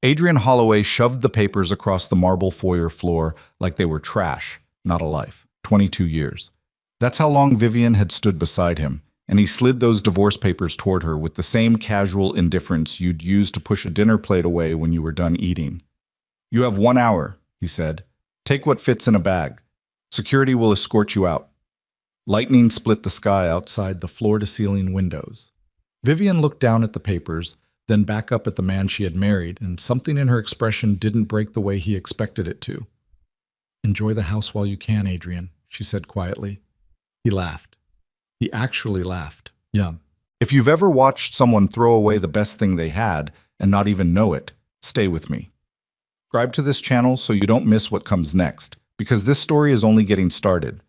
Adrian Holloway shoved the papers across the marble foyer floor like they were trash, not a life. 22 years. That's how long Vivian had stood beside him, and he slid those divorce papers toward her with the same casual indifference you'd use to push a dinner plate away when you were done eating. "You have 1 hour," he said. "Take what fits in a bag. Security will escort you out." Lightning split the sky outside the floor-to-ceiling windows. Vivian looked down at the papers, then back up at the man she had married, and something in her expression didn't break the way he expected it to. "Enjoy the house while you can, Adrian," she said quietly. He laughed. He actually laughed. Yeah. If you've ever watched someone throw away the best thing they had and not even know it, stay with me. Subscribe to this channel so you don't miss what comes next, because this story is only getting started.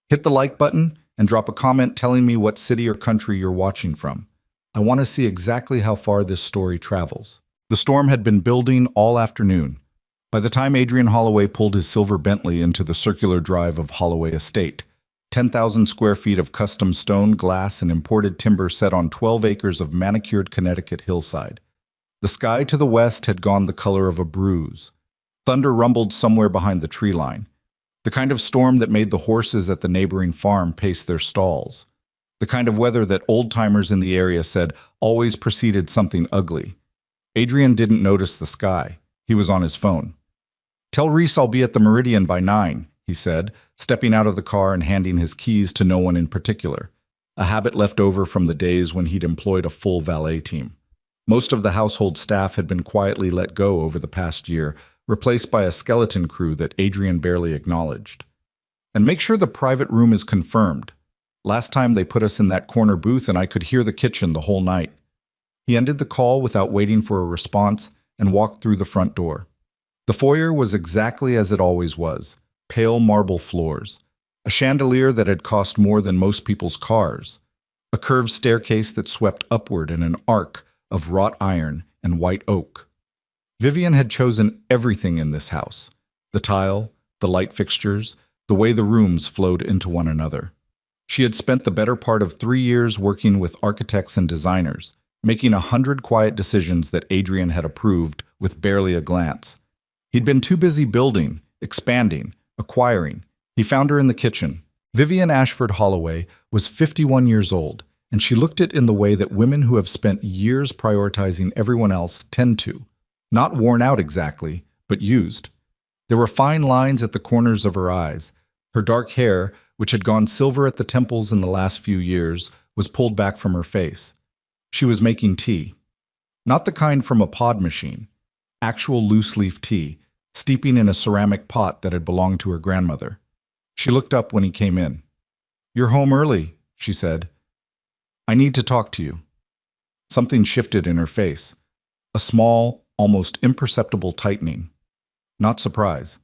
Hit the like button and drop a comment telling me what city or country you're watching from. I want to see exactly how far this story travels. The storm had been building all afternoon. By the time Adrian Holloway pulled his silver Bentley into the circular drive of Holloway Estate, 10,000 square feet of custom stone, glass, and imported timber set on 12 acres of manicured Connecticut hillside. The sky to the west had gone the color of a bruise. Thunder rumbled somewhere behind the tree line. The kind of storm that made the horses at the neighboring farm pace their stalls. The kind of weather that old-timers in the area said always preceded something ugly. Adrian didn't notice the sky. He was on his phone. "Tell Reese I'll be at the Meridian by 9, he said, stepping out of the car and handing his keys to no one in particular, a habit left over from the days when he'd employed a full valet team. Most of the household staff had been quietly let go over the past year, replaced by a skeleton crew that Adrian barely acknowledged. "And make sure the private room is confirmed. Last time they put us in that corner booth and I could hear the kitchen the whole night." He ended the call without waiting for a response and walked through the front door. The foyer was exactly as it always was, pale marble floors, a chandelier that had cost more than most people's cars, a curved staircase that swept upward in an arc of wrought iron and white oak. Vivian had chosen everything in this house: the tile, the light fixtures, the way the rooms flowed into one another. She had spent the better part of 3 years working with architects and designers, making 100 quiet decisions that Adrian had approved with barely a glance. He'd been too busy building, expanding, acquiring. He found her in the kitchen. Vivian Ashford Holloway was 51 years old, and she looked it in the way that women who have spent years prioritizing everyone else tend to. Not worn out exactly, but used. There were fine lines at the corners of her eyes. Her dark hair, which had gone silver at the temples in the last few years, was pulled back from her face. She was making tea. Not the kind from a pod machine. Actual loose-leaf tea, steeping in a ceramic pot that had belonged to her grandmother. She looked up when he came in. "You're home early," she said. "I need to talk to you." Something shifted in her face. A small, almost imperceptible tightening. Not surprise.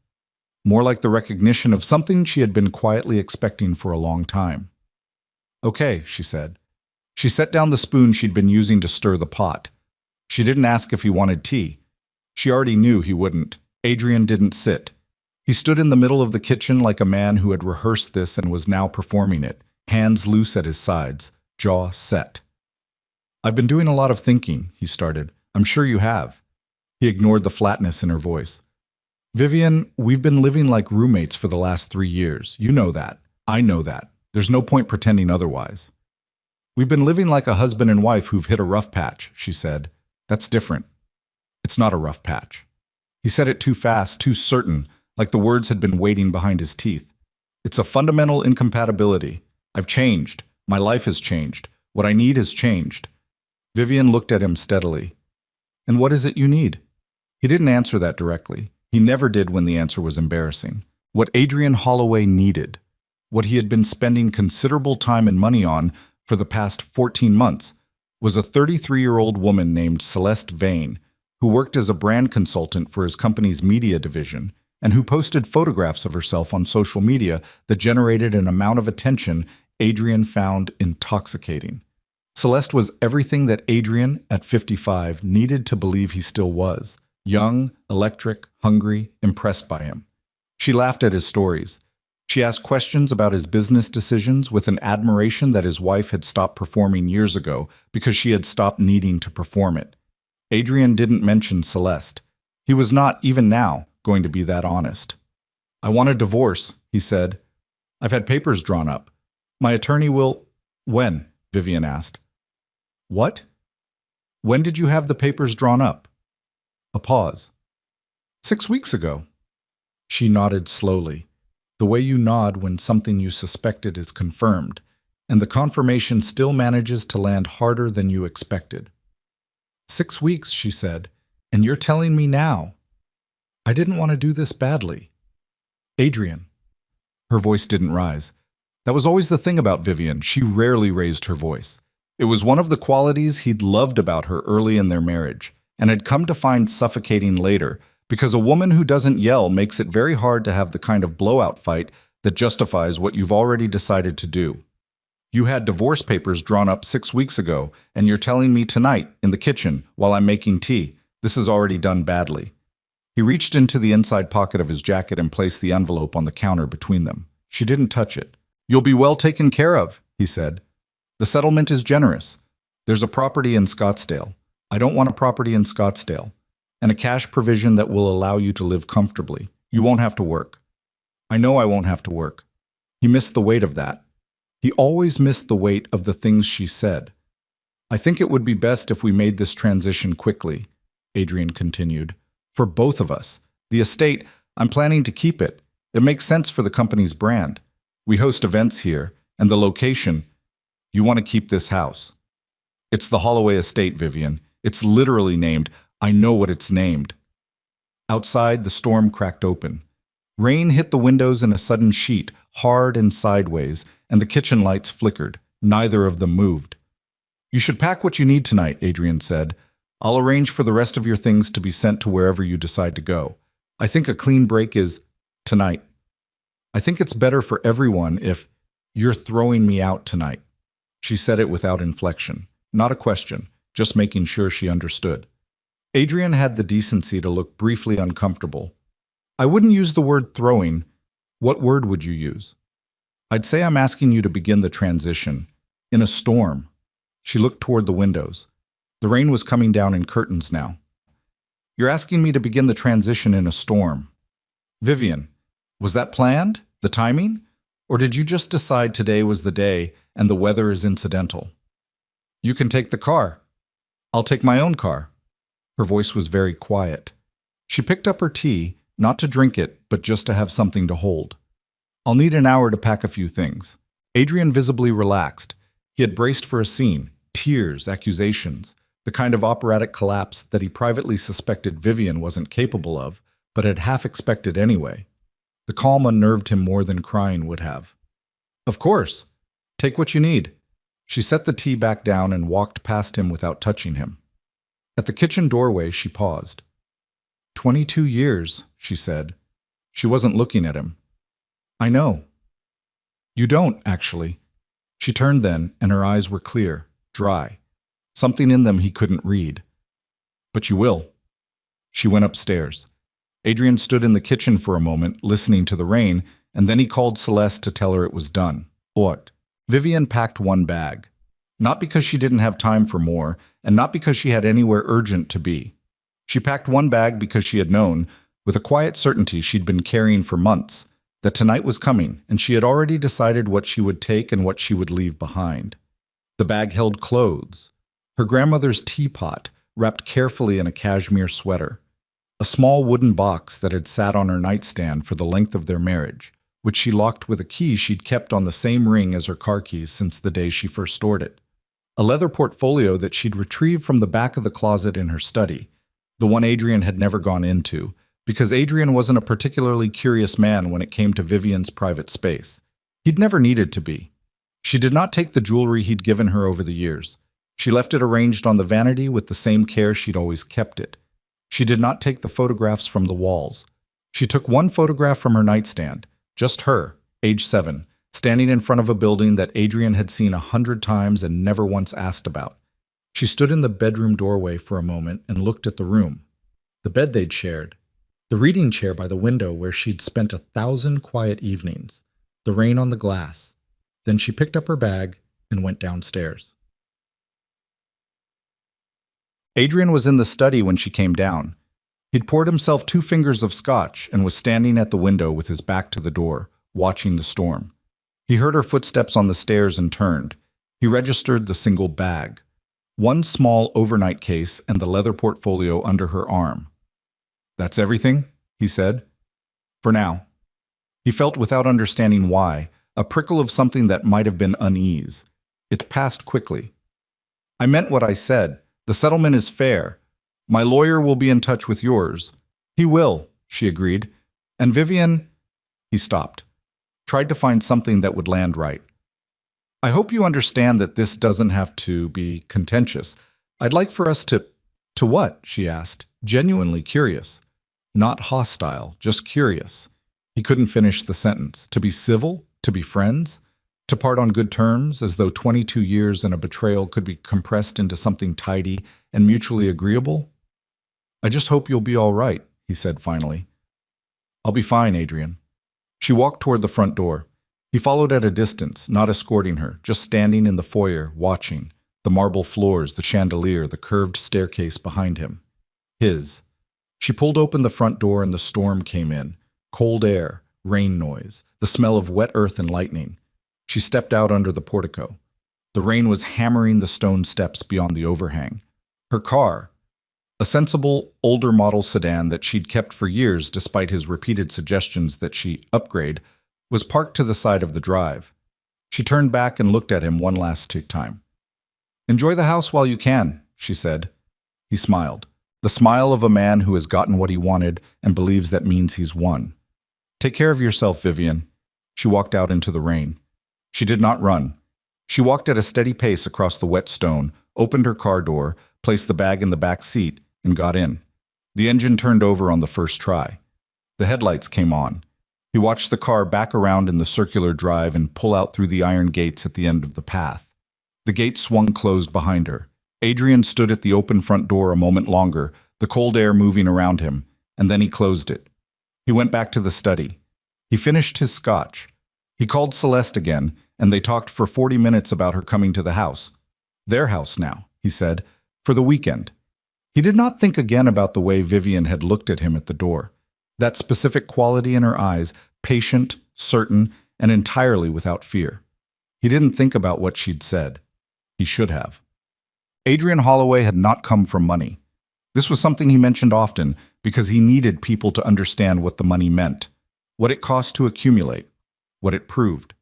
More like the recognition of something she had been quietly expecting for a long time. "Okay," she said. She set down the spoon she'd been using to stir the pot. She didn't ask if he wanted tea. She already knew he wouldn't. Adrian didn't sit. He stood in the middle of the kitchen like a man who had rehearsed this and was now performing it, hands loose at his sides, jaw set. "I've been doing a lot of thinking," he started. "I'm sure you have." He ignored the flatness in her voice. "Vivian, we've been living like roommates for the last 3 years. You know that. I know that. There's no point pretending otherwise." "We've been living like a husband and wife who've hit a rough patch," she said. "That's different." "It's not a rough patch." He said it too fast, too certain, like the words had been waiting behind his teeth. "It's a fundamental incompatibility. I've changed. My life has changed. What I need has changed." Vivian looked at him steadily. "And what is it you need?" He didn't answer that directly. He never did when the answer was embarrassing. What Adrian Holloway needed, what he had been spending considerable time and money on for the past 14 months, was a 33-year-old woman named Celeste Vane, who worked as a brand consultant for his company's media division, and who posted photographs of herself on social media that generated an amount of attention Adrian found intoxicating. Celeste was everything that Adrian, at 55, needed to believe he still was: young, electric, hungry, impressed by him. She laughed at his stories. She asked questions about his business decisions with an admiration that his wife had stopped performing years ago because she had stopped needing to perform it. Adrian didn't mention Celeste. He was not, even now, going to be that honest. "I want a divorce," he said. "I've had papers drawn up. My attorney will—" "When?" Vivian asked. "What? When did you have the papers drawn up?" A pause. 6 weeks ago. She nodded slowly, the way you nod when something you suspected is confirmed, and the confirmation still manages to land harder than you expected. 6 weeks, she said, and you're telling me now. I didn't want to do this badly. Adrian. Her voice didn't rise. That was always the thing about Vivian. She rarely raised her voice. It was one of the qualities he'd loved about her early in their marriage, and had come to find suffocating later, because a woman who doesn't yell makes it very hard to have the kind of blowout fight that justifies what you've already decided to do. You had divorce papers drawn up 6 weeks ago, and you're telling me tonight, in the kitchen, while I'm making tea, this is already done badly. He reached into the inside pocket of his jacket and placed the envelope on the counter between them. She didn't touch it. "You'll be well taken care of," he said. "The settlement is generous. There's a property in Scottsdale. I don't want a property in Scottsdale. And a cash provision that will allow you to live comfortably. You won't have to work." "I know I won't have to work." He missed the weight of that. He always missed the weight of the things she said. "I think it would be best if we made this transition quickly," Adrian continued. "For both of us. The estate, I'm planning to keep it. It makes sense for the company's brand. We host events here, and the location. You want to keep this house. It's the Holloway Estate, Vivian. It's literally named. I know what it's named." Outside, the storm cracked open. Rain hit the windows in a sudden sheet, hard and sideways, and the kitchen lights flickered. Neither of them moved. "You should pack what you need tonight," Adrian said. "I'll arrange for the rest of your things to be sent to wherever you decide to go. I think a clean break is tonight. I think it's better for everyone if you're throwing me out tonight." She said it without inflection. Not a question, just making sure she understood. Adrian had the decency to look briefly uncomfortable. "I wouldn't use the word throwing. What word would you use?" "I'd say I'm asking you to begin the transition. In a storm." She looked toward the windows. The rain was coming down in curtains now. "You're asking me to begin the transition in a storm. Vivian, was that planned? The timing? Or did you just decide today was the day and the weather is incidental?" "You can take the car. I'll take my own car." Her voice was very quiet. She picked up her tea, not to drink it, but just to have something to hold. "I'll need an hour to pack a few things." Adrian visibly relaxed. He had braced for a scene, tears, accusations, the kind of operatic collapse that he privately suspected Vivian wasn't capable of, but had half expected anyway. The calm unnerved him more than crying would have. "Of course. Take what you need." She set the tea back down and walked past him without touching him. At the kitchen doorway, she paused. 22 years, she said. She wasn't looking at him. "I know." "You don't, actually." She turned then, and her eyes were clear, dry. Something in them he couldn't read. "But you will." She went upstairs. Adrian stood in the kitchen for a moment, listening to the rain, and then he called Celeste to tell her it was done. What? Vivian packed one bag. Not because she didn't have time for more, and not because she had anywhere urgent to be. She packed one bag because she had known, with a quiet certainty she'd been carrying for months, that tonight was coming, and she had already decided what she would take and what she would leave behind. The bag held clothes. Her grandmother's teapot, wrapped carefully in a cashmere sweater. A small wooden box that had sat on her nightstand for the length of their marriage, which she locked with a key she'd kept on the same ring as her car keys since the day she first stored it. A leather portfolio that she'd retrieved from the back of the closet in her study, the one Adrian had never gone into, because Adrian wasn't a particularly curious man when it came to Vivian's private space. He'd never needed to be. She did not take the jewelry he'd given her over the years. She left it arranged on the vanity with the same care she'd always kept it. She did not take the photographs from the walls. She took one photograph from her nightstand, just her, age 7, standing in front of a building that Adrian had seen 100 times and never once asked about. She stood in the bedroom doorway for a moment and looked at the room. The bed they'd shared. The reading chair by the window where she'd spent 1,000 quiet evenings. The rain on the glass. Then she picked up her bag and went downstairs. Adrian was in the study when she came down. He'd poured himself 2 fingers of scotch and was standing at the window with his back to the door, watching the storm. He heard her footsteps on the stairs and turned. He registered the single bag, one small overnight case and the leather portfolio under her arm. "That's everything?" he said. "For now." He felt, without understanding why, a prickle of something that might have been unease. It passed quickly. "I meant what I said. The settlement is fair. My lawyer will be in touch with yours." "He will," she agreed. "And Vivian—" He stopped, tried to find something that would land right. "I hope you understand that this doesn't have to be contentious. I'd like for us to—" "To what?" she asked, genuinely curious. Not hostile, just curious. He couldn't finish the sentence. To be civil? To be friends? To part on good terms, as though 22 years and a betrayal could be compressed into something tidy and mutually agreeable? "I just hope you'll be all right," he said finally. "I'll be fine, Adrian." She walked toward the front door. He followed at a distance, not escorting her, just standing in the foyer, watching. The marble floors, the chandelier, the curved staircase behind him. His. She pulled open the front door and the storm came in. Cold air, rain noise, the smell of wet earth and lightning. She stepped out under the portico. The rain was hammering the stone steps beyond the overhang. Her car, a sensible, older model sedan that she'd kept for years despite his repeated suggestions that she upgrade, was parked to the side of the drive. She turned back and looked at him one last time. "Enjoy the house while you can," she said. He smiled. The smile of a man who has gotten what he wanted and believes that means he's won. "Take care of yourself, Vivian." She walked out into the rain. She did not run. She walked at a steady pace across the wet stone, opened her car door, placed the bag in the back seat, and got in. The engine turned over on the first try. The headlights came on. He watched the car back around in the circular drive and pull out through the iron gates at the end of the path. The gates swung closed behind her. Adrian stood at the open front door a moment longer, the cold air moving around him, and then he closed it. He went back to the study. He finished his scotch. He called Celeste again, and they talked for 40 minutes about her coming to the house. Their house now, he said, for the weekend. He did not think again about the way Vivian had looked at him at the door. That specific quality in her eyes, patient, certain, and entirely without fear. He didn't think about what she'd said. He should have. Adrian Holloway had not come from money. This was something he mentioned often because he needed people to understand what the money meant, what it cost to accumulate, what it proved.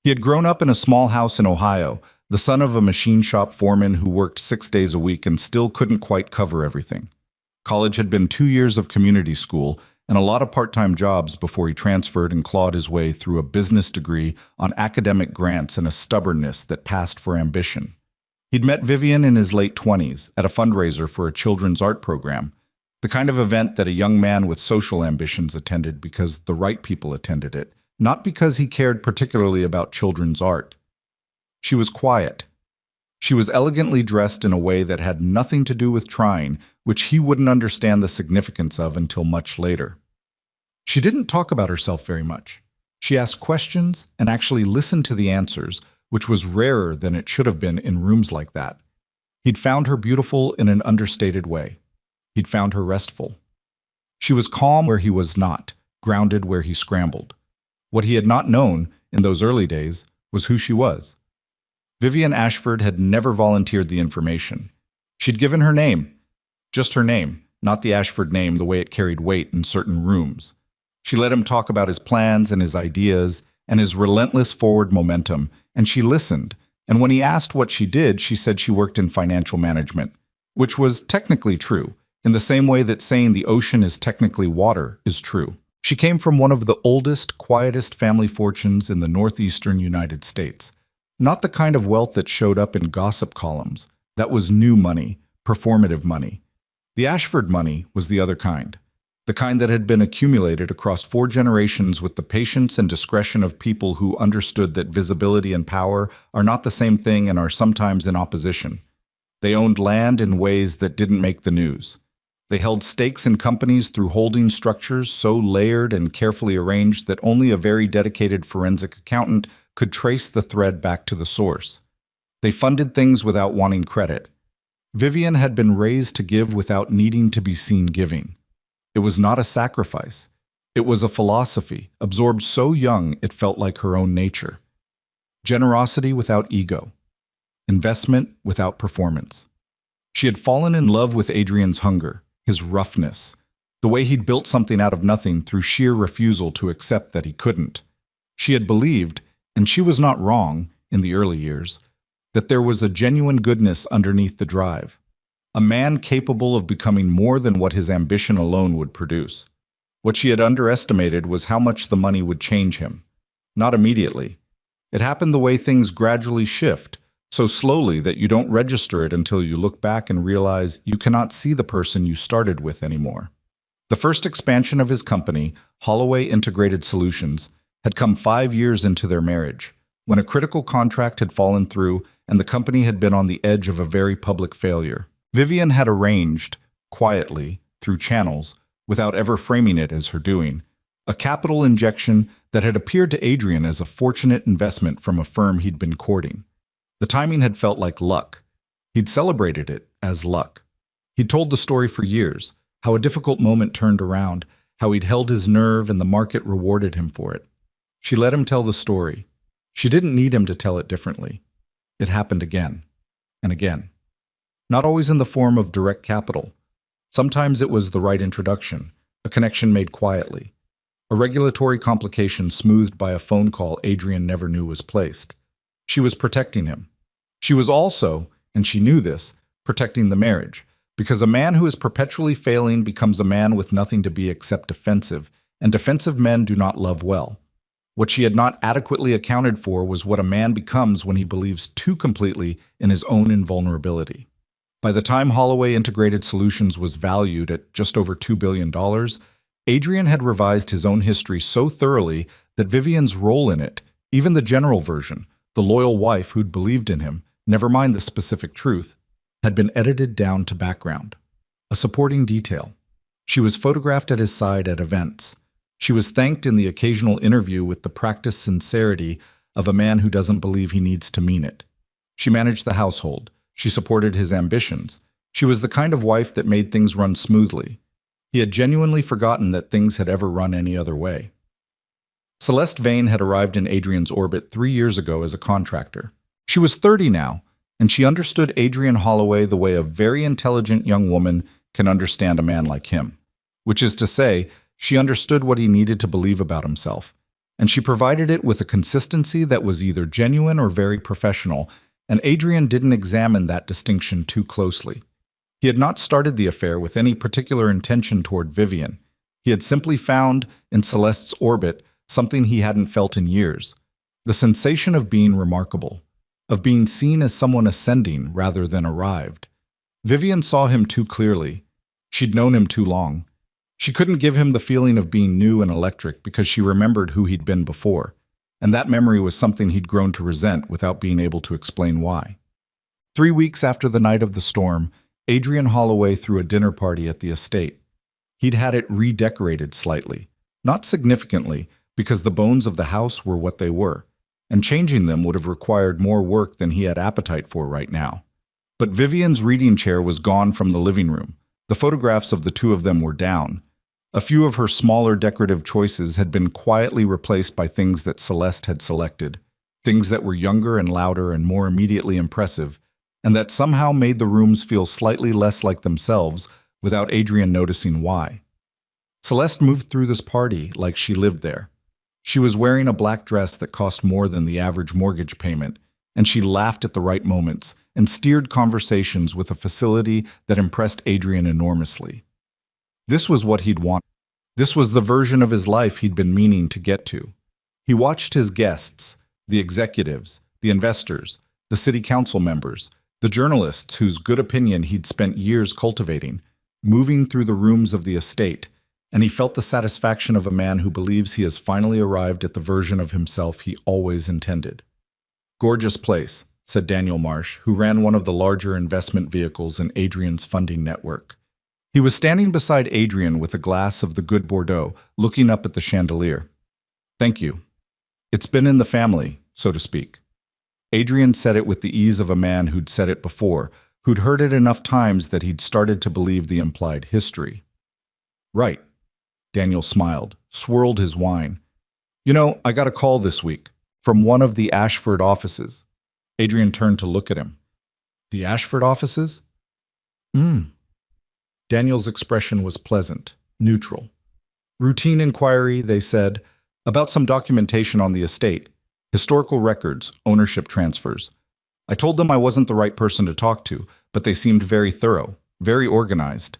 He had grown up in a small house in Ohio, the son of a machine shop foreman who worked 6 days a week and still couldn't quite cover everything. College had been 2 years of community school and a lot of part-time jobs before he transferred and clawed his way through a business degree on academic grants and a stubbornness that passed for ambition. He'd met Vivian in his late 20s at a fundraiser for a children's art program, the kind of event that a young man with social ambitions attended because the right people attended it, not because he cared particularly about children's art. She was quiet. She was elegantly dressed in a way that had nothing to do with trying, which he wouldn't understand the significance of until much later. She didn't talk about herself very much. She asked questions and actually listened to the answers, which was rarer than it should have been in rooms like that. He'd found her beautiful in an understated way. He'd found her restful. She was calm where he was not, grounded where he scrambled. What he had not known, in those early days, was who she was. Vivian Ashford had never volunteered the information. She'd given her name, just her name, not the Ashford name the way it carried weight in certain rooms. She let him talk about his plans and his ideas and his relentless forward momentum, and she listened, and when he asked what she did, she said she worked in financial management, which was technically true, in the same way that saying the ocean is technically water is true. She came from one of the oldest, quietest family fortunes in the northeastern United States. Not the kind of wealth that showed up in gossip columns. That was new money, performative money. The Ashford money was the other kind. The kind that had been accumulated across 4 generations with the patience and discretion of people who understood that visibility and power are not the same thing and are sometimes in opposition. They owned land in ways that didn't make the news. They held stakes in companies through holding structures so layered and carefully arranged that only a very dedicated forensic accountant could trace the thread back to the source. They funded things without wanting credit. Vivian had been raised to give without needing to be seen giving. It was not a sacrifice. It was a philosophy, absorbed so young it felt like her own nature. Generosity without ego. Investment without performance. She had fallen in love with Adrian's hunger, his roughness, the way he'd built something out of nothing through sheer refusal to accept that he couldn't. She had believed, and she was not wrong in the early years, that there was a genuine goodness underneath the drive, a man capable of becoming more than what his ambition alone would produce. What she had underestimated was how much the money would change him. Not immediately. It happened the way things gradually shift, so slowly that you don't register it until you look back and realize you cannot see the person you started with anymore. The first expansion of his company, Holloway Integrated Solutions, had come 5 years into their marriage, when a critical contract had fallen through and the company had been on the edge of a very public failure. Vivian had arranged, quietly, through channels, without ever framing it as her doing, a capital injection that had appeared to Adrian as a fortunate investment from a firm he'd been courting. The timing had felt like luck. He'd celebrated it as luck. He'd told the story for years, how a difficult moment turned around, how he'd held his nerve and the market rewarded him for it. She let him tell the story. She didn't need him to tell it differently. It happened again and again. Not always in the form of direct capital. Sometimes it was the right introduction, a connection made quietly, a regulatory complication smoothed by a phone call Adrian never knew was placed. She was protecting him. She was also, and she knew this, protecting the marriage, because a man who is perpetually failing becomes a man with nothing to be except defensive, and defensive men do not love well. What she had not adequately accounted for was what a man becomes when he believes too completely in his own invulnerability. By the time Holloway Integrated Solutions was valued at just over $2 billion, Adrian had revised his own history so thoroughly that Vivian's role in it, even the general version, the loyal wife who'd believed in him, never mind the specific truth, had been edited down to background. A supporting detail. She was photographed at his side at events. She was thanked in the occasional interview with the practiced sincerity of a man who doesn't believe he needs to mean it. She managed the household. She supported his ambitions. She was the kind of wife that made things run smoothly. He had genuinely forgotten that things had ever run any other way. Celeste Vane had arrived in Adrian's orbit 3 years ago as a contractor. She was 30 now, and she understood Adrian Holloway the way a very intelligent young woman can understand a man like him. Which is to say, she understood what he needed to believe about himself, and she provided it with a consistency that was either genuine or very professional, and Adrian didn't examine that distinction too closely. He had not started the affair with any particular intention toward Vivian. He had simply found, in Celeste's orbit, something he hadn't felt in years. The sensation of being remarkable, of being seen as someone ascending rather than arrived. Vivian saw him too clearly. She'd known him too long. She couldn't give him the feeling of being new and electric because she remembered who he'd been before, and that memory was something he'd grown to resent without being able to explain why. 3 weeks after the night of the storm, Adrian Holloway threw a dinner party at the estate. He'd had it redecorated slightly, not significantly, because the bones of the house were what they were, and changing them would have required more work than he had appetite for right now. But Vivian's reading chair was gone from the living room. The photographs of the two of them were down. A few of her smaller decorative choices had been quietly replaced by things that Celeste had selected, things that were younger and louder and more immediately impressive, and that somehow made the rooms feel slightly less like themselves without Adrian noticing why. Celeste moved through this party like she lived there. She was wearing a black dress that cost more than the average mortgage payment, and she laughed at the right moments and steered conversations with a facility that impressed Adrian enormously. This was what he'd wanted. This was the version of his life he'd been meaning to get to. He watched his guests, the executives, the investors, the city council members, the journalists whose good opinion he'd spent years cultivating, moving through the rooms of the estate, and he felt the satisfaction of a man who believes he has finally arrived at the version of himself he always intended. "Gorgeous place," said Daniel Marsh, who ran one of the larger investment vehicles in Adrian's funding network. He was standing beside Adrian with a glass of the good Bordeaux, looking up at the chandelier. "Thank you. It's been in the family, so to speak." Adrian said it with the ease of a man who'd said it before, who'd heard it enough times that he'd started to believe the implied history. Right, Daniel smiled, swirled his wine. You know, I got a call this week from one of the Ashford offices. Adrian turned to look at him. The Ashford offices? Daniel's expression was pleasant, neutral. Routine inquiry, they said, about some documentation on the estate, historical records, ownership transfers. I told them I wasn't the right person to talk to, but they seemed very thorough, very organized.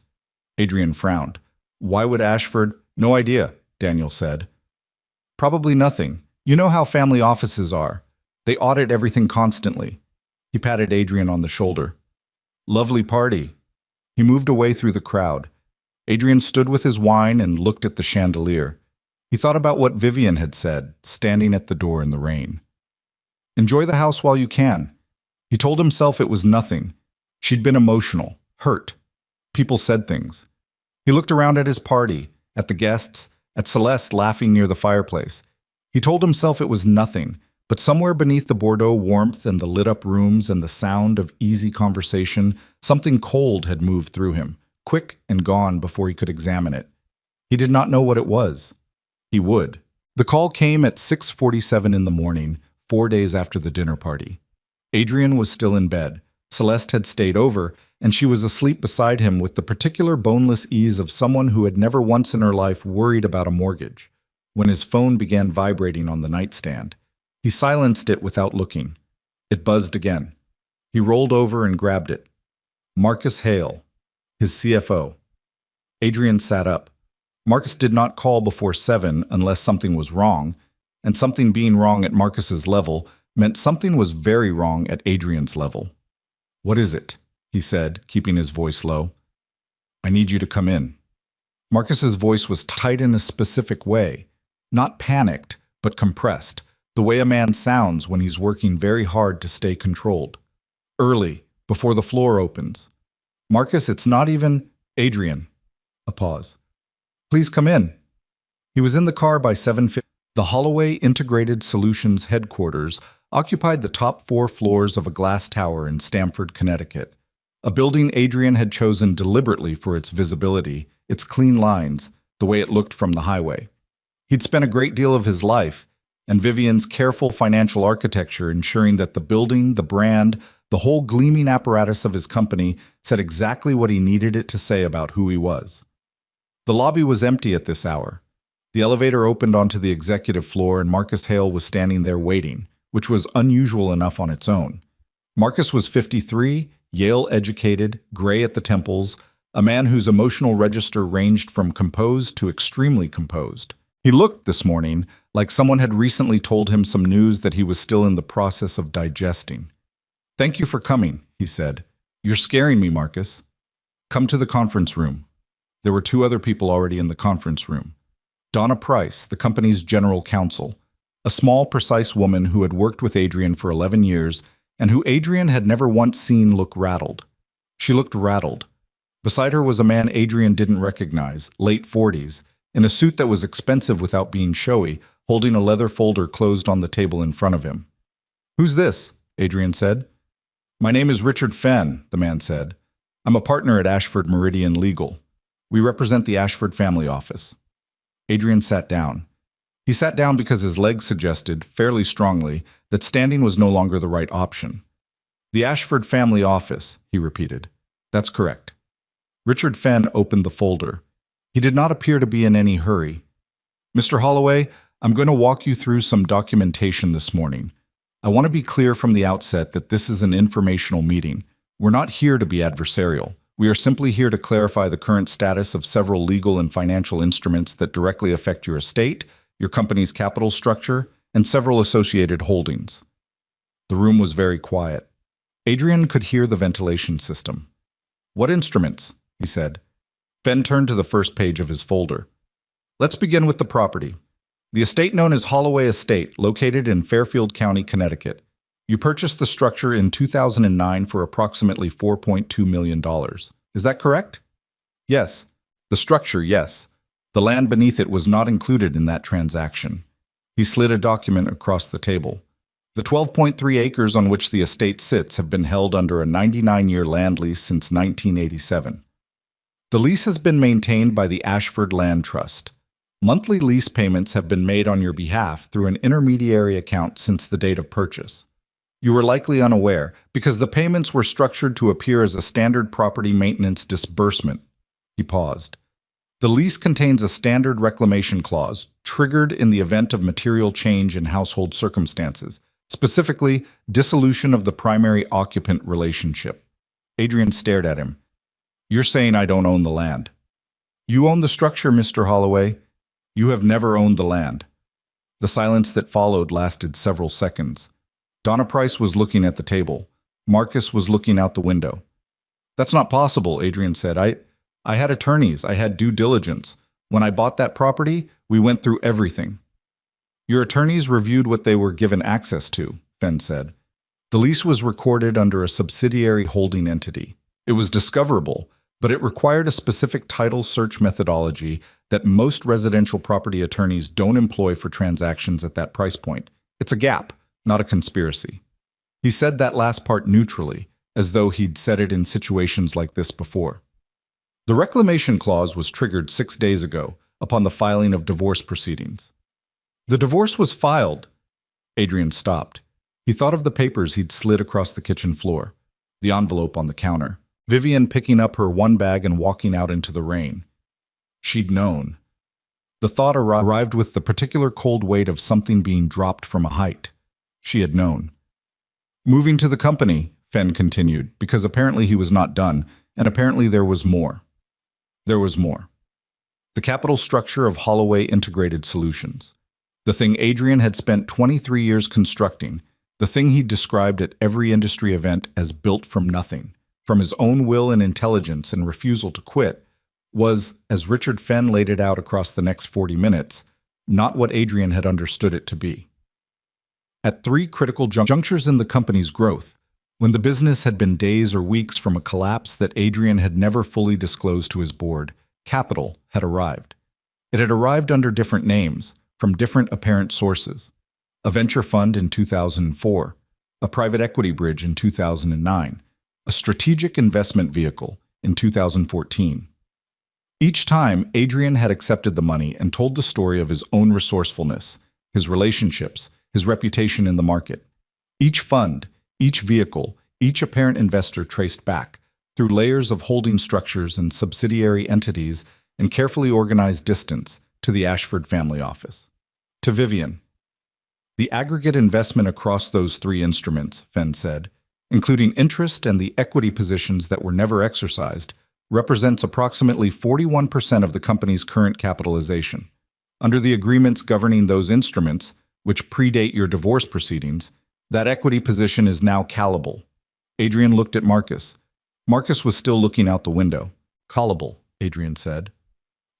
Adrian frowned. Why would Ashford? No idea, Daniel said. Probably nothing. You know how family offices are. They audit everything constantly. He patted Adrian on the shoulder. Lovely party. He moved away through the crowd. Adrian stood with his wine and looked at the chandelier. He thought about what Vivian had said, standing at the door in the rain. Enjoy the house while you can. He told himself it was nothing. She'd been emotional, hurt. People said things. He looked around at his party, at the guests, at Celeste laughing near the fireplace. He told himself it was nothing, but somewhere beneath the Bordeaux warmth and the lit-up rooms and the sound of easy conversation, something cold had moved through him, quick and gone before he could examine it. He did not know what it was. He would. The call came at 6:47 in the morning, 4 days after the dinner party. Adrian was still in bed. Celeste had stayed over, and she was asleep beside him with the particular boneless ease of someone who had never once in her life worried about a mortgage. When his phone began vibrating on the nightstand, he silenced it without looking. It buzzed again. He rolled over and grabbed it. Marcus Hale, his CFO. Adrian sat up. Marcus did not call before 7 unless something was wrong, and something being wrong at Marcus's level meant something was very wrong at Adrian's level. What is it? He said, keeping his voice low. I need you to come in. Marcus's voice was tight in a specific way, not panicked, but compressed, the way a man sounds when he's working very hard to stay controlled. Early, before the floor opens. Marcus, it's not even Adrian. A pause. Please come in. He was in the car by 7:50. The Holloway Integrated Solutions headquarters occupied the top 4 floors of a glass tower in Stamford, Connecticut, a building Adrian had chosen deliberately for its visibility, its clean lines, the way it looked from the highway. He'd spent a great deal of his life, and Vivian's careful financial architecture ensuring that the building, the brand, the whole gleaming apparatus of his company said exactly what he needed it to say about who he was. The lobby was empty at this hour. The elevator opened onto the executive floor and Marcus Hale was standing there waiting, which was unusual enough on its own. Marcus was 53, Yale-educated, gray at the temples, a man whose emotional register ranged from composed to extremely composed. He looked, this morning, like someone had recently told him some news that he was still in the process of digesting. Thank you for coming, he said. You're scaring me, Marcus. Come to the conference room. There were 2 other people already in the conference room. Donna Price, the company's general counsel, a small, precise woman who had worked with Adrian for 11 years and who Adrian had never once seen look rattled. She looked rattled. Beside her was a man Adrian didn't recognize, late 40s, in a suit that was expensive without being showy, holding a leather folder closed on the table in front of him. Who's this? Adrian said. My name is Richard Fenn, the man said. I'm a partner at Ashford Meridian Legal. We represent the Ashford family office. Adrian sat down. He sat down because his legs suggested, fairly strongly, that standing was no longer the right option. The Ashford family office, he repeated. That's correct. Richard Fenn opened the folder. He did not appear to be in any hurry. Mr. Holloway, I'm going to walk you through some documentation this morning. I want to be clear from the outset that this is an informational meeting. We're not here to be adversarial. We are simply here to clarify the current status of several legal and financial instruments that directly affect your estate, your company's capital structure, and several associated holdings. The room was very quiet. Adrian could hear the ventilation system. What instruments? He said. Fenn turned to the first page of his folder. Let's begin with the property. The estate known as Holloway Estate, located in Fairfield County, Connecticut. You purchased the structure in 2009 for approximately $4.2 million. Is that correct? Yes. The structure, yes. The land beneath it was not included in that transaction. He slid a document across the table. The 12.3 acres on which the estate sits have been held under a 99-year land lease since 1987. The lease has been maintained by the Ashford Land Trust. Monthly lease payments have been made on your behalf through an intermediary account since the date of purchase. You were likely unaware because the payments were structured to appear as a standard property maintenance disbursement. He paused. The lease contains a standard reclamation clause, triggered in the event of material change in household circumstances, specifically dissolution of the primary occupant relationship. Adrian stared at him. You're saying I don't own the land. You own the structure, Mr. Holloway. You have never owned the land. The silence that followed lasted several seconds. Donna Price was looking at the table. Marcus was looking out the window. That's not possible, Adrian said. I had attorneys. I had due diligence. When I bought that property, we went through everything. Your attorneys reviewed what they were given access to, Fenn said. The lease was recorded under a subsidiary holding entity. It was discoverable, but it required a specific title search methodology that most residential property attorneys don't employ for transactions at that price point. It's a gap, not a conspiracy. He said that last part neutrally, as though he'd said it in situations like this before. The reclamation clause was triggered 6 days ago upon the filing of divorce proceedings. The divorce was filed. Adrian stopped. He thought of the papers he'd slid across the kitchen floor, the envelope on the counter, Vivian picking up her one bag and walking out into the rain. She'd known. The thought arrived with the particular cold weight of something being dropped from a height. She had known. Moving to the company, Fenn continued, because apparently he was not done, and apparently there was more. There was more. The capital structure of Holloway Integrated Solutions. The thing Adrian had spent 23 years constructing, the thing he described at every industry event as built from nothing, from his own will and intelligence and refusal to quit, was, as Richard Fenn laid it out across the next 40 minutes, not what Adrian had understood it to be. At 3 critical junctures in the company's growth, when the business had been days or weeks from a collapse that Adrian had never fully disclosed to his board, capital had arrived. It had arrived under different names, from different apparent sources. A venture fund in 2004, a private equity bridge in 2009, a strategic investment vehicle in 2014. Each time, Adrian had accepted the money and told the story of his own resourcefulness, his relationships, his reputation in the market. Each fund, each vehicle, each apparent investor traced back, through layers of holding structures and subsidiary entities and carefully organized distance, to the Ashford family office. To Vivian. The aggregate investment across those 3 instruments, Fenn said, including interest and the equity positions that were never exercised, represents approximately 41% of the company's current capitalization. Under the agreements governing those instruments, which predate your divorce proceedings, that equity position is now callable. Adrian looked at Marcus. Marcus was still looking out the window. Callable, Adrian said.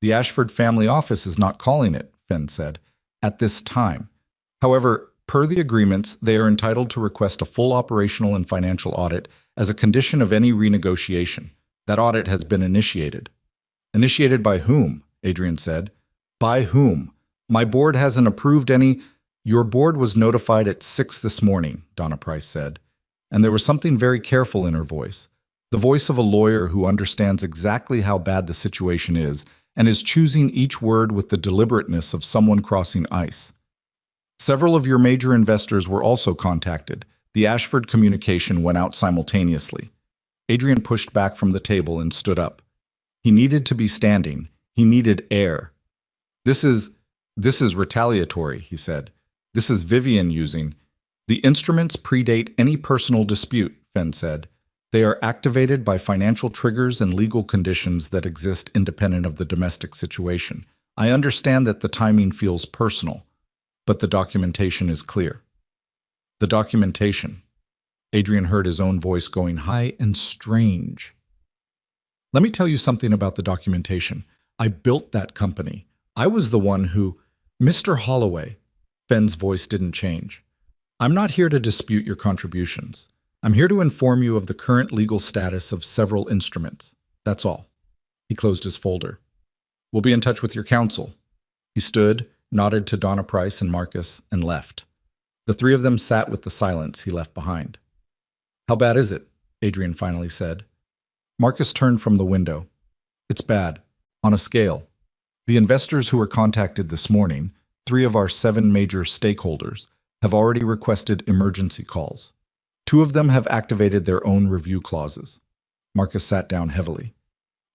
The Ashford family office is not calling it, Fenn said, at this time. However, per the agreements, they are entitled to request a full operational and financial audit as a condition of any renegotiation. That audit has been initiated. Initiated by whom? Adrian said. By whom? My board hasn't approved any. Your board was notified at 6 this morning, Donna Price said. And there was something very careful in her voice. The voice of a lawyer who understands exactly how bad the situation is and is choosing each word with the deliberateness of someone crossing ice. Several of your major investors were also contacted. The Ashford communication went out simultaneously. Adrian pushed back from the table and stood up. He needed to be standing. He needed air. This is retaliatory, he said. This is Vivian using. The instruments predate any personal dispute, Fenn said. They are activated by financial triggers and legal conditions that exist independent of the domestic situation. I understand that the timing feels personal, but the documentation is clear. The documentation. Adrian heard his own voice going high and strange. Let me tell you something about the documentation. I built that company. I was the one who... Mr. Holloway, Fenn's voice didn't change. I'm not here to dispute your contributions. I'm here to inform you of the current legal status of several instruments. That's all. He closed his folder. We'll be in touch with your counsel. He stood, nodded to Donna Price and Marcus, and left. The three of them sat with the silence he left behind. "How bad is it?" Adrian finally said. Marcus turned from the window. "It's bad. On a scale. The investors who were contacted this morning, 3 of our 7 major stakeholders, have already requested emergency calls. 2 of them have activated their own review clauses." Marcus sat down heavily.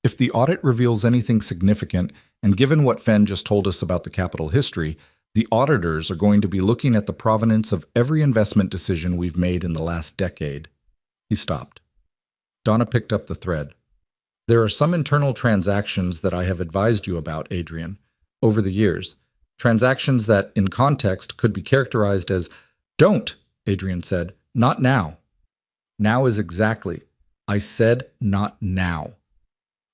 "If the audit reveals anything significant, and given what Fen just told us about the capital history, the auditors are going to be looking at the provenance of every investment decision we've made in the last decade." He stopped. Donna picked up the thread. "There are some internal transactions that I have advised you about, Adrian, over the years. Transactions that, in context, could be characterized as—" "Don't," Adrian said. "Not now." "Now is exactly. I said not now."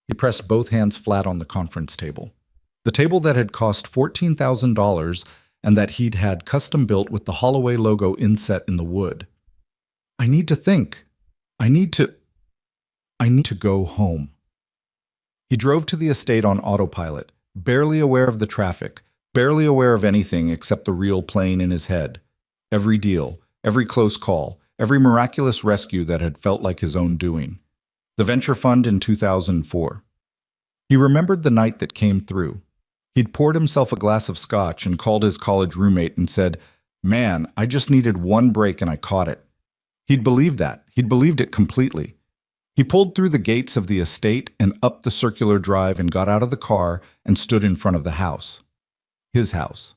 He pressed both hands flat on the conference table. The table that had cost $14,000 and that he'd had custom built with the Holloway logo inset in the wood. "I need to think. I need to go home." He drove to the estate on autopilot, barely aware of the traffic, barely aware of anything except the real playing in his head. Every deal, every close call, every miraculous rescue that had felt like his own doing. The venture fund in 2004. He remembered the night that came through. He'd poured himself a glass of scotch and called his college roommate and said, "Man, I just needed one break and I caught it." He'd believed that. He'd believed it completely. He pulled through the gates of the estate and up the circular drive and got out of the car and stood in front of the house. His house.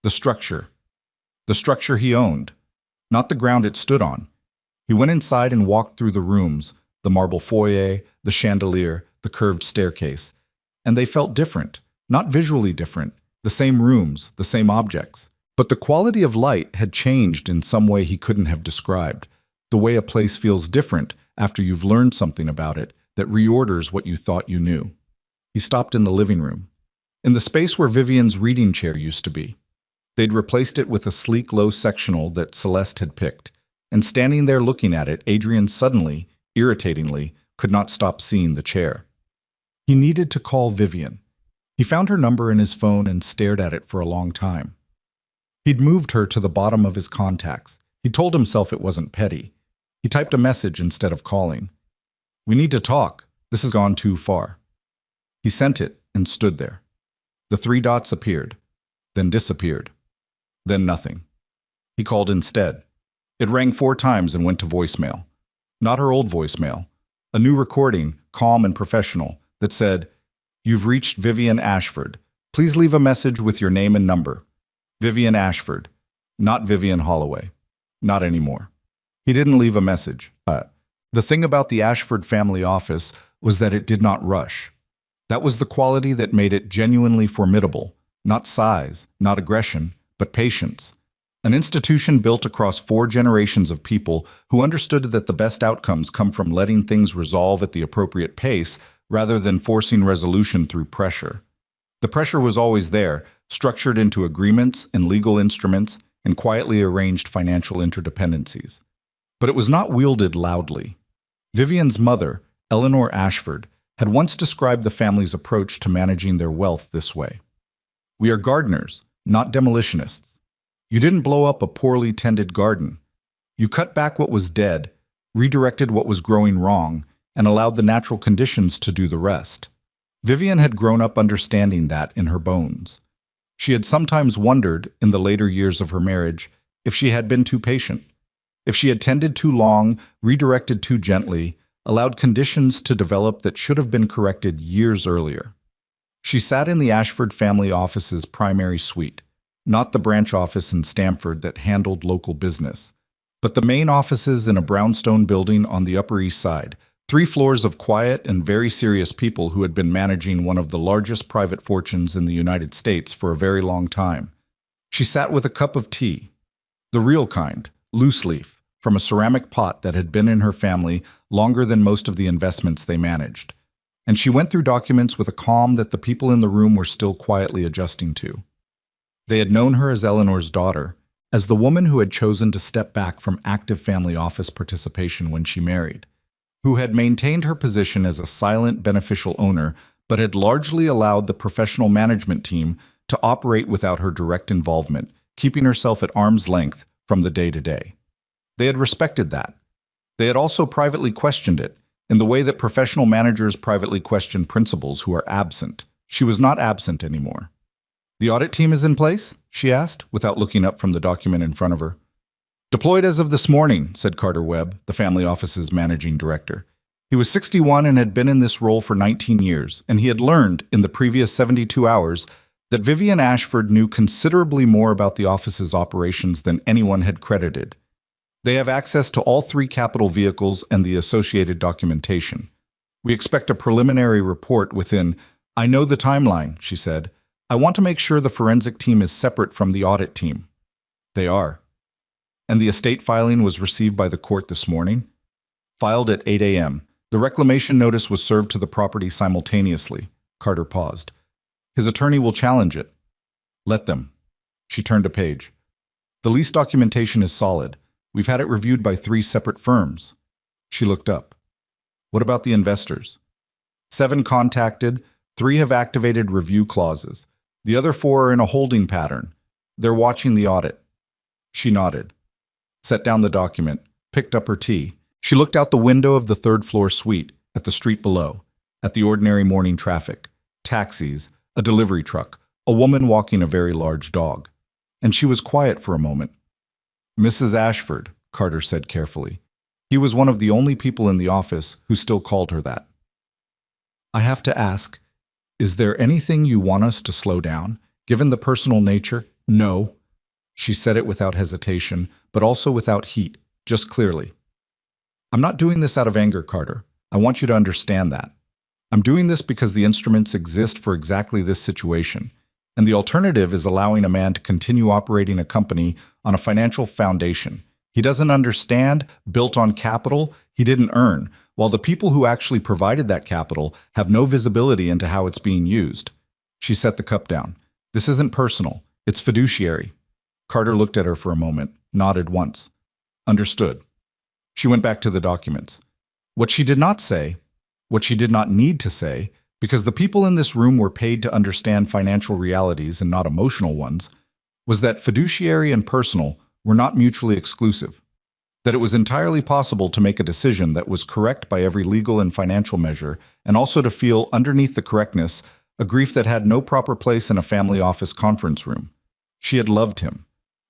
The structure. The structure he owned. Not the ground it stood on. He went inside and walked through the rooms, the marble foyer, the chandelier, the curved staircase. And they felt different. Not visually different. The same rooms, the same objects. But the quality of light had changed in some way he couldn't have described. The way a place feels different after you've learned something about it that reorders what you thought you knew. He stopped in the living room, in the space where Vivian's reading chair used to be. They'd replaced it with a sleek low sectional that Celeste had picked, and standing there looking at it, Adrian suddenly, irritatingly, could not stop seeing the chair. He needed to call Vivian. He found her number in his phone and stared at it for a long time. He'd moved her to the bottom of his contacts. He told himself it wasn't petty. He typed a message instead of calling. "We need to talk. This has gone too far." He sent it and stood there. The 3 dots appeared, then disappeared, then nothing. He called instead. It rang 4 times and went to voicemail. Not her old voicemail. A new recording, calm and professional, that said, "You've reached Vivian Ashford. Please leave a message with your name and number. Vivian Ashford. Not Vivian Holloway. Not anymore." He didn't leave a message. The thing about the Ashford family office was that it did not rush. That was the quality that made it genuinely formidable. Not size, not aggression, but patience. An institution built across 4 generations of people who understood that the best outcomes come from letting things resolve at the appropriate pace rather than forcing resolution through pressure. The pressure was always there, structured into agreements and legal instruments and quietly arranged financial interdependencies. But it was not wielded loudly. Vivian's mother, Eleanor Ashford, had once described the family's approach to managing their wealth this way. "We are gardeners, not demolitionists. You didn't blow up a poorly tended garden. You cut back what was dead, redirected what was growing wrong, and allowed the natural conditions to do the rest." Vivian had grown up understanding that in her bones. She had sometimes wondered, in the later years of her marriage, if she had been too patient. If she had tended too long, redirected too gently, allowed conditions to develop that should have been corrected years earlier. She sat in the Ashford family office's primary suite, not the branch office in Stamford that handled local business, but the main offices in a brownstone building on the Upper East Side, 3 floors of quiet and very serious people who had been managing one of the largest private fortunes in the United States for a very long time. She sat with a cup of tea, the real kind, loose leaf, from a ceramic pot that had been in her family longer than most of the investments they managed. And she went through documents with a calm that the people in the room were still quietly adjusting to. They had known her as Eleanor's daughter, as the woman who had chosen to step back from active family office participation when she married, who had maintained her position as a silent, beneficial owner, but had largely allowed the professional management team to operate without her direct involvement, keeping herself at arm's length from the day-to-day. They had respected that. They had also privately questioned it, in the way that professional managers privately question principals who are absent. She was not absent anymore. "The audit team is in place?" she asked, without looking up from the document in front of her. "Deployed as of this morning," said Carter Webb, the family office's managing director. He was 61 and had been in this role for 19 years, and he had learned, in the previous 72 hours, that Vivian Ashford knew considerably more about the office's operations than anyone had credited. "They have access to all 3 capital vehicles and the associated documentation. We expect a preliminary report within—" "I know the timeline," she said. "I want to make sure the forensic team is separate from the audit team." "They are." "And the estate filing was received by the court this morning?" "Filed at 8 a.m. The reclamation notice was served to the property simultaneously." Carter paused. "His attorney will challenge it." "Let them." She turned a page. "The lease documentation is solid. We've had it reviewed by 3 separate firms." She looked up. "What about the investors?" 7 contacted, 3 have activated review clauses. The other 4 are in a holding pattern. They're watching the audit." She nodded, set down the document, picked up her tea. She looked out the window of the 3rd-floor suite, at the street below, at the ordinary morning traffic, taxis, a delivery truck, a woman walking a very large dog. And she was quiet for a moment. "Mrs. Ashford," Carter said carefully. He was one of the only people in the office who still called her that. "I have to ask, is there anything you want us to slow down, given the personal nature?" "No." She said it without hesitation, but also without heat, just clearly. "I'm not doing this out of anger, Carter. I want you to understand that. I'm doing this because the instruments exist for exactly this situation, and the alternative is allowing a man to continue operating a company on a financial foundation he doesn't understand, built on capital he didn't earn, while the people who actually provided that capital have no visibility into how it's being used." She set the cup down. "This isn't personal. It's fiduciary." Carter looked at her for a moment, nodded once. "Understood." She went back to the documents. What she did not say, what she did not need to say, because the people in this room were paid to understand financial realities and not emotional ones, was that fiduciary and personal were not mutually exclusive, that it was entirely possible to make a decision that was correct by every legal and financial measure, and also to feel, underneath the correctness, a grief that had no proper place in a family office conference room. She had loved him.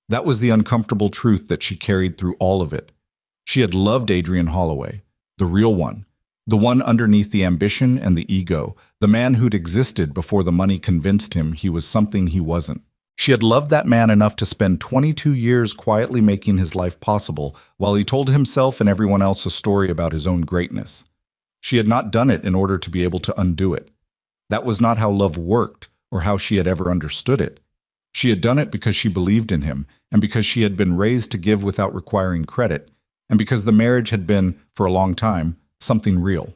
That was the uncomfortable truth that she carried through all of it. She had loved Adrian Holloway, the real one, the one underneath the ambition and the ego, the man who'd existed before the money convinced him he was something he wasn't. She had loved that man enough to spend 22 years quietly making his life possible while he told himself and everyone else a story about his own greatness. She had not done it in order to be able to undo it. That was not how love worked or how she had ever understood it. She had done it because she believed in him, and because she had been raised to give without requiring credit, and because the marriage had been, for a long time, something real.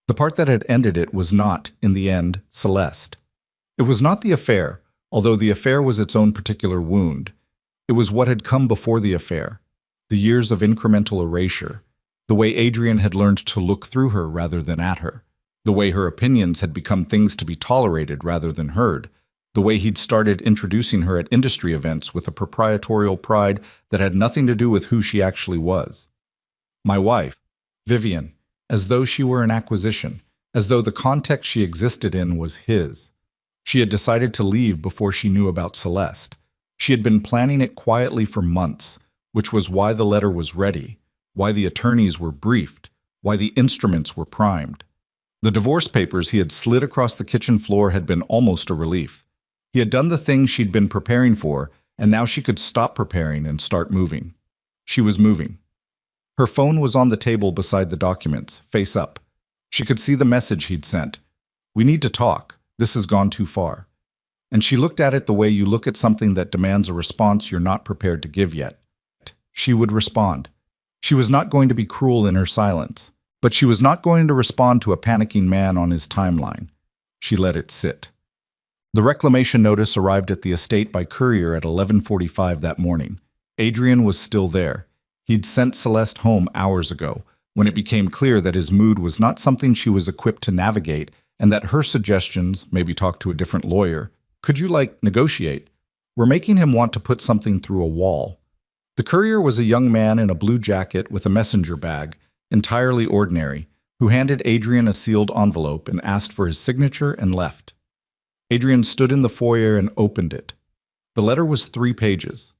The part that had ended it was not, in the end, Celeste. It was not the affair, although the affair was its own particular wound. It was what had come before the affair, the years of incremental erasure, the way Adrian had learned to look through her rather than at her, the way her opinions had become things to be tolerated rather than heard, the way he'd started introducing her at industry events with a proprietorial pride that had nothing to do with who she actually was. My wife, Vivian, as though she were an acquisition, as though the context she existed in was his. She had decided to leave before she knew about Celeste. She had been planning it quietly for months, which was why the letter was ready, why the attorneys were briefed, why the instruments were primed. The divorce papers he had slid across the kitchen floor had been almost a relief. He had done the thing she'd been preparing for, and now she could stop preparing and start moving. She was moving. Her phone was on the table beside the documents, face up. She could see the message he'd sent. "We need to talk. This has gone too far." And she looked at it the way you look at something that demands a response you're not prepared to give yet. She would respond. She was not going to be cruel in her silence, but she was not going to respond to a panicking man on his timeline. She let it sit. The reclamation notice arrived at the estate by courier at 11:45 that morning. Adrian was still there. He'd sent Celeste home hours ago, when it became clear that his mood was not something she was equipped to navigate, and that her suggestions, maybe talk to a different lawyer, could you negotiate, were making him want to put something through a wall. The courier was a young man in a blue jacket with a messenger bag, entirely ordinary, who handed Adrian a sealed envelope and asked for his signature and left. Adrian stood in the foyer and opened it. The letter was 3 pages.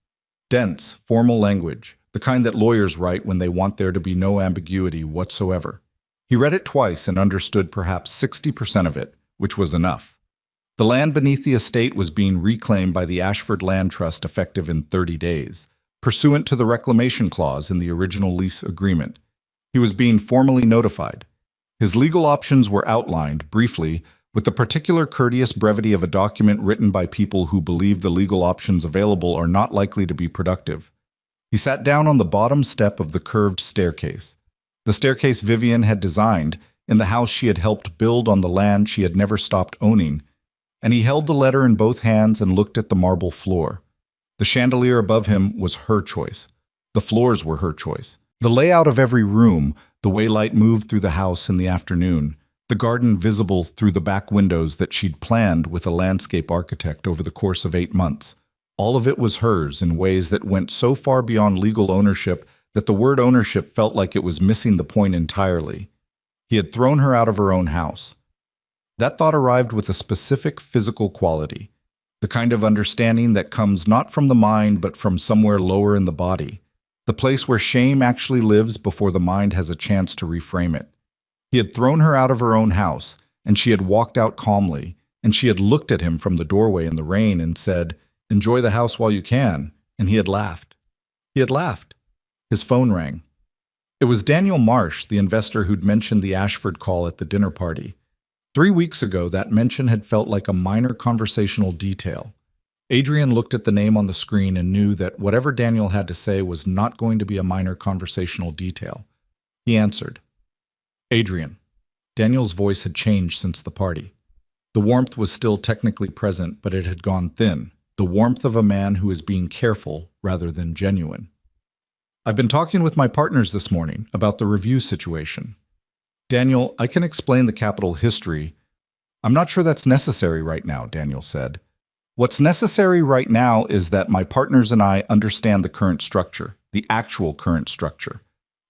Dense, formal language, the kind that lawyers write when they want there to be no ambiguity whatsoever. He read it twice and understood perhaps 60% of it, which was enough. The land beneath the estate was being reclaimed by the Ashford Land Trust effective in 30 days, pursuant to the reclamation clause in the original lease agreement. He was being formally notified. His legal options were outlined, briefly, with the particular courteous brevity of a document written by people who believe the legal options available are not likely to be productive. He sat down on the bottom step of the curved staircase. The staircase Vivian had designed in the house she had helped build on the land she had never stopped owning, and he held the letter in both hands and looked at the marble floor. The chandelier above him was her choice. The floors were her choice. The layout of every room, the way light moved through the house in the afternoon, the garden visible through the back windows that she'd planned with a landscape architect over the course of 8 months. All of it was hers in ways that went so far beyond legal ownership that the word ownership felt like it was missing the point entirely. He had thrown her out of her own house. That thought arrived with a specific physical quality, the kind of understanding that comes not from the mind but from somewhere lower in the body, the place where shame actually lives before the mind has a chance to reframe it. He had thrown her out of her own house, and she had walked out calmly, and she had looked at him from the doorway in the rain and said, "Enjoy the house while you can," and he had laughed. He had laughed. His phone rang. It was Daniel Marsh, the investor who'd mentioned the Ashford call at the dinner party. 3 weeks ago, that mention had felt like a minor conversational detail. Adrian looked at the name on the screen and knew that whatever Daniel had to say was not going to be a minor conversational detail. He answered. Adrian. Daniel's voice had changed since the party. The warmth was still technically present, but it had gone thin, the warmth of a man who is being careful rather than genuine. I've been talking with my partners this morning about the review situation. Daniel, I can explain the capital history. I'm not sure that's necessary right now, Daniel said. What's necessary right now is that my partners and I understand the current structure, the actual current structure.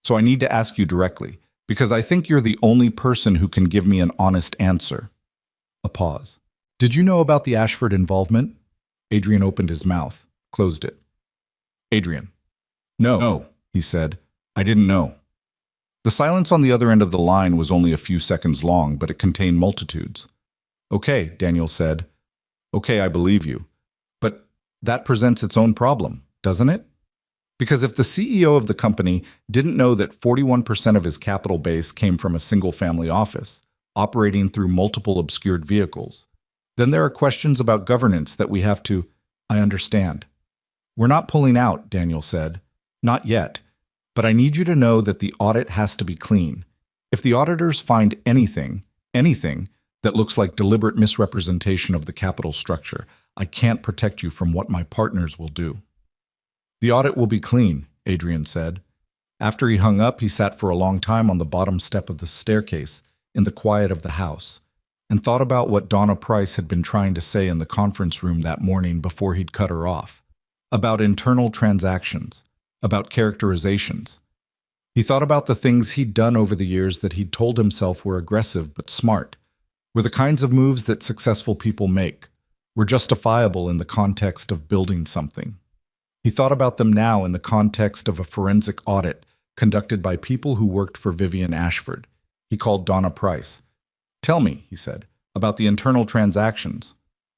So I need to ask you directly, because I think you're the only person who can give me an honest answer. A pause. Did you know about the Ashford involvement? Adrian opened his mouth, closed it. Adrian. No, he said. I didn't know. The silence on the other end of the line was only a few seconds long, but it contained multitudes. Okay, Daniel said. Okay, I believe you. But that presents its own problem, doesn't it? Because if the CEO of the company didn't know that 41% of his capital base came from a single-family office, operating through multiple obscured vehicles, then there are questions about governance that we have to. I understand. We're not pulling out, Daniel said. Not yet. But I need you to know that the audit has to be clean. If the auditors find anything that looks like deliberate misrepresentation of the capital structure, I can't protect you from what my partners will do. The audit will be clean, Adrian said. After he hung up, he sat for a long time on the bottom step of the staircase, in the quiet of the house, and thought about what Donna Price had been trying to say in the conference room that morning before he'd cut her off, about internal transactions, about characterizations. He thought about the things he'd done over the years that he'd told himself were aggressive but smart, were the kinds of moves that successful people make, were justifiable in the context of building something. He thought about them now in the context of a forensic audit conducted by people who worked for Vivian Ashford. He called Donna Price. Tell me, he said, about the internal transactions.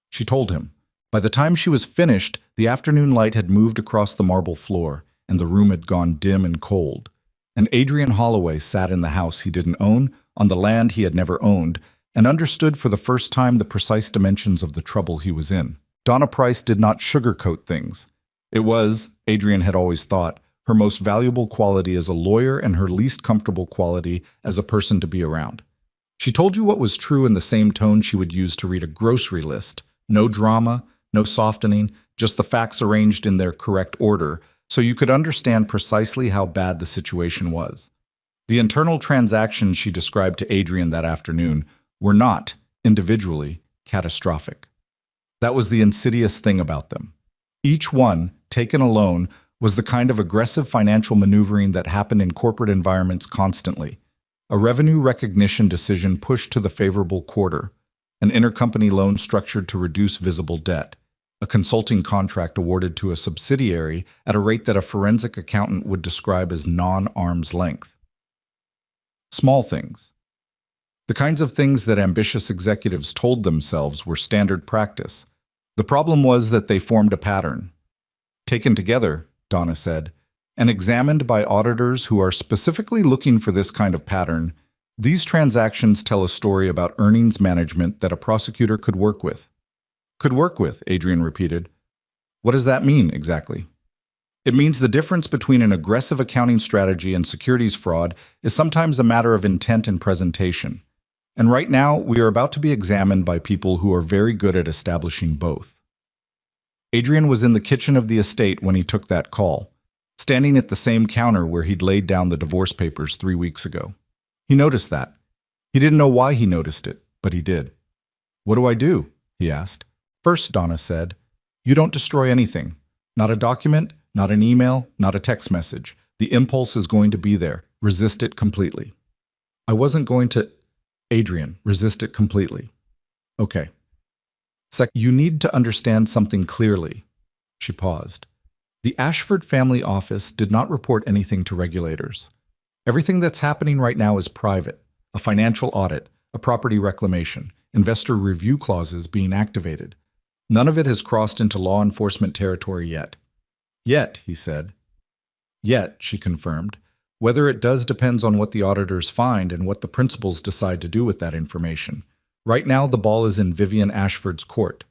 She told him. By the time she was finished, the afternoon light had moved across the marble floor, and the room had gone dim and cold. And Adrian Holloway sat in the house he didn't own, on the land he had never owned, and understood for the first time the precise dimensions of the trouble he was in. Donna Price did not sugarcoat things. It was, Adrian had always thought, her most valuable quality as a lawyer and her least comfortable quality as a person to be around. She told you what was true in the same tone she would use to read a grocery list. No drama, no softening, just the facts arranged in their correct order, so you could understand precisely how bad the situation was. The internal transactions she described to Adrian that afternoon were not, individually, catastrophic. That was the insidious thing about them. Each one, taken alone, was the kind of aggressive financial maneuvering that happened in corporate environments constantly. A revenue recognition decision pushed to the favorable quarter, an intercompany loan structured to reduce visible debt, a consulting contract awarded to a subsidiary at a rate that a forensic accountant would describe as non-arm's length. Small things. The kinds of things that ambitious executives told themselves were standard practice. The problem was that they formed a pattern. Taken together, Donna said, and examined by auditors who are specifically looking for this kind of pattern, these transactions tell a story about earnings management that a prosecutor could work with. Could work with, Adrian repeated. What does that mean, exactly? It means the difference between an aggressive accounting strategy and securities fraud is sometimes a matter of intent and presentation. And right now, we are about to be examined by people who are very good at establishing both. Adrian was in the kitchen of the estate when he took that call, standing at the same counter where he'd laid down the divorce papers 3 weeks ago. He noticed that. He didn't know why he noticed it, but he did. What do I do? He asked. First, Donna said, you don't destroy anything. Not a document, not an email, not a text message. The impulse is going to be there. Resist it completely. I wasn't going to... Adrian, resist it completely. Okay. You need to understand something clearly. She paused. The Ashford family office did not report anything to regulators. Everything that's happening right now is private. A financial audit, a property reclamation, investor review clauses being activated. None of it has crossed into law enforcement territory yet. Yet, he said. Yet, she confirmed. Whether it does depends on what the auditors find and what the principals decide to do with that information. Right now, the ball is in Vivian Ashford's court.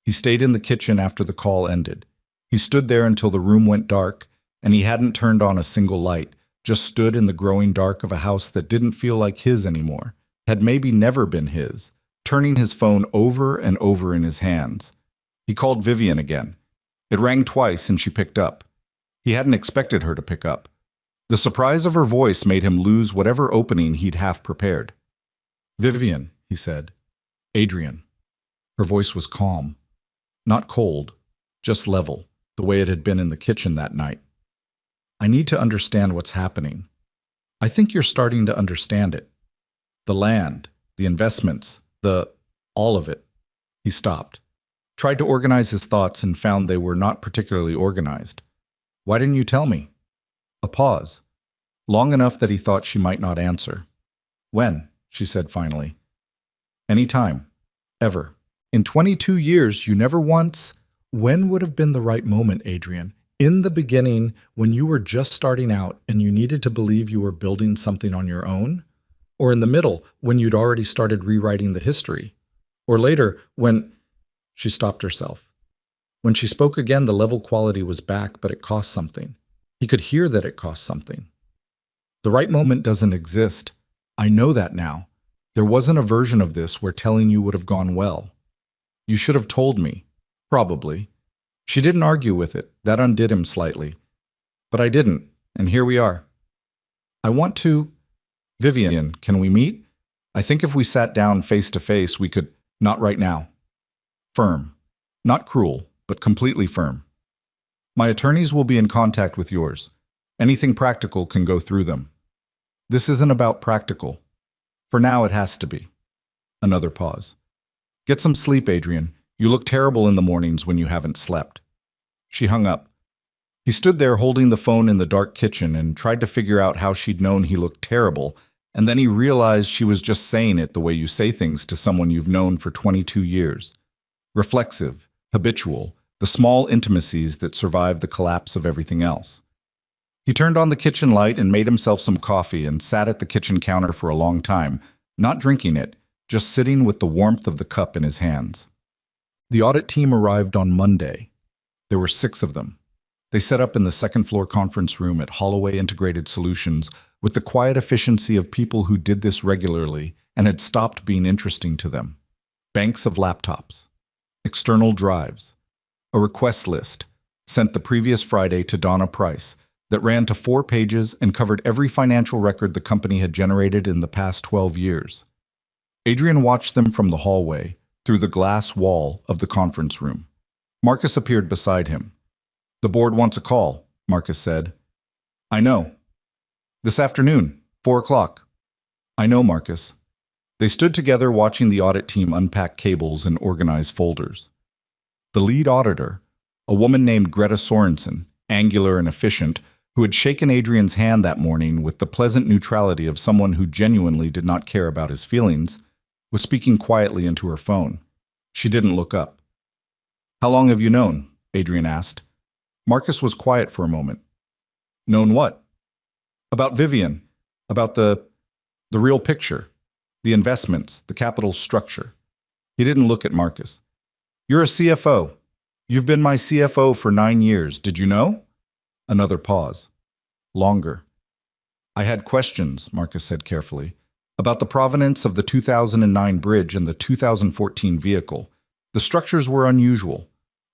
He stayed in the kitchen after the call ended. He stood there until the room went dark, and he hadn't turned on a single light, just stood in the growing dark of a house that didn't feel like his anymore, had maybe never been his, turning his phone over and over in his hands. He called Vivian again. It rang twice, and she picked up. He hadn't expected her to pick up. The surprise of her voice made him lose whatever opening he'd half prepared. Vivian, he said. Adrian. Her voice was calm. Not cold, just level, the way it had been in the kitchen that night. I need to understand what's happening. I think you're starting to understand it. The land, the investments, all of it. He stopped, tried to organize his thoughts and found they were not particularly organized. Why didn't you tell me? A pause, long enough that he thought she might not answer. When? She said finally. Any time. Ever. In 22 years, you never once... When would have been the right moment, Adrian? In the beginning, when you were just starting out and you needed to believe you were building something on your own? Or in the middle, when you'd already started rewriting the history? Or later, when... She stopped herself. When she spoke again, the level quality was back, but it cost something. He could hear that it cost something. The right moment doesn't exist. I know that now. There wasn't a version of this where telling you would have gone well. You should have told me. Probably. She didn't argue with it. That undid him slightly. But I didn't, and here we are. I want to... Vivian, can we meet? I think if we sat down face to face, we could... Not right now. Firm. Not cruel, but completely firm. My attorneys will be in contact with yours. Anything practical can go through them. This isn't about practical. For now, it has to be. Another pause. Get some sleep, Adrian. You look terrible in the mornings when you haven't slept. She hung up. He stood there holding the phone in the dark kitchen and tried to figure out how she'd known he looked terrible, and then he realized she was just saying it the way you say things to someone you've known for 22 years. Reflexive, habitual, the small intimacies that survive the collapse of everything else. He turned on the kitchen light and made himself some coffee and sat at the kitchen counter for a long time, not drinking it, just sitting with the warmth of the cup in his hands. The audit team arrived on Monday. There were 6 of them. They set up in the second-floor conference room at Holloway Integrated Solutions with the quiet efficiency of people who did this regularly and had stopped being interesting to them. Banks of laptops. External drives. A request list, sent the previous Friday to Donna Price, that ran to 4 pages and covered every financial record the company had generated in the past 12 years. Adrian watched them from the hallway, through the glass wall of the conference room. Marcus appeared beside him. The board wants a call, Marcus said. I know. This afternoon, 4 o'clock. I know, Marcus. They stood together watching the audit team unpack cables and organize folders. The lead auditor, a woman named Greta Sorensen, angular and efficient, who had shaken Adrian's hand that morning with the pleasant neutrality of someone who genuinely did not care about his feelings, was speaking quietly into her phone. She didn't look up. How long have you known? Adrian asked. Marcus was quiet for a moment. Known what? About Vivian. About the real picture. The investments, the capital structure. He didn't look at Marcus. You're a CFO. You've been my CFO for 9 years. Did you know? Another pause. Longer. I had questions, Marcus said carefully, about the provenance of the 2009 bridge and the 2014 vehicle. The structures were unusual.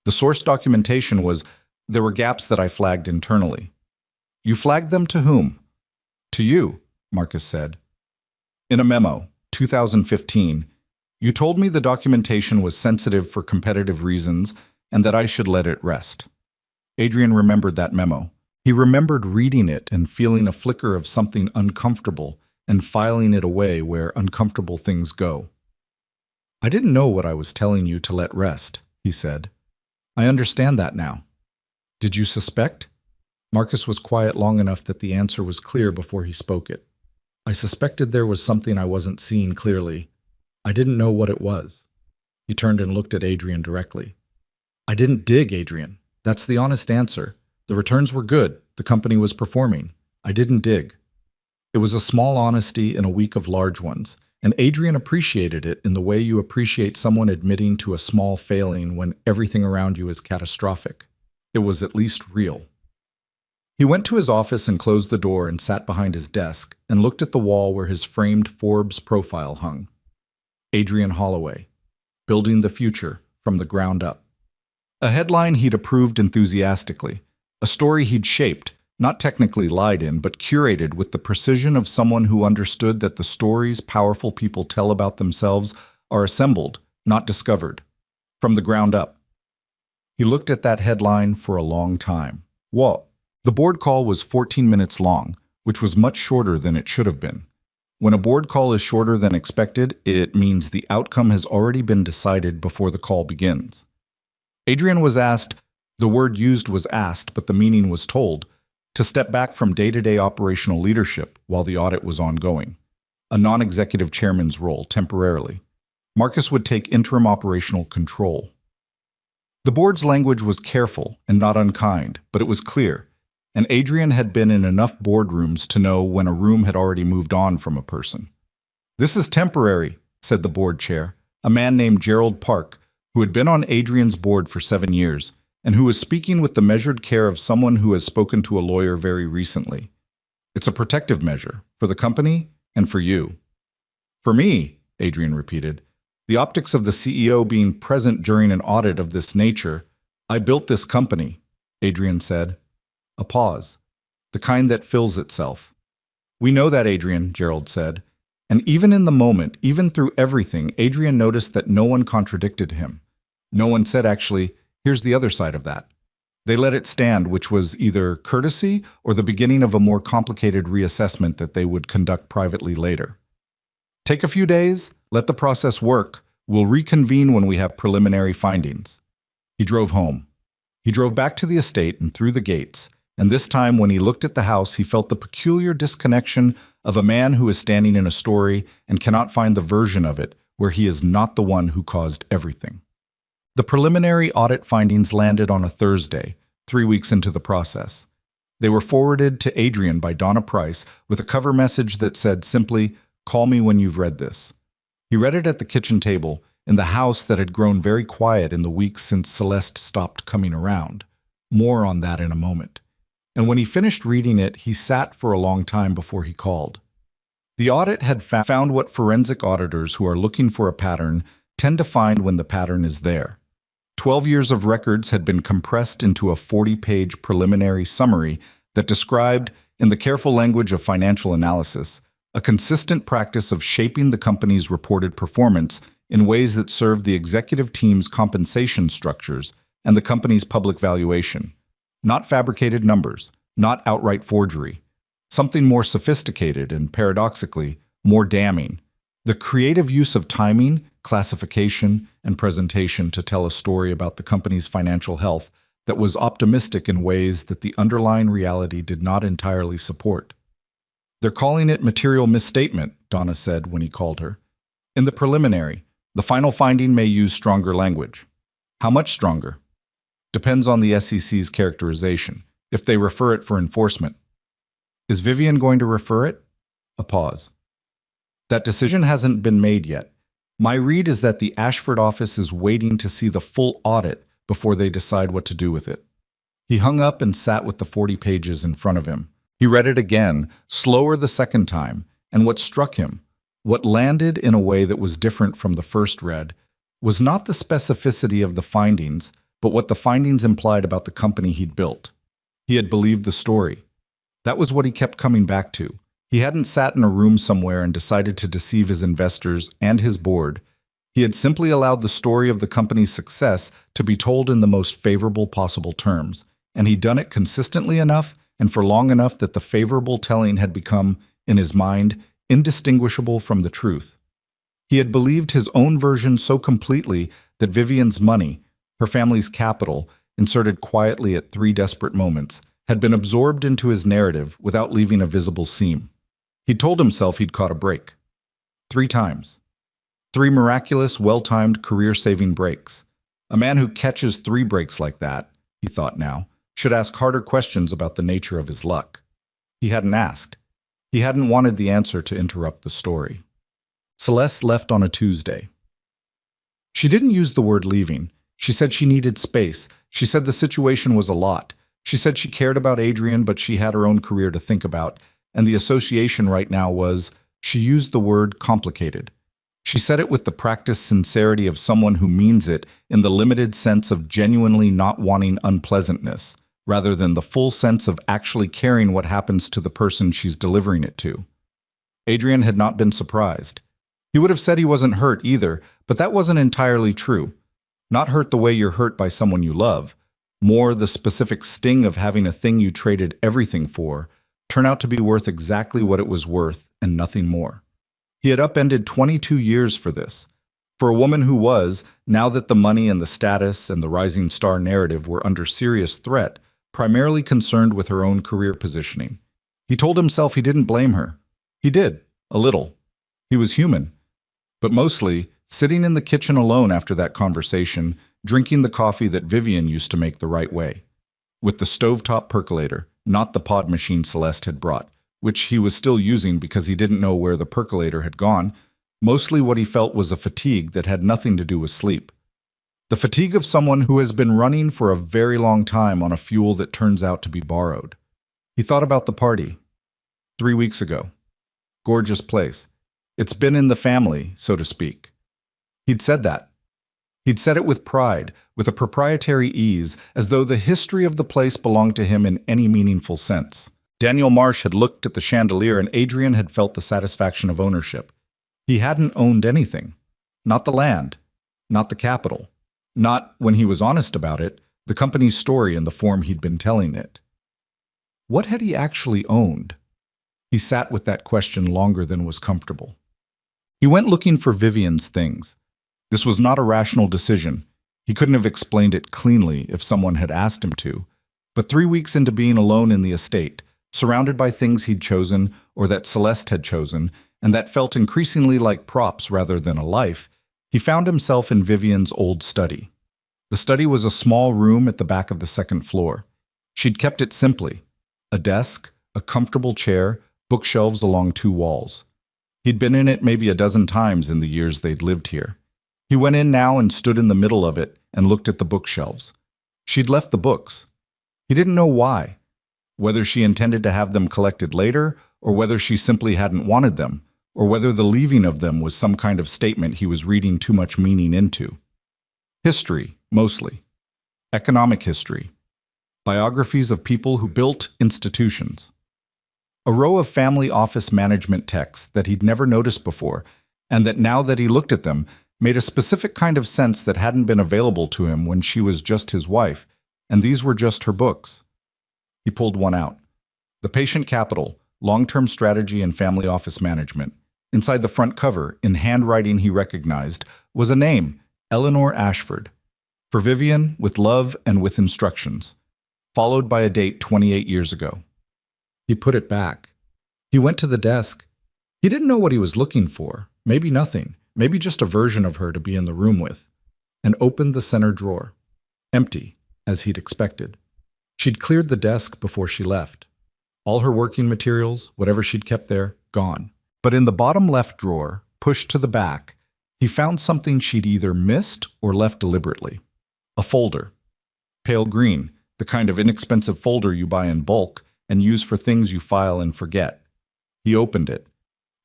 The source documentation was, there were gaps that I flagged internally. You flagged them to whom? To you, Marcus said. In a memo, 2015, you told me the documentation was sensitive for competitive reasons and that I should let it rest. Adrian remembered that memo. He remembered reading it and feeling a flicker of something uncomfortable and filing it away where uncomfortable things go. I didn't know what I was telling you to let rest, he said. I understand that now. Did you suspect? Marcus was quiet long enough that the answer was clear before he spoke it. I suspected there was something I wasn't seeing clearly. I didn't know what it was. He turned and looked at Adrian directly. I didn't dig, Adrian. That's the honest answer. The returns were good. The company was performing. I didn't dig. It was a small honesty in a week of large ones, and Adrian appreciated it in the way you appreciate someone admitting to a small failing when everything around you is catastrophic. It was at least real. He went to his office and closed the door and sat behind his desk and looked at the wall where his framed Forbes profile hung. Adrian Holloway, Building the Future from the Ground Up. A headline he'd approved enthusiastically, a story he'd shaped, not technically lied in, but curated with the precision of someone who understood that the stories powerful people tell about themselves are assembled, not discovered, from the ground up. He looked at that headline for a long time. Whoa. The board call was 14 minutes long, which was much shorter than it should have been. When a board call is shorter than expected, it means the outcome has already been decided before the call begins. Adrian was asked, the word used was asked, but the meaning was told, to step back from day-to-day operational leadership while the audit was ongoing, a non-executive chairman's role temporarily. Marcus would take interim operational control. The board's language was careful and not unkind, but it was clear, and Adrian had been in enough boardrooms to know when a room had already moved on from a person. This is temporary, said the board chair, a man named Gerald Park, who had been on Adrian's board for 7 years, and who was speaking with the measured care of someone who has spoken to a lawyer very recently. It's a protective measure, for the company and for you. For me, Adrian repeated, the optics of the CEO being present during an audit of this nature. I built this company, Adrian said. A pause, the kind that fills itself. We know that, Adrian, Gerald said. And even in the moment, even through everything, Adrian noticed that no one contradicted him. No one said, actually, here's the other side of that. They let it stand, which was either courtesy or the beginning of a more complicated reassessment that they would conduct privately later. Take a few days, let the process work. We'll reconvene when we have preliminary findings. He drove home. He drove back to the estate and through the gates, and this time when he looked at the house, he felt the peculiar disconnection of a man who is standing in a story and cannot find the version of it where he is not the one who caused everything. The preliminary audit findings landed on a Thursday, 3 weeks into the process. They were forwarded to Adrian by Donna Price with a cover message that said simply, "Call me when you've read this." He read it at the kitchen table, in the house that had grown very quiet in the weeks since Celeste stopped coming around. More on that in a moment. And when he finished reading it, he sat for a long time before he called. The audit had found what forensic auditors who are looking for a pattern tend to find when the pattern is there. 12 years of records had been compressed into a 40-page preliminary summary that described, in the careful language of financial analysis, a consistent practice of shaping the company's reported performance in ways that served the executive team's compensation structures and the company's public valuation. Not fabricated numbers, not outright forgery. Something more sophisticated and, paradoxically, more damning. The creative use of timing, classification, and presentation to tell a story about the company's financial health that was optimistic in ways that the underlying reality did not entirely support. "They're calling it material misstatement," Donna said when he called her. "In the preliminary, the final finding may use stronger language." "How much stronger?" "Depends on the SEC's characterization, if they refer it for enforcement." "Is Vivian going to refer it?" A pause. "That decision hasn't been made yet. My read is that the Ashford office is waiting to see the full audit before they decide what to do with it." He hung up and sat with the 40 pages in front of him. He read it again, slower the second time, and what struck him, what landed in a way that was different from the first read, was not the specificity of the findings, but what the findings implied about the company he'd built. He had believed the story. That was what he kept coming back to. He hadn't sat in a room somewhere and decided to deceive his investors and his board. He had simply allowed the story of the company's success to be told in the most favorable possible terms, and he'd done it consistently enough and for long enough that the favorable telling had become, in his mind, indistinguishable from the truth. He had believed his own version so completely that Vivian's money, her family's capital, inserted quietly at 3 desperate moments, had been absorbed into his narrative without leaving a visible seam. He told himself he'd caught a break. 3 times. 3 miraculous, well-timed, career-saving breaks. A man who catches 3 breaks like that, he thought now, should ask harder questions about the nature of his luck. He hadn't asked. He hadn't wanted the answer to interrupt the story. Celeste left on a Tuesday. She didn't use the word leaving. She said she needed space. She said the situation was a lot. She said she cared about Adrian, but she had her own career to think about, and the association right now was, she used the word complicated. She said it with the practiced sincerity of someone who means it in the limited sense of genuinely not wanting unpleasantness, rather than the full sense of actually caring what happens to the person she's delivering it to. Adrian had not been surprised. He would have said he wasn't hurt either, but that wasn't entirely true. Not hurt the way you're hurt by someone you love. More the specific sting of having a thing you traded everything for turn out to be worth exactly what it was worth and nothing more. He had upended 22 years for this. For a woman who was, now that the money and the status and the rising star narrative were under serious threat, primarily concerned with her own career positioning. He told himself he didn't blame her. He did, a little. He was human. But mostly, sitting in the kitchen alone after that conversation, drinking the coffee that Vivian used to make the right way. With the stovetop percolator, not the pod machine Celeste had brought, which he was still using because he didn't know where the percolator had gone. Mostly what he felt was a fatigue that had nothing to do with sleep. The fatigue of someone who has been running for a very long time on a fuel that turns out to be borrowed. He thought about the party. 3 weeks ago. Gorgeous place. It's been in the family, so to speak. He'd said that. He'd said it with pride, with a proprietary ease, as though the history of the place belonged to him in any meaningful sense. Daniel Marsh had looked at the chandelier and Adrian had felt the satisfaction of ownership. He hadn't owned anything. Not the land. Not the capital. Not, when he was honest about it, the company's story in the form he'd been telling it. What had he actually owned? He sat with that question longer than was comfortable. He went looking for Vivian's things. This was not a rational decision. He couldn't have explained it cleanly if someone had asked him to. But 3 weeks into being alone in the estate, surrounded by things he'd chosen or that Celeste had chosen, and that felt increasingly like props rather than a life, he found himself in Vivian's old study. The study was a small room at the back of the 2nd floor. She'd kept it simply. A desk, a comfortable chair, bookshelves along 2 walls. He'd been in it maybe a dozen times in the years they'd lived here. He went in now and stood in the middle of it and looked at the bookshelves. She'd left the books. He didn't know why. Whether she intended to have them collected later, or whether she simply hadn't wanted them, or whether the leaving of them was some kind of statement he was reading too much meaning into. History, mostly. Economic history. Biographies of people who built institutions. A row of family office management texts that he'd never noticed before, and that now that he looked at them, made a specific kind of sense that hadn't been available to him when she was just his wife, and these were just her books. He pulled one out. The Patient Capital, Long-Term Strategy and Family Office Management. Inside the front cover, in handwriting he recognized, was a name, Eleanor Ashford. For Vivian, with love and with instructions. Followed by a date 28 years ago. He put it back. He went to the desk. He didn't know what he was looking for. Maybe nothing. Maybe just a version of her to be in the room with. And opened the center drawer. Empty, as he'd expected. She'd cleared the desk before she left. All her working materials, whatever she'd kept there, gone. But in the bottom left drawer, pushed to the back, he found something she'd either missed or left deliberately. A folder. Pale green, the kind of inexpensive folder you buy in bulk and use for things you file and forget. He opened it.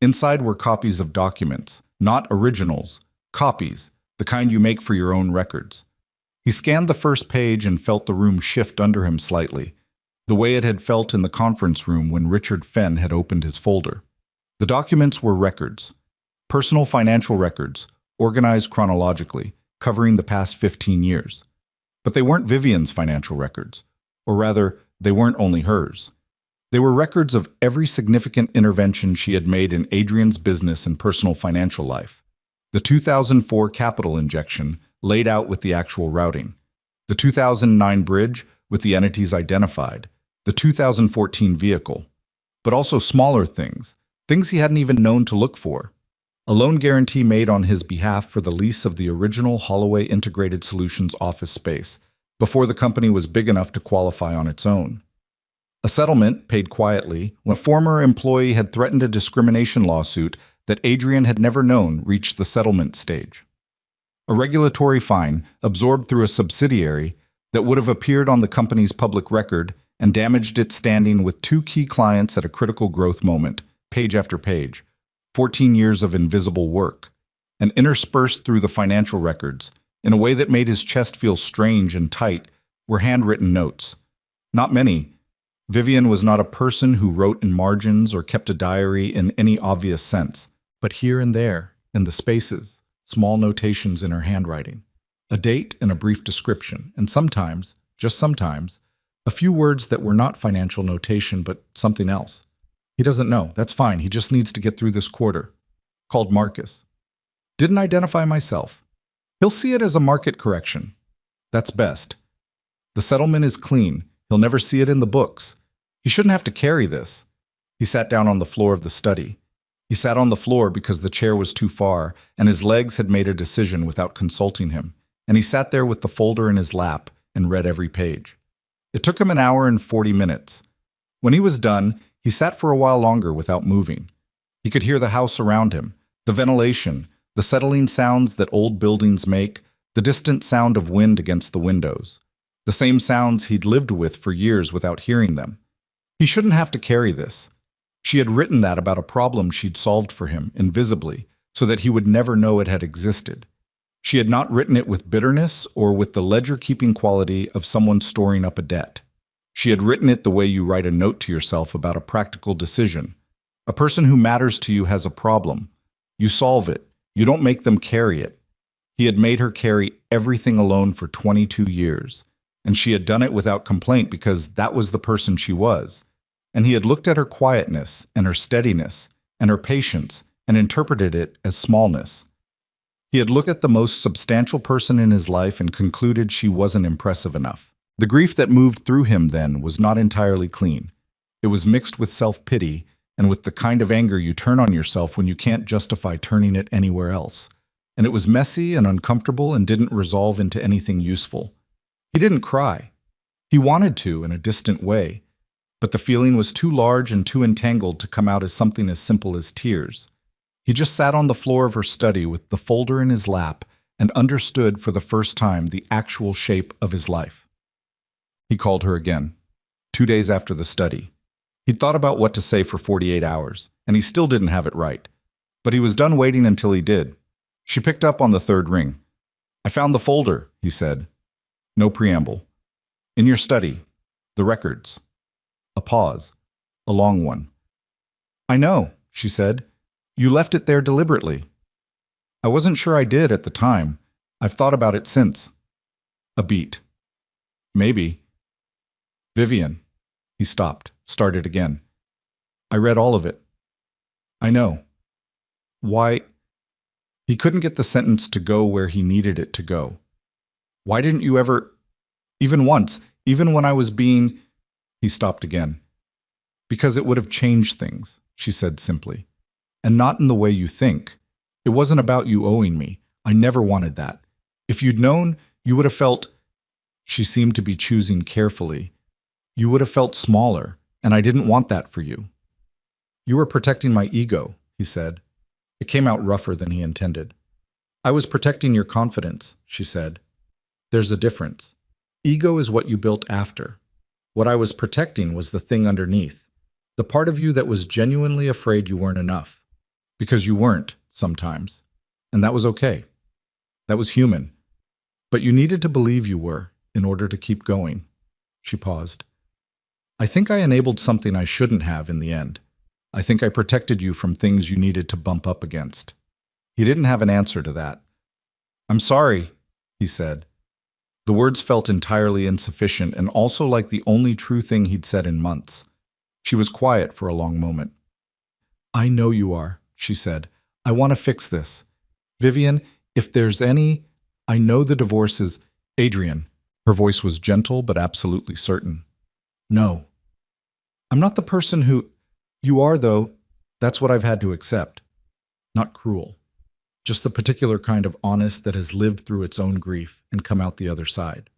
Inside were copies of documents, not originals, copies, the kind you make for your own records. He scanned the first page and felt the room shift under him slightly, the way it had felt in the conference room when Richard Fenn had opened his folder. The documents were records, personal financial records, organized chronologically, covering the past 15 years. But they weren't Vivian's financial records, or rather, they weren't only hers. They were records of every significant intervention she had made in Adrian's business and personal financial life. The 2004 capital injection, laid out with the actual routing. The 2009 bridge, with the entities identified. The 2014 vehicle. But also smaller things, things he hadn't even known to look for. A loan guarantee made on his behalf for the lease of the original Holloway Integrated Solutions office space, before the company was big enough to qualify on its own. A settlement paid quietly when a former employee had threatened a discrimination lawsuit that Adrian had never known reached the settlement stage. A regulatory fine absorbed through a subsidiary that would have appeared on the company's public record and damaged its standing with two key clients at a critical growth moment, page after page. 14 years of invisible work, and interspersed through the financial records, in a way that made his chest feel strange and tight, were handwritten notes. Not many. Vivian was not a person who wrote in margins or kept a diary in any obvious sense, but here and there, in the spaces, small notations in her handwriting, a date and a brief description, and sometimes, just sometimes, a few words that were not financial notation but something else. He doesn't know. That's fine. He just needs to get through this quarter. Called Marcus. Didn't identify myself. He'll see it as a market correction. That's best. The settlement is clean. He'll never see it in the books. He shouldn't have to carry this. He sat down on the floor of the study. He sat on the floor because the chair was too far, and his legs had made a decision without consulting him, and he sat there with the folder in his lap and read every page. It took him an hour and 40 minutes. When he was done, he sat for a while longer without moving. He could hear the house around him, the ventilation, the settling sounds that old buildings make, the distant sound of wind against the windows, the same sounds he'd lived with for years without hearing them. He shouldn't have to carry this. She had written that about a problem she'd solved for him, invisibly, so that he would never know it had existed. She had not written it with bitterness or with the ledger-keeping quality of someone storing up a debt. She had written it the way you write a note to yourself about a practical decision. A person who matters to you has a problem. You solve it. You don't make them carry it. He had made her carry everything alone for 22 years, and she had done it without complaint because that was the person she was. And he had looked at her quietness and her steadiness and her patience and interpreted it as smallness. He had looked at the most substantial person in his life and concluded she wasn't impressive enough. The grief that moved through him then was not entirely clean. It was mixed with self-pity and with the kind of anger you turn on yourself when you can't justify turning it anywhere else. And it was messy and uncomfortable and didn't resolve into anything useful. He didn't cry. He wanted to in a distant way, but the feeling was too large and too entangled to come out as something as simple as tears. He just sat on the floor of her study with the folder in his lap and understood for the first time the actual shape of his life. He called her again, 2 days after the study. He'd thought about what to say for 48 hours, and he still didn't have it right. But he was done waiting until he did. She picked up on the third ring. "I found the folder," he said. No preamble. "In your study. The records." A pause. A long one. "I know," she said. "You left it there deliberately." "I wasn't sure I did at the time. I've thought about it since." A beat. "Maybe." "Vivian," he He stopped, started again. I read all of it. I know. Why? He couldn't get the sentence to go where he needed it to go. Why didn't you ever, even once, even when I was being... He stopped again. Because it would have changed things, she said simply. And not in the way you think. It wasn't about you owing me. I never wanted that. If you'd known, you would have felt... She seemed to be choosing carefully. You would have felt smaller, and I didn't want that for you. You were protecting my ego, he said. It came out rougher than he intended. I was protecting your confidence, she said. There's a difference. Ego is what you built after. What I was protecting was the thing underneath. The part of you that was genuinely afraid you weren't enough. Because you weren't, sometimes. And that was okay. That was human. But you needed to believe you were, in order to keep going. She paused. I think I enabled something I shouldn't have in the end. I think I protected you from things you needed to bump up against. He didn't have an answer to that. I'm sorry, he said. The words felt entirely insufficient and also like the only true thing he'd said in months. She was quiet for a long moment. I know you are, she said. I want to fix this. Vivian, if there's any... I know the divorce is... Adrian. Her voice was gentle but absolutely certain. No. I'm not the person who... You are, though. That's what I've had to accept. Not cruel. Just the particular kind of honest that has lived through its own grief and come out the other side.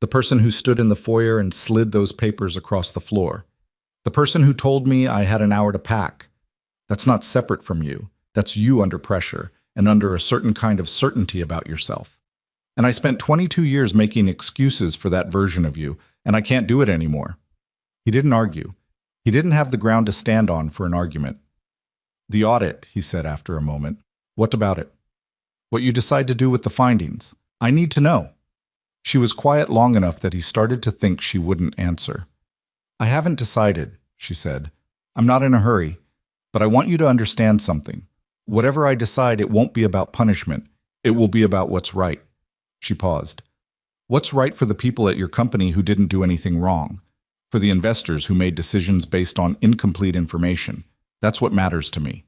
The person who stood in the foyer and slid those papers across the floor. The person who told me I had an hour to pack. That's not separate from you. That's you under pressure and under a certain kind of certainty about yourself. And I spent 22 years making excuses for that version of you, and I can't do it anymore. He didn't argue. He didn't have the ground to stand on for an argument. The audit, he said after a moment. What about it? What you decide to do with the findings. I need to know. She was quiet long enough that he started to think she wouldn't answer. I haven't decided, she said. I'm not in a hurry, but I want you to understand something. Whatever I decide, it won't be about punishment. It will be about what's right. She paused. What's right for the people at your company who didn't do anything wrong? For the investors who made decisions based on incomplete information? That's what matters to me.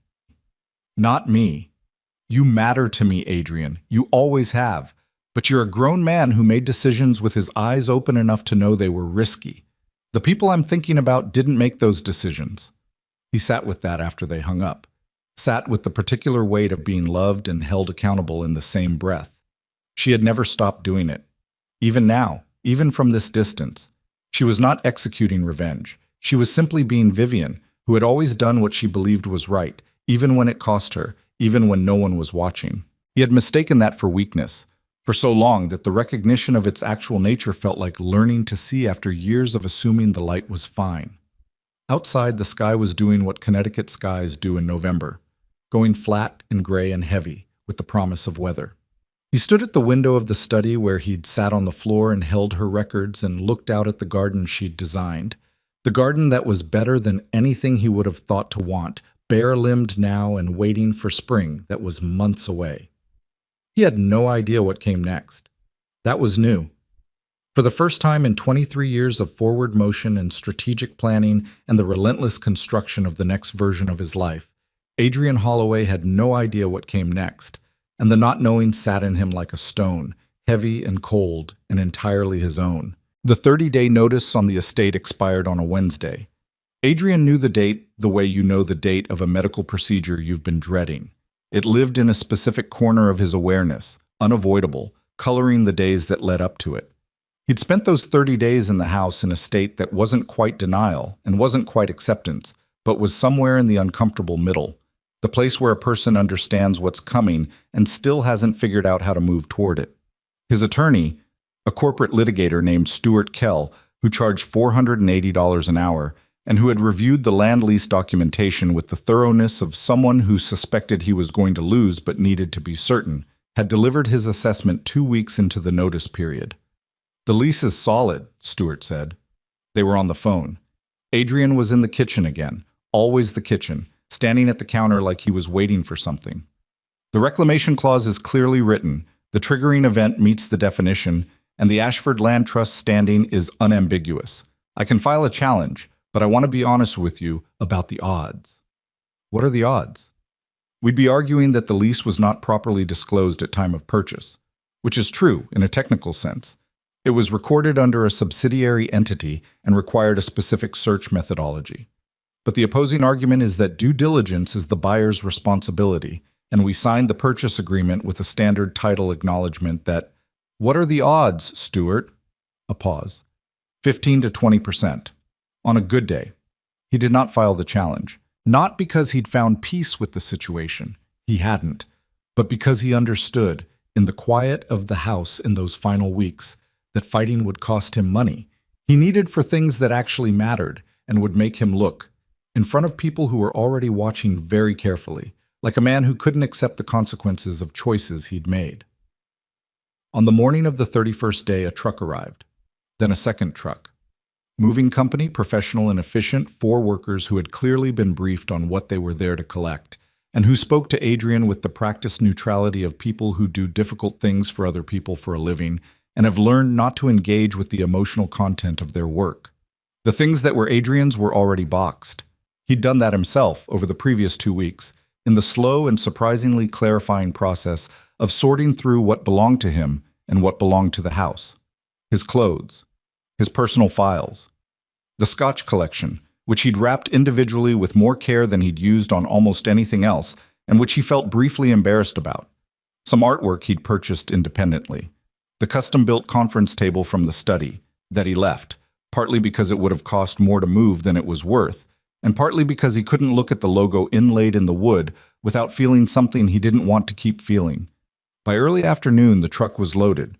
Not me. You matter to me, Adrian. You always have. But you're a grown man who made decisions with his eyes open enough to know they were risky. The people I'm thinking about didn't make those decisions. He sat with that after they hung up. Sat with the particular weight of being loved and held accountable in the same breath. She had never stopped doing it. Even now, even from this distance, she was not executing revenge. She was simply being Vivian, who had always done what she believed was right, even when it cost her, even when no one was watching. He had mistaken that for weakness, for so long that the recognition of its actual nature felt like learning to see after years of assuming the light was fine. Outside, the sky was doing what Connecticut skies do in November, going flat and gray and heavy, with the promise of weather. He stood at the window of the study where he'd sat on the floor and held her records and looked out at the garden she'd designed. The garden that was better than anything he would have thought to want, bare-limbed now and waiting for spring that was months away. He had no idea what came next. That was new. For the first time in 23 years of forward motion and strategic planning and the relentless construction of the next version of his life, Adrian Holloway had no idea what came next. And the not knowing sat in him like a stone, heavy and cold and entirely his own. The 30-day notice on the estate expired on a Wednesday. Adrian knew the date the way you know the date of a medical procedure you've been dreading. It lived in a specific corner of his awareness, unavoidable, coloring the days that led up to it. He'd spent those 30 days in the house in a state that wasn't quite denial and wasn't quite acceptance, but was somewhere in the uncomfortable middle. The place where a person understands what's coming and still hasn't figured out how to move toward it. His attorney, a corporate litigator named Stuart Kell, who charged $480 an hour, and who had reviewed the land lease documentation with the thoroughness of someone who suspected he was going to lose but needed to be certain, had delivered his assessment 2 weeks into the notice period. The lease is solid, Stuart said. They were on the phone. Adrian was in the kitchen again, always the kitchen, standing at the counter like he was waiting for something. The reclamation clause is clearly written, the triggering event meets the definition, and the Ashford Land Trust standing is unambiguous. I can file a challenge, but I want to be honest with you about the odds. What are the odds? We'd be arguing that the lease was not properly disclosed at time of purchase, which is true in a technical sense. It was recorded under a subsidiary entity and required a specific search methodology. But the opposing argument is that due diligence is the buyer's responsibility, and we signed the purchase agreement with a standard title acknowledgement that, "What are the odds, Stuart?" A pause. 15 to 20%. On a good day. He did not file the challenge. Not because he'd found peace with the situation. He hadn't. But because he understood, in the quiet of the house in those final weeks, that fighting would cost him money. He needed for things that actually mattered and would make him look, in front of people who were already watching very carefully, like a man who couldn't accept the consequences of choices he'd made. On the morning of the 31st day, a truck arrived. Then a second truck. Moving company, professional and efficient, 4 workers who had clearly been briefed on what they were there to collect, and who spoke to Adrian with the practiced neutrality of people who do difficult things for other people for a living, and have learned not to engage with the emotional content of their work. The things that were Adrian's were already boxed. He'd done that himself over the previous 2 weeks, in the slow and surprisingly clarifying process of sorting through what belonged to him and what belonged to the house. His clothes, his personal files, the Scotch collection, which he'd wrapped individually with more care than he'd used on almost anything else, and which he felt briefly embarrassed about. Some artwork he'd purchased independently. The custom-built conference table from the study that he left, partly because it would have cost more to move than it was worth, and partly because he couldn't look at the logo inlaid in the wood without feeling something he didn't want to keep feeling. By early afternoon, the truck was loaded.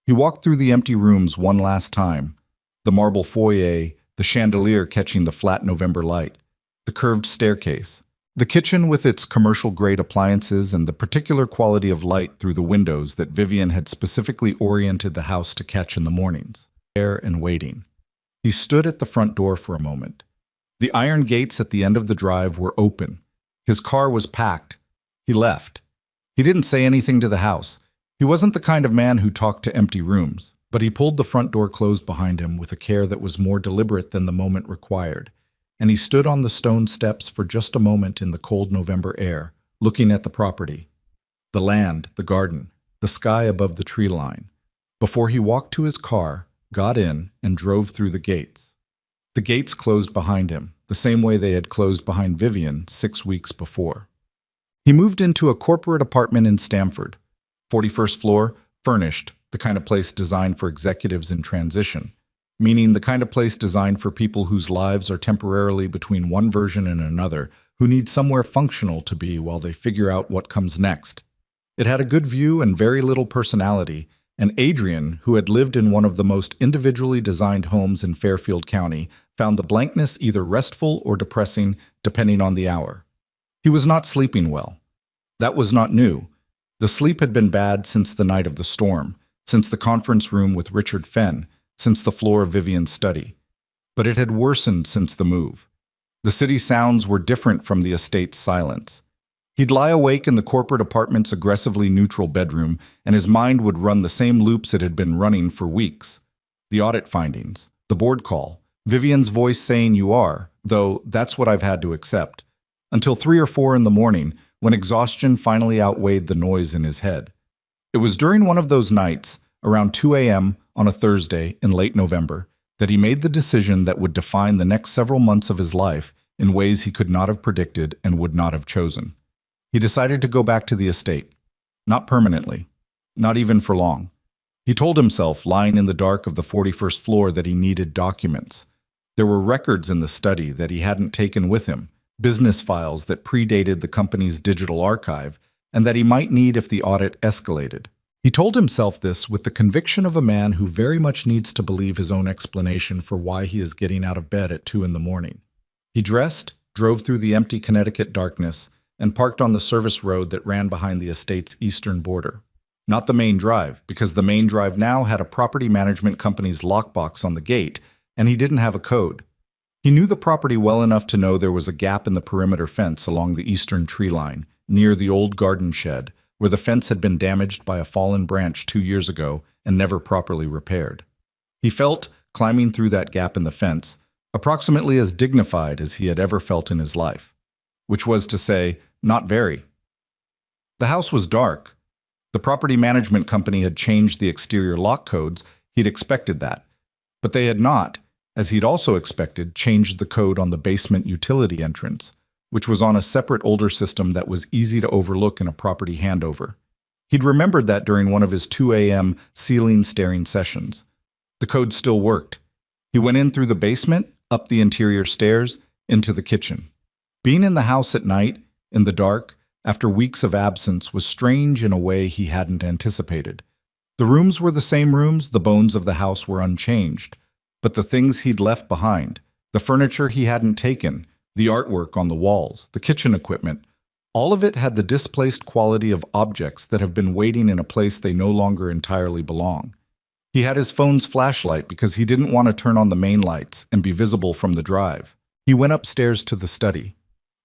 He walked through the empty rooms one last time. The marble foyer, the chandelier catching the flat November light, the curved staircase, the kitchen with its commercial-grade appliances and the particular quality of light through the windows that Vivian had specifically oriented the house to catch in the mornings. Air and waiting. He stood at the front door for a moment. The iron gates at the end of the drive were open. His car was packed. He left. He didn't say anything to the house. He wasn't the kind of man who talked to empty rooms, but he pulled the front door closed behind him with a care that was more deliberate than the moment required, and he stood on the stone steps for just a moment in the cold November air, looking at the property, the land, the garden, the sky above the tree line, before he walked to his car, got in, and drove through the gates. The gates closed behind him, the same way they had closed behind Vivian 6 weeks before. He moved into a corporate apartment in Stamford, 41st floor, furnished, the kind of place designed for executives in transition, meaning the kind of place designed for people whose lives are temporarily between one version and another, who need somewhere functional to be while they figure out what comes next. It had a good view and very little personality, and Adrian, who had lived in one of the most individually designed homes in Fairfield County, found the blankness either restful or depressing, depending on the hour. He was not sleeping well. That was not new. The sleep had been bad since the night of the storm, since the conference room with Richard Fenn, since the floor of Vivian's study. But it had worsened since the move. The city sounds were different from the estate's silence. He'd lie awake in the corporate apartment's aggressively neutral bedroom, and his mind would run the same loops it had been running for weeks. The audit findings, the board call, Vivian's voice saying you are, though that's what I've had to accept. Until 3 or 4 in the morning, when exhaustion finally outweighed the noise in his head. It was during one of those nights, around 2 a.m. on a Thursday in late November, that he made the decision that would define the next several months of his life in ways he could not have predicted and would not have chosen. He decided to go back to the estate. Not permanently. Not even for long. He told himself, lying in the dark of the 41st floor, that he needed documents. There were records in the study that he hadn't taken with him, business files that predated the company's digital archive, and that he might need if the audit escalated. He told himself this with the conviction of a man who very much needs to believe his own explanation for why he is getting out of bed at 2 in the morning. He dressed, drove through the empty Connecticut darkness, and parked on the service road that ran behind the estate's eastern border. Not the main drive, because the main drive now had a property management company's lockbox on the gate, and he didn't have a code. He knew the property well enough to know there was a gap in the perimeter fence along the eastern tree line, near the old garden shed, where the fence had been damaged by a fallen branch 2 years ago and never properly repaired. He felt climbing through that gap in the fence, approximately as dignified as he had ever felt in his life. Which was to say, not very. The house was dark. The property management company had changed the exterior lock codes. He'd expected that. But they had not, as he'd also expected, changed the code on the basement utility entrance, which was on a separate older system that was easy to overlook in a property handover. He'd remembered that during one of his 2 a.m. ceiling-staring sessions. The code still worked. He went in through the basement, up the interior stairs, into the kitchen. Being in the house at night, in the dark, after weeks of absence, was strange in a way he hadn't anticipated. The rooms were the same rooms, the bones of the house were unchanged. But the things he'd left behind, the furniture he hadn't taken, the artwork on the walls, the kitchen equipment, all of it had the displaced quality of objects that have been waiting in a place they no longer entirely belong. He had his phone's flashlight because he didn't want to turn on the main lights and be visible from the drive. He went upstairs to the study.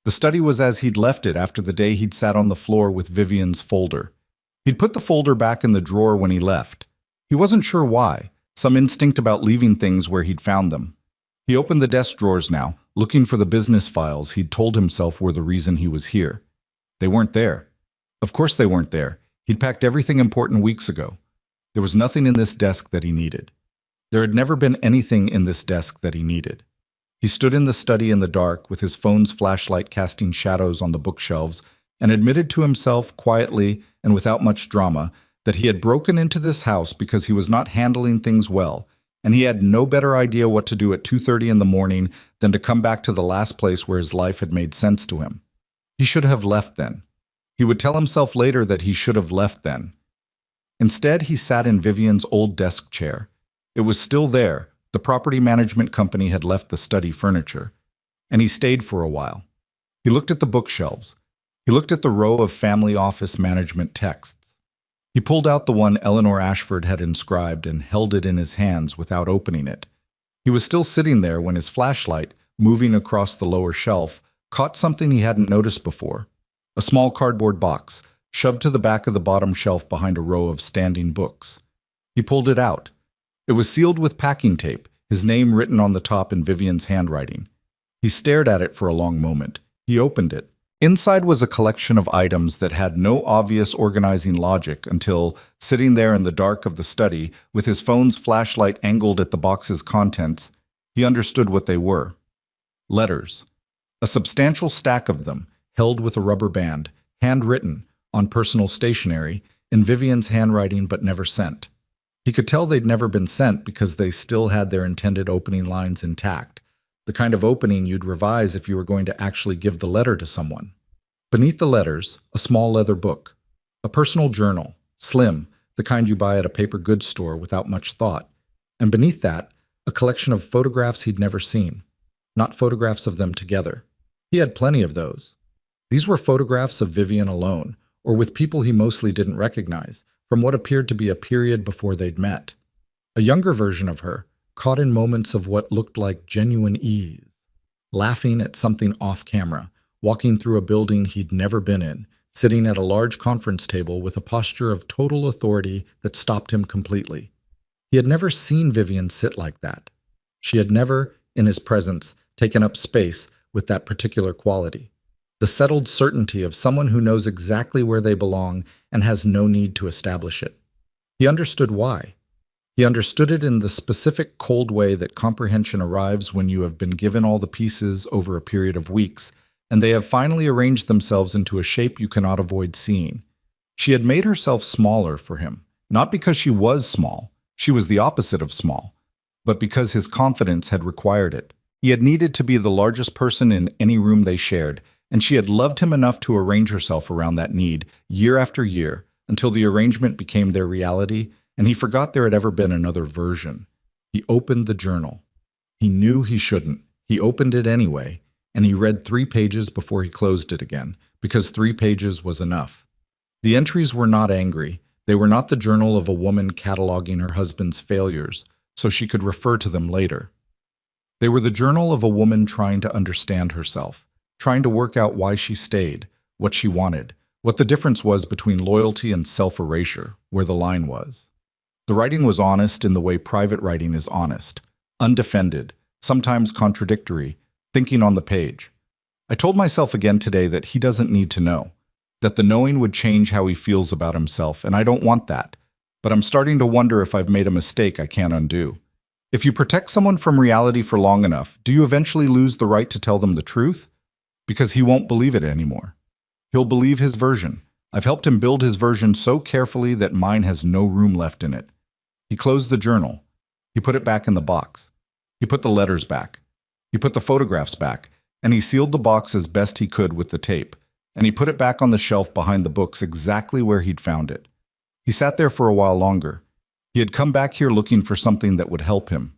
The study was as he'd left it after the day he'd sat on the floor with Vivian's folder. He'd put the folder back in the drawer when he left. He wasn't sure why, some instinct about leaving things where he'd found them. He opened the desk drawers now, looking for the business files he'd told himself were the reason he was here. They weren't there. Of course they weren't there. He'd packed everything important weeks ago. There was nothing in this desk that he needed. There had never been anything in this desk that he needed. He stood in the study in the dark with his phone's flashlight casting shadows on the bookshelves and admitted to himself quietly and without much drama that he had broken into this house because he was not handling things well, and he had no better idea what to do at 2:30 in the morning than to come back to the last place where his life had made sense to him. He should have left then. He would tell himself later that he should have left then. Instead, he sat in Vivian's old desk chair. It was still there. The property management company had left the study furniture. And he stayed for a while. He looked at the bookshelves. He looked at the row of family office management texts. He pulled out the one Eleanor Ashford had inscribed and held it in his hands without opening it. He was still sitting there when his flashlight, moving across the lower shelf, caught something he hadn't noticed before. A small cardboard box, shoved to the back of the bottom shelf behind a row of standing books. He pulled it out. It was sealed with packing tape, his name written on the top in Vivian's handwriting. He stared at it for a long moment. He opened it. Inside was a collection of items that had no obvious organizing logic until, sitting there in the dark of the study, with his phone's flashlight angled at the box's contents, he understood what they were. Letters. A substantial stack of them, held with a rubber band, handwritten, on personal stationery, in Vivian's handwriting but never sent. He could tell they'd never been sent because they still had their intended opening lines intact, the kind of opening you'd revise if you were going to actually give the letter to someone. Beneath the letters, a small leather book, a personal journal, slim, the kind you buy at a paper goods store without much thought, and beneath that, a collection of photographs he'd never seen, not photographs of them together. He had plenty of those. These were photographs of Vivian alone, or with people he mostly didn't recognize, from what appeared to be a period before they'd met. A younger version of her, caught in moments of what looked like genuine ease, laughing at something off-camera, walking through a building he'd never been in, sitting at a large conference table with a posture of total authority that stopped him completely. He had never seen Vivian sit like that. She had never, in his presence, taken up space with that particular quality. The settled certainty of someone who knows exactly where they belong and has no need to establish it. He understood why. He understood it in the specific cold way that comprehension arrives when you have been given all the pieces over a period of weeks, and they have finally arranged themselves into a shape you cannot avoid seeing. She had made herself smaller for him, not because she was small, she was the opposite of small, but because his confidence had required it. He had needed to be the largest person in any room they shared, and she had loved him enough to arrange herself around that need, year after year, until the arrangement became their reality, and he forgot there had ever been another version. He opened the journal. He knew he shouldn't. He opened it anyway, and he read 3 pages before he closed it again, because 3 pages was enough. The entries were not angry. They were not the journal of a woman cataloging her husband's failures, so she could refer to them later. They were the journal of a woman trying to understand herself, trying to work out why she stayed, what she wanted, what the difference was between loyalty and self-erasure, where the line was. The writing was honest in the way private writing is honest, undefended, sometimes contradictory, thinking on the page. I told myself again today that he doesn't need to know, that the knowing would change how he feels about himself, and I don't want that. But I'm starting to wonder if I've made a mistake I can't undo. If you protect someone from reality for long enough, do you eventually lose the right to tell them the truth? Because he won't believe it anymore. He'll believe his version. I've helped him build his version so carefully that mine has no room left in it. He closed the journal. He put it back in the box. He put the letters back. He put the photographs back, and he sealed the box as best he could with the tape, and he put it back on the shelf behind the books exactly where he'd found it. He sat there for a while longer. He had come back here looking for something that would help him.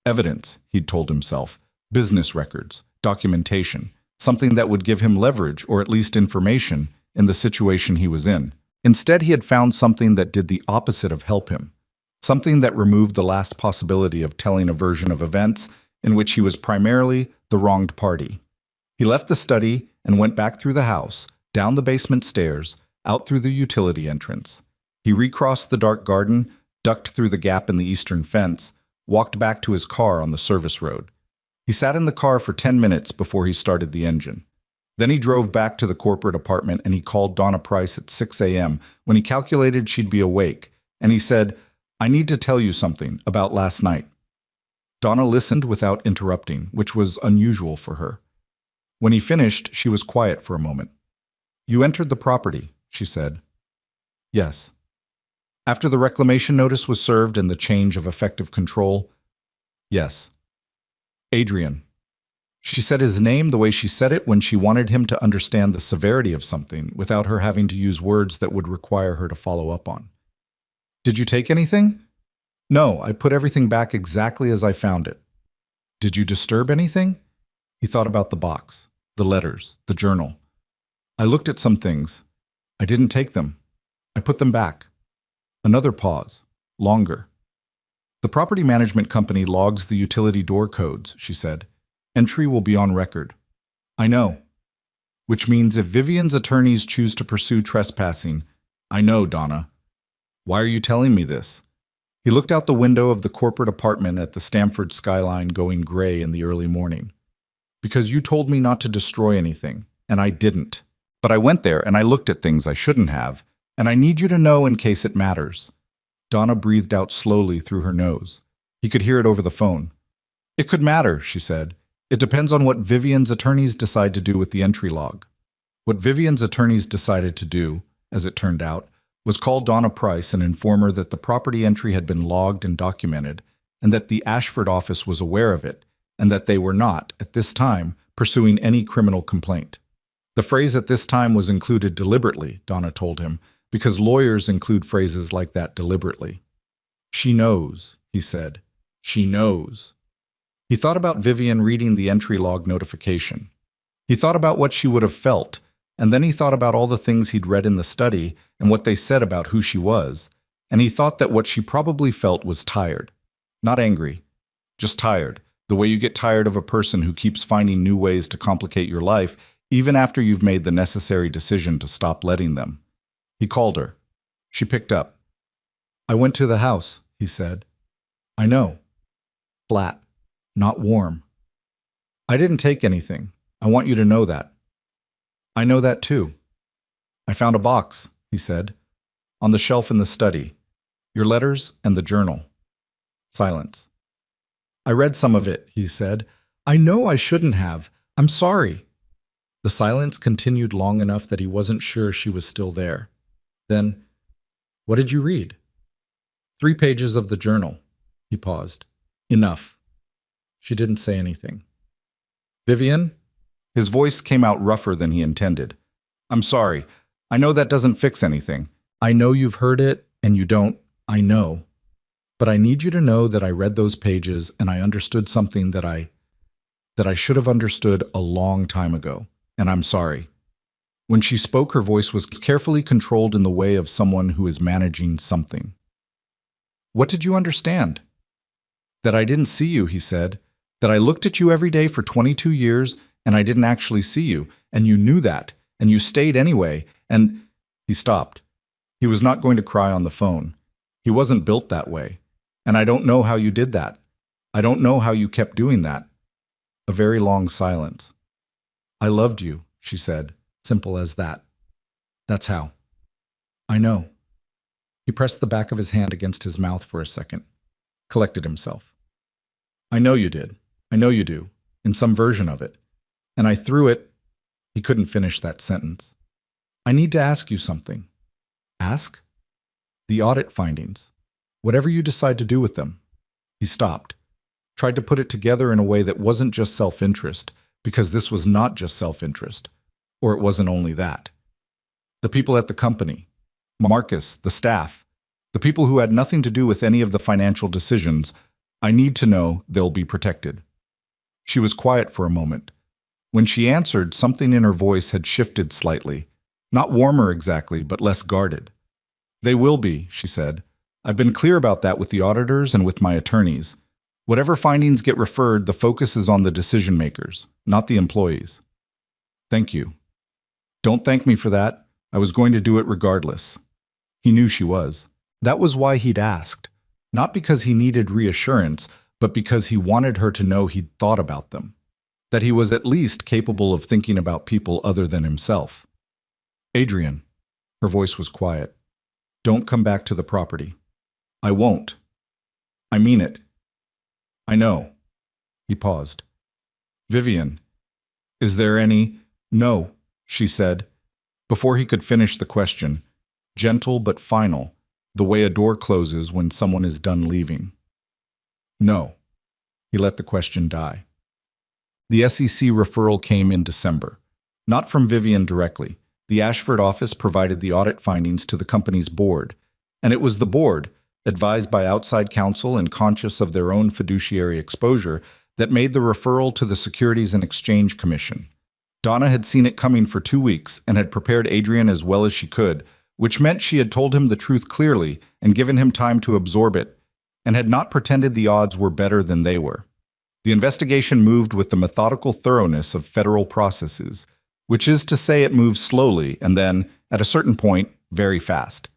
Evidence, he'd told himself, business records, documentation, something that would give him leverage or at least information in the situation he was in. Instead, he had found something that did the opposite of help him, something that removed the last possibility of telling a version of events in which he was primarily the wronged party. He left the study and went back through the house, down the basement stairs, out through the utility entrance. He recrossed the dark garden, ducked through the gap in the eastern fence, walked back to his car on the service road. He sat in the car for 10 minutes before he started the engine. Then he drove back to the corporate apartment and he called Donna Price at 6 a.m. when he calculated she'd be awake, and he said, "I need to tell you something about last night." Donna listened without interrupting, which was unusual for her. When he finished, she was quiet for a moment. "You entered the property," she said. "Yes." "After the reclamation notice was served and the change of effective control?" "Yes." "Adrian." She said his name the way she said it when she wanted him to understand the severity of something without her having to use words that would require her to follow up on. "Did you take anything?" "No, I put everything back exactly as I found it." "Did you disturb anything?" He thought about the box, the letters, the journal. "I looked at some things. I didn't take them. I put them back." Another pause, longer. "The property management company logs the utility door codes," she said. "Entry will be on record." "I know." "Which means if Vivian's attorneys choose to pursue trespassing—" "I know, Donna." "Why are you telling me this?" He looked out the window of the corporate apartment at the Stamford skyline going gray in the early morning. "Because you told me not to destroy anything, and I didn't. But I went there and I looked at things I shouldn't have, and I need you to know in case it matters." Donna breathed out slowly through her nose. He could hear it over the phone. "It could matter," she said. "It depends on what Vivian's attorneys decide to do with the entry log." What Vivian's attorneys decided to do, as it turned out, was call Donna Price and inform her that the property entry had been logged and documented, and that the Ashford office was aware of it, and that they were not, at this time, pursuing any criminal complaint. The phrase "at this time" was included deliberately, Donna told him, because lawyers include phrases like that deliberately. "She knows," he said. "She knows." He thought about Vivian reading the entry log notification. He thought about what she would have felt, and then he thought about all the things he'd read in the study and what they said about who she was, and he thought that what she probably felt was tired. Not angry, just tired, the way you get tired of a person who keeps finding new ways to complicate your life even after you've made the necessary decision to stop letting them. He called her. She picked up. "I went to the house," he said. "I know." Flat, not warm. "I didn't take anything. I want you to know that." "I know that too." "I found a box," he said, "on the shelf in the study. Your letters and the journal." Silence. "I read some of it," he said. "I know I shouldn't have. I'm sorry." The silence continued long enough that he wasn't sure she was still there. Then, "What did you read?" 3 pages of the journal." He paused. "Enough." She didn't say anything. "Vivian?" His voice came out rougher than he intended. "I'm sorry. I know that doesn't fix anything. I know you've heard it, and you don't. I know. But I need you to know that I read those pages and I understood something that I should have understood a long time ago, and I'm sorry." When she spoke, her voice was carefully controlled in the way of someone who is managing something. "What did you understand?" "That I didn't see you," he said. "That I looked at you every day for 22 years and I didn't actually see you, and you knew that, and you stayed anyway, and—" He stopped. He was not going to cry on the phone. He wasn't built that way. "And I don't know how you did that. I don't know how you kept doing that. A very long silence. I loved you, she said, simple as that. That's how. I know. He pressed the back of his hand against his mouth for a second, collected himself. I know you did. I know you do, in some version of it. And I threw it. He couldn't finish that sentence. I need to ask you something. Ask? The audit findings. Whatever you decide to do with them. He stopped, tried to put it together in a way that wasn't just self-interest, because this was not just self-interest, or it wasn't only that. The people at the company, Marcus, the staff, the people who had nothing to do with any of the financial decisions, I need to know they'll be protected. She was quiet for a moment. When she answered, something in her voice had shifted slightly. Not warmer exactly, but less guarded. They will be, she said. I've been clear about that with the auditors and with my attorneys. Whatever findings get referred, the focus is on the decision makers, not the employees. Thank you. Don't thank me for that. I was going to do it regardless. He knew she was. That was why he'd asked. Not because he needed reassurance, but because he wanted her to know he'd thought about them. That he was at least capable of thinking about people other than himself. Adrian. Her voice was quiet. Don't come back to the property. I won't. I mean it. I know. He paused. Vivian. Is there any? No, she said. Before he could finish the question, gentle but final, the way a door closes when someone is done leaving. No. He let the question die. The SEC referral came in December. Not from Vivian directly. The Ashford office provided the audit findings to the company's board, and it was the board, advised by outside counsel and conscious of their own fiduciary exposure, that made the referral to the Securities and Exchange Commission. Donna had seen it coming for 2 weeks and had prepared Adrian as well as she could, which meant she had told him the truth clearly and given him time to absorb it, and had not pretended the odds were better than they were. The investigation moved with the methodical thoroughness of federal processes, which is to say it moves slowly and then, at a certain point, very fast.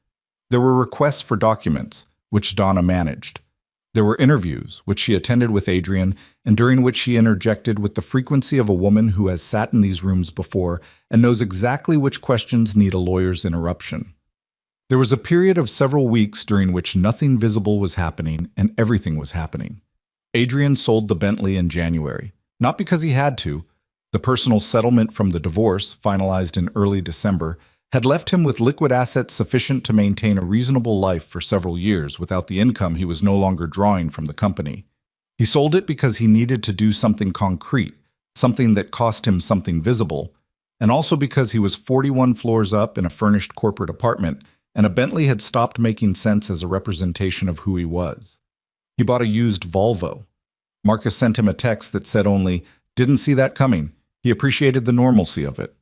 There were requests for documents, which Donna managed. There were interviews, which she attended with Adrian, and during which she interjected with the frequency of a woman who has sat in these rooms before and knows exactly which questions need a lawyer's interruption. There was a period of several weeks during which nothing visible was happening and everything was happening. Adrian sold the Bentley in January, not because he had to. The personal settlement from the divorce, finalized in early December, had left him with liquid assets sufficient to maintain a reasonable life for several years without the income he was no longer drawing from the company. He sold it because he needed to do something concrete, something that cost him something visible, and also because he was 41 floors up in a furnished corporate apartment, and a Bentley had stopped making sense as a representation of who he was. He bought a used Volvo. Marcus sent him a text that said only, "Didn't see that coming." He appreciated the normalcy of it.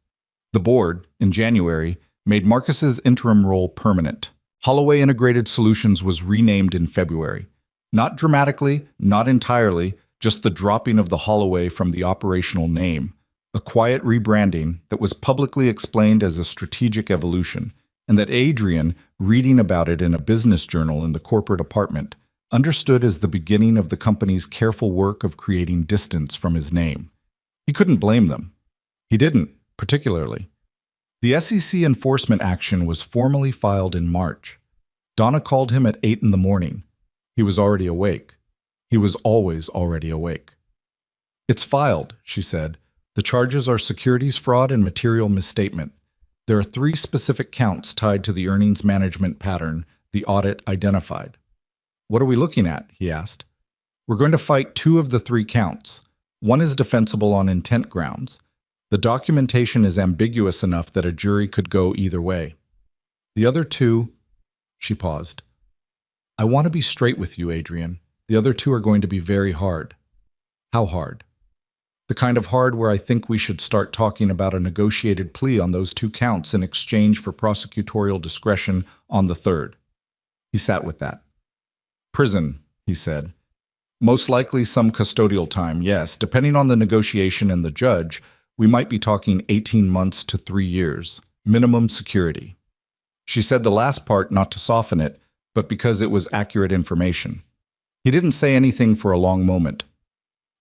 The board, in January, made Marcus's interim role permanent. Holloway Integrated Solutions was renamed in February. Not dramatically, not entirely, just the dropping of the Holloway from the operational name. A quiet rebranding that was publicly explained as a strategic evolution, and that Adrian, reading about it in a business journal in the corporate apartment, understood as the beginning of the company's careful work of creating distance from his name. He couldn't blame them. He didn't, particularly. The SEC enforcement action was formally filed in March. Donna called him at 8 in the morning. He was already awake. He was always already awake. "It's filed," she said. "The charges are securities fraud and material misstatement. There are 3 specific counts tied to the earnings management pattern the audit identified." "What are we looking at?" he asked. "We're going to fight 2 of the 3 counts. One is defensible on intent grounds. The documentation is ambiguous enough that a jury could go either way. The other 2, she paused. "I want to be straight with you, Adrian. The other 2 are going to be very hard." "How hard?" "The kind of hard where I think we should start talking about a negotiated plea on those 2 counts in exchange for prosecutorial discretion on the 3rd. He sat with that. "Prison," he said. "Most likely some custodial time, yes. Depending on the negotiation and the judge, we might be talking 18 months to 3 years. Minimum security." She said the last part not to soften it, but because it was accurate information. He didn't say anything for a long moment.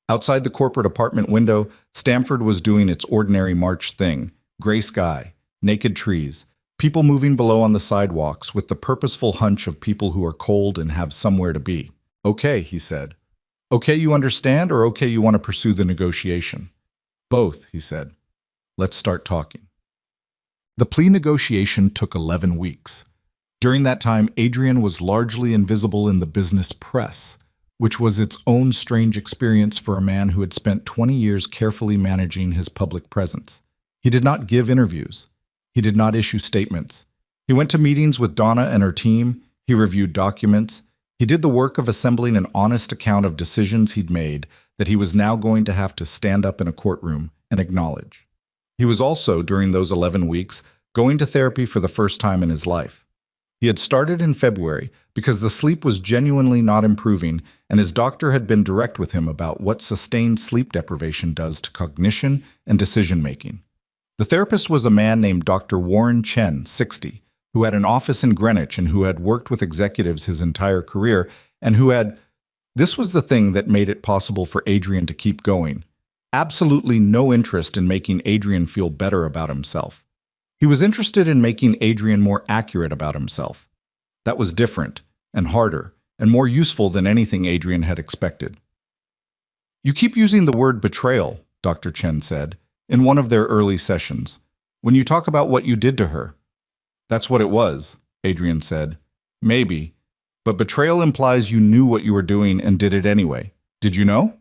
Outside the corporate apartment window, Stamford was doing its ordinary March thing. Gray sky, naked trees, people moving below on the sidewalks with the purposeful hunch of people who are cold and have somewhere to be. Okay, he said. Okay, you understand, or okay, you want to pursue the negotiation? Both, he said. Let's start talking. The plea negotiation took 11 weeks. During that time, Adrian was largely invisible in the business press, which was its own strange experience for a man who had spent 20 years carefully managing his public presence. He did not give interviews. He did not issue statements. He went to meetings with Donna and her team. He reviewed documents. He did the work of assembling an honest account of decisions he'd made that he was now going to have to stand up in a courtroom and acknowledge. He was also, during those 11 weeks, going to therapy for the first time in his life. He had started in February because the sleep was genuinely not improving, and his doctor had been direct with him about what sustained sleep deprivation does to cognition and decision-making. The therapist was a man named Dr. Warren Chen, 60, who had an office in Greenwich and who had worked with executives his entire career, and who had, this was the thing that made it possible for Adrian to keep going, absolutely no interest in making Adrian feel better about himself. He was interested in making Adrian more accurate about himself. That was different, and harder, and more useful than anything Adrian had expected. You keep using the word betrayal, Dr. Chen said, in one of their early sessions, when you talk about what you did to her. That's what it was, Adrian said. Maybe, but betrayal implies you knew what you were doing and did it anyway. Did you know?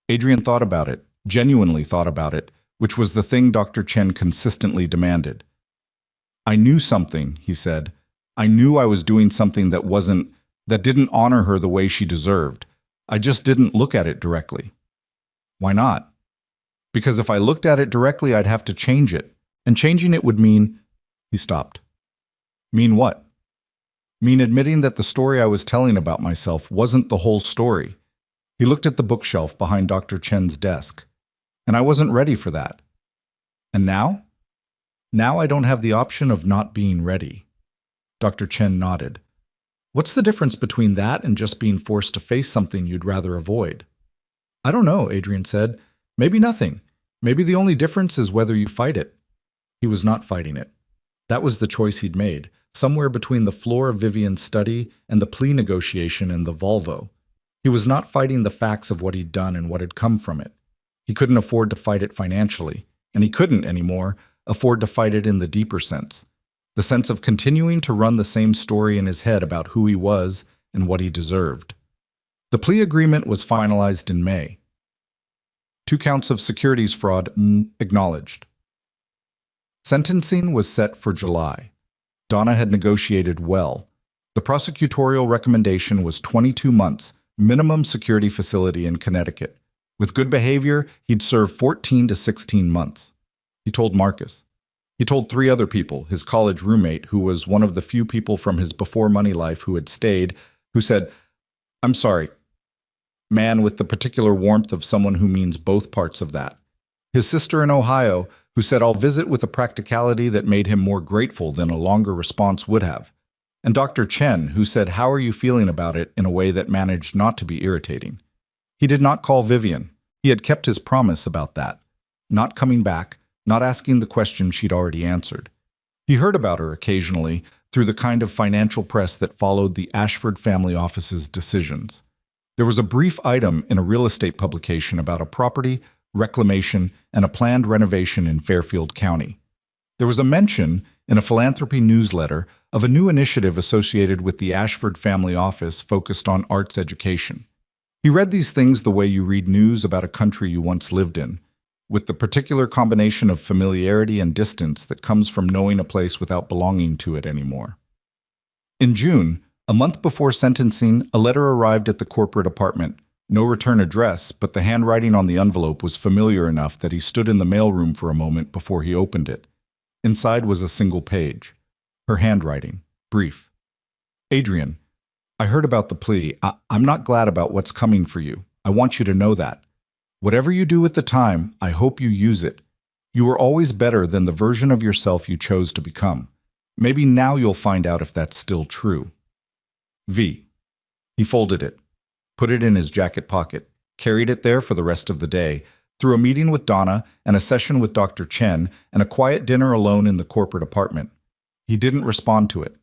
Adrian thought about it, genuinely thought about it, which was the thing Dr. Chen consistently demanded. I knew something, he said. I knew I was doing something that didn't honor her the way she deserved. I just didn't look at it directly. Why not? Because if I looked at it directly, I'd have to change it. And changing it would mean... He stopped. Mean what? Mean admitting that the story I was telling about myself wasn't the whole story. He looked at the bookshelf behind Dr. Chen's desk. And I wasn't ready for that. And now? Now I don't have the option of not being ready. Dr. Chen nodded. What's the difference between that and just being forced to face something you'd rather avoid? I don't know, Adrian said. Maybe nothing. Maybe the only difference is whether you fight it. He was not fighting it. That was the choice he'd made, somewhere between the floor of Vivian's study and the plea negotiation in the Volvo. He was not fighting the facts of what he'd done and what had come from it. He couldn't afford to fight it financially, and he couldn't anymore afford to fight it in the deeper sense, the sense of continuing to run the same story in his head about who he was and what he deserved. The plea agreement was finalized in May. 2 counts of securities fraud acknowledged. Sentencing was set for July. Donna had negotiated well. The prosecutorial recommendation was 22 months, minimum security facility in Connecticut. With good behavior, he'd serve 14 to 16 months. He told Marcus. He told 3 other people, his college roommate, who was one of the few people from his before-money life who had stayed, who said, I'm sorry, man with the particular warmth of someone who means both parts of that. His sister in Ohio, who said I'll visit with a practicality that made him more grateful than a longer response would have. And Dr. Chen, who said, how are you feeling about it, in a way that managed not to be irritating. He did not call Vivian. He had kept his promise about that. Not coming back, not asking the question she'd already answered. He heard about her occasionally through the kind of financial press that followed the Ashford family office's decisions. There was a brief item in a real estate publication about a property, reclamation, and a planned renovation in Fairfield County. There was a mention in a philanthropy newsletter of a new initiative associated with the Ashford family office focused on arts education. He read these things the way you read news about a country you once lived in, with the particular combination of familiarity and distance that comes from knowing a place without belonging to it anymore. In June, a month before sentencing, a letter arrived at the corporate apartment. No return address, but the handwriting on the envelope was familiar enough that he stood in the mailroom for a moment before he opened it. Inside was a single page. Her handwriting, brief. Adrian, I heard about the plea. I'm not glad about what's coming for you. I want you to know that. Whatever you do at the time, I hope you use it. You were always better than the version of yourself you chose to become. Maybe now you'll find out if that's still true. V. He folded it. put it in his jacket pocket, carried it there for the rest of the day, through a meeting with Donna and a session with Dr. Chen and a quiet dinner alone in the corporate apartment. He didn't respond to it.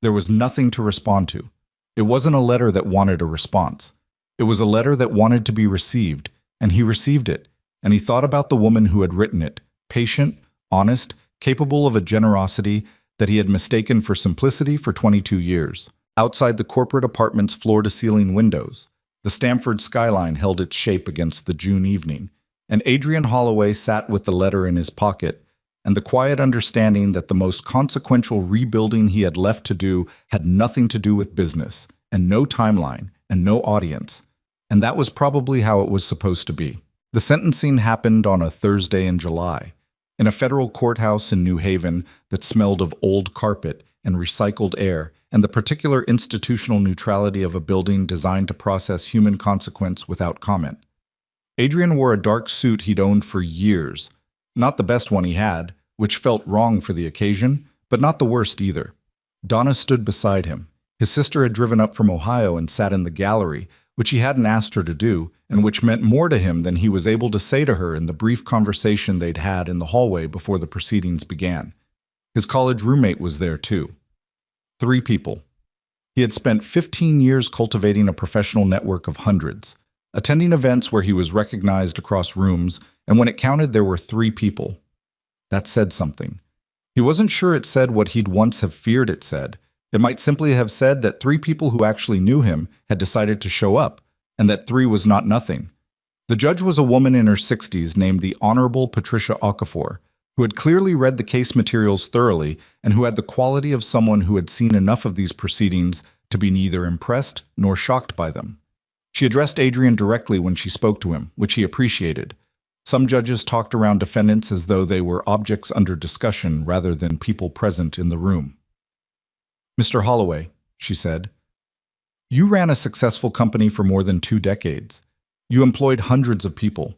There was nothing to respond to. It wasn't a letter that wanted a response. It was a letter that wanted to be received, and he received it, and he thought about the woman who had written it, patient, honest, capable of a generosity that he had mistaken for simplicity for 22 years. Outside the corporate apartment's floor-to-ceiling windows, the Stamford skyline held its shape against the June evening, and Adrian Holloway sat with the letter in his pocket and the quiet understanding that the most consequential rebuilding he had left to do had nothing to do with business, and no timeline, and no audience. And that was probably how it was supposed to be. The sentencing happened on a Thursday in July, in a federal courthouse in New Haven that smelled of old carpet and recycled air, and the particular institutional neutrality of a building designed to process human consequence without comment. Adrian wore a dark suit he'd owned for years, not the best one he had, which felt wrong for the occasion, but not the worst either. Donna stood beside him. His sister had driven up from Ohio and sat in the gallery, which he hadn't asked her to do, and which meant more to him than he was able to say to her in the brief conversation they'd had in the hallway before the proceedings began. His college roommate was there too. 3 people. He had spent 15 years cultivating a professional network of hundreds, attending events where he was recognized across rooms, and when it counted there were 3 people. That said something. He wasn't sure it said what he'd once have feared it said. It might simply have said that 3 people who actually knew him had decided to show up, and that 3 was not nothing. The judge was a woman in her 60s named the Honorable Patricia Okafor, who had clearly read the case materials thoroughly and who had the quality of someone who had seen enough of these proceedings to be neither impressed nor shocked by them. She addressed Adrian directly when she spoke to him, which he appreciated. Some judges talked around defendants as though they were objects under discussion rather than people present in the room. "Mr. Holloway," she said, "you ran a successful company for more than 2 decades. You employed hundreds of people.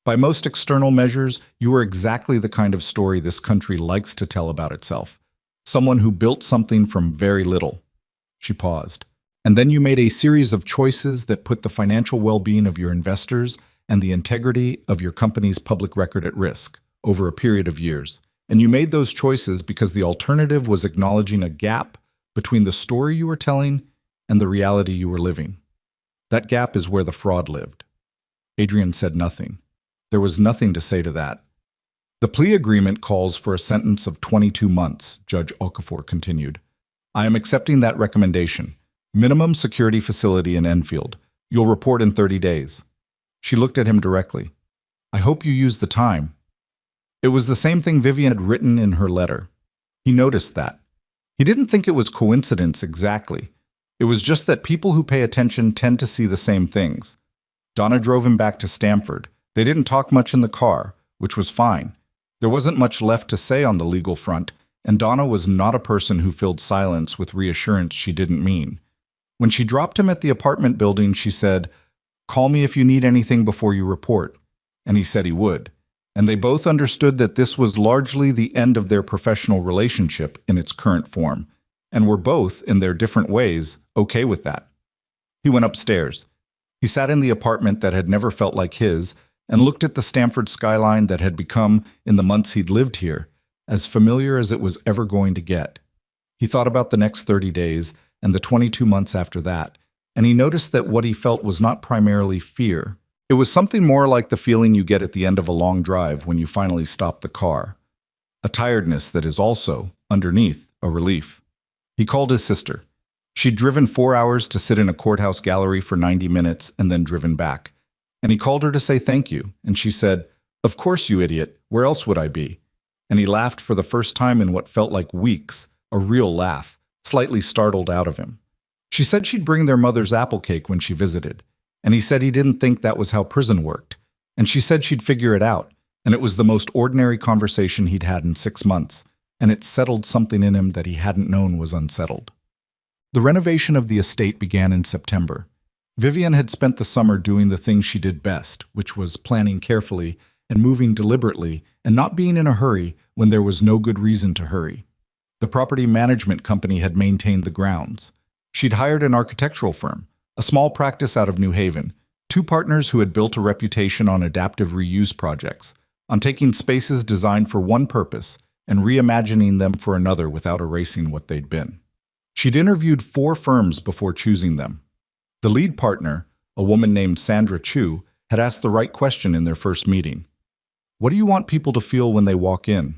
By most external measures, you are exactly the kind of story this country likes to tell about itself. Someone who built something from very little." She paused. "And then you made a series of choices that put the financial well-being of your investors and the integrity of your company's public record at risk over a period of years. And you made those choices because the alternative was acknowledging a gap between the story you were telling and the reality you were living. That gap is where the fraud lived." Adrian said nothing. There was nothing to say to that. "The plea agreement calls for a sentence of 22 months, Judge Okafor continued. "I am accepting that recommendation. Minimum security facility in Enfield. You'll report in 30 days. She looked at him directly. "I hope you use the time." It was the same thing Vivian had written in her letter. He noticed that. He didn't think it was coincidence exactly. It was just that people who pay attention tend to see the same things. Donna drove him back to Stamford. They didn't talk much in the car, which was fine. There wasn't much left to say on the legal front, and Donna was not a person who filled silence with reassurance she didn't mean. When she dropped him at the apartment building, she said, "Call me if you need anything before you report." And he said he would. And they both understood that this was largely the end of their professional relationship in its current form, and were both, in their different ways, okay with that. He went upstairs. He sat in the apartment that had never felt like his, and looked at the Stamford skyline that had become, in the months he'd lived here, as familiar as it was ever going to get. He thought about the next 30 days, and the 22 months after that, and he noticed that what he felt was not primarily fear. It was something more like the feeling you get at the end of a long drive when you finally stop the car. A tiredness that is also, underneath, a relief. He called his sister. She'd driven 4 hours to sit in a courthouse gallery for 90 minutes and then driven back. And he called her to say thank you, and she said, "Of course, you idiot. Where else would I be?" And he laughed for the first time in what felt like weeks, a real laugh, slightly startled out of him. She said she'd bring their mother's apple cake when she visited, and he said he didn't think that was how prison worked. And she said she'd figure it out, and it was the most ordinary conversation he'd had in 6 months, and it settled something in him that he hadn't known was unsettled. The renovation of the estate began in September. Vivian had spent the summer doing the thing she did best, which was planning carefully and moving deliberately and not being in a hurry when there was no good reason to hurry. The property management company had maintained the grounds. She'd hired an architectural firm, A small practice out of New Haven, two partners who had built a reputation on adaptive reuse projects, on taking spaces designed for one purpose and reimagining them for another without erasing what they'd been. She'd interviewed 4 firms before choosing them. The lead partner, a woman named Sandra Chu, had asked the right question in their first meeting. What do you want people to feel when they walk in?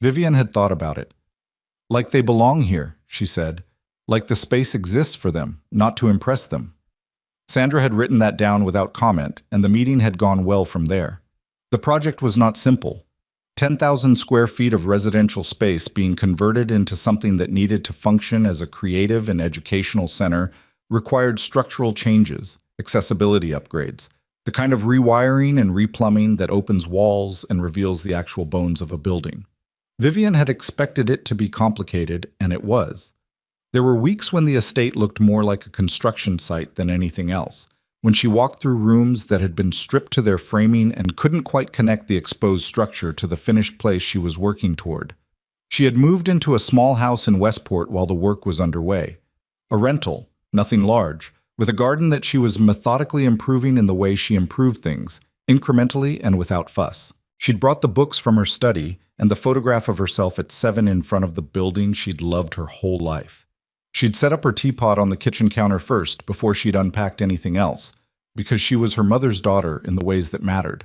Vivian had thought about it. Like they belong here, she said. Like the space exists for them, not to impress them. Sandra had written that down without comment, and the meeting had gone well from there. The project was not simple. 10,000 square feet of residential space being converted into something that needed to function as a creative and educational center required structural changes, accessibility upgrades, the kind of rewiring and replumbing that opens walls and reveals the actual bones of a building. Vivian had expected it to be complicated, and it was. There were weeks when the estate looked more like a construction site than anything else, when she walked through rooms that had been stripped to their framing and couldn't quite connect the exposed structure to the finished place she was working toward. She had moved into a small house in Westport while the work was underway. A rental, nothing large, with a garden that she was methodically improving in the way she improved things, incrementally and without fuss. She'd brought the books from her study and the photograph of herself at 7 in front of the building she'd loved her whole life. She'd set up her teapot on the kitchen counter first before she'd unpacked anything else, because she was her mother's daughter in the ways that mattered.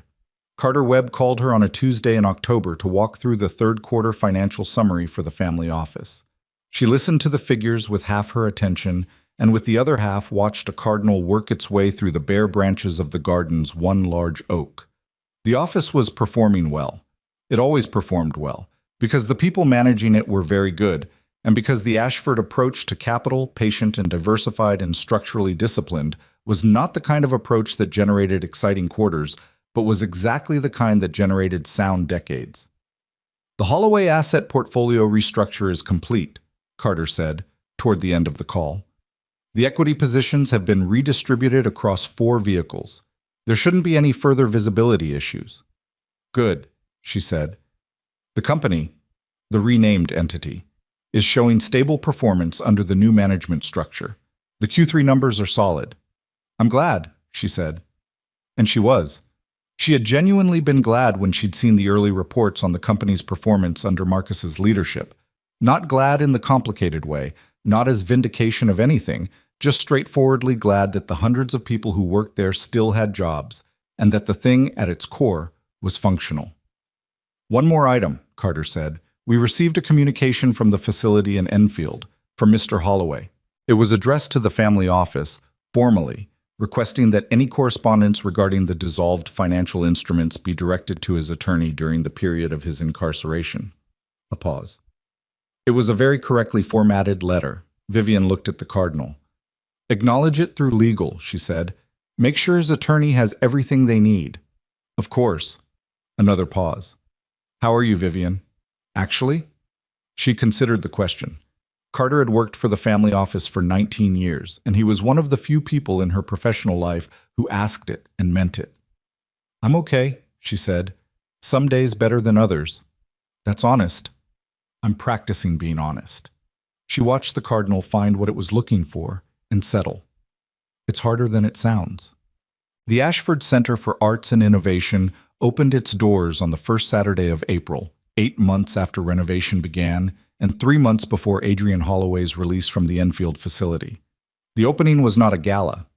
Carter Webb called her on a Tuesday in October to walk through the third quarter financial summary for the family office. She listened to the figures with half her attention, and with the other half watched a cardinal work its way through the bare branches of the garden's one large oak. The office was performing well. It always performed well, because the people managing it were very good, and because the Ashford approach to capital, patient, and diversified and structurally disciplined was not the kind of approach that generated exciting quarters, but was exactly the kind that generated sound decades. The Holloway asset portfolio restructure is complete, Carter said, toward the end of the call. The equity positions have been redistributed across 4 vehicles. There shouldn't be any further visibility issues. Good, she said. The company, the renamed entity, is showing stable performance under the new management structure. The Q3 numbers are solid. I'm glad, she said. And she was. She had genuinely been glad when she'd seen the early reports on the company's performance under Marcus's leadership. Not glad in the complicated way, not as vindication of anything, just straightforwardly glad that the hundreds of people who worked there still had jobs, and that the thing at its core was functional. One more item, Carter said. We received a communication from the facility in Enfield, from Mr. Holloway. It was addressed to the family office, formally, requesting that any correspondence regarding the dissolved financial instruments be directed to his attorney during the period of his incarceration. A pause. It was a very correctly formatted letter. Vivian looked at the cardinal. Acknowledge it through legal, she said. Make sure his attorney has everything they need. Of course. Another pause. How are you, Vivian? Actually? She considered the question. Carter had worked for the family office for 19 years, and he was one of the few people in her professional life who asked it and meant it. I'm okay, she said. Some days better than others. That's honest. I'm practicing being honest. She watched the cardinal find what it was looking for and settle. It's harder than it sounds. The Ashford Center for Arts and Innovation opened its doors on the first Saturday of April, 8 months after renovation began, and 3 months before Adrian Holloway's release from the Enfield facility. The opening was not a gala.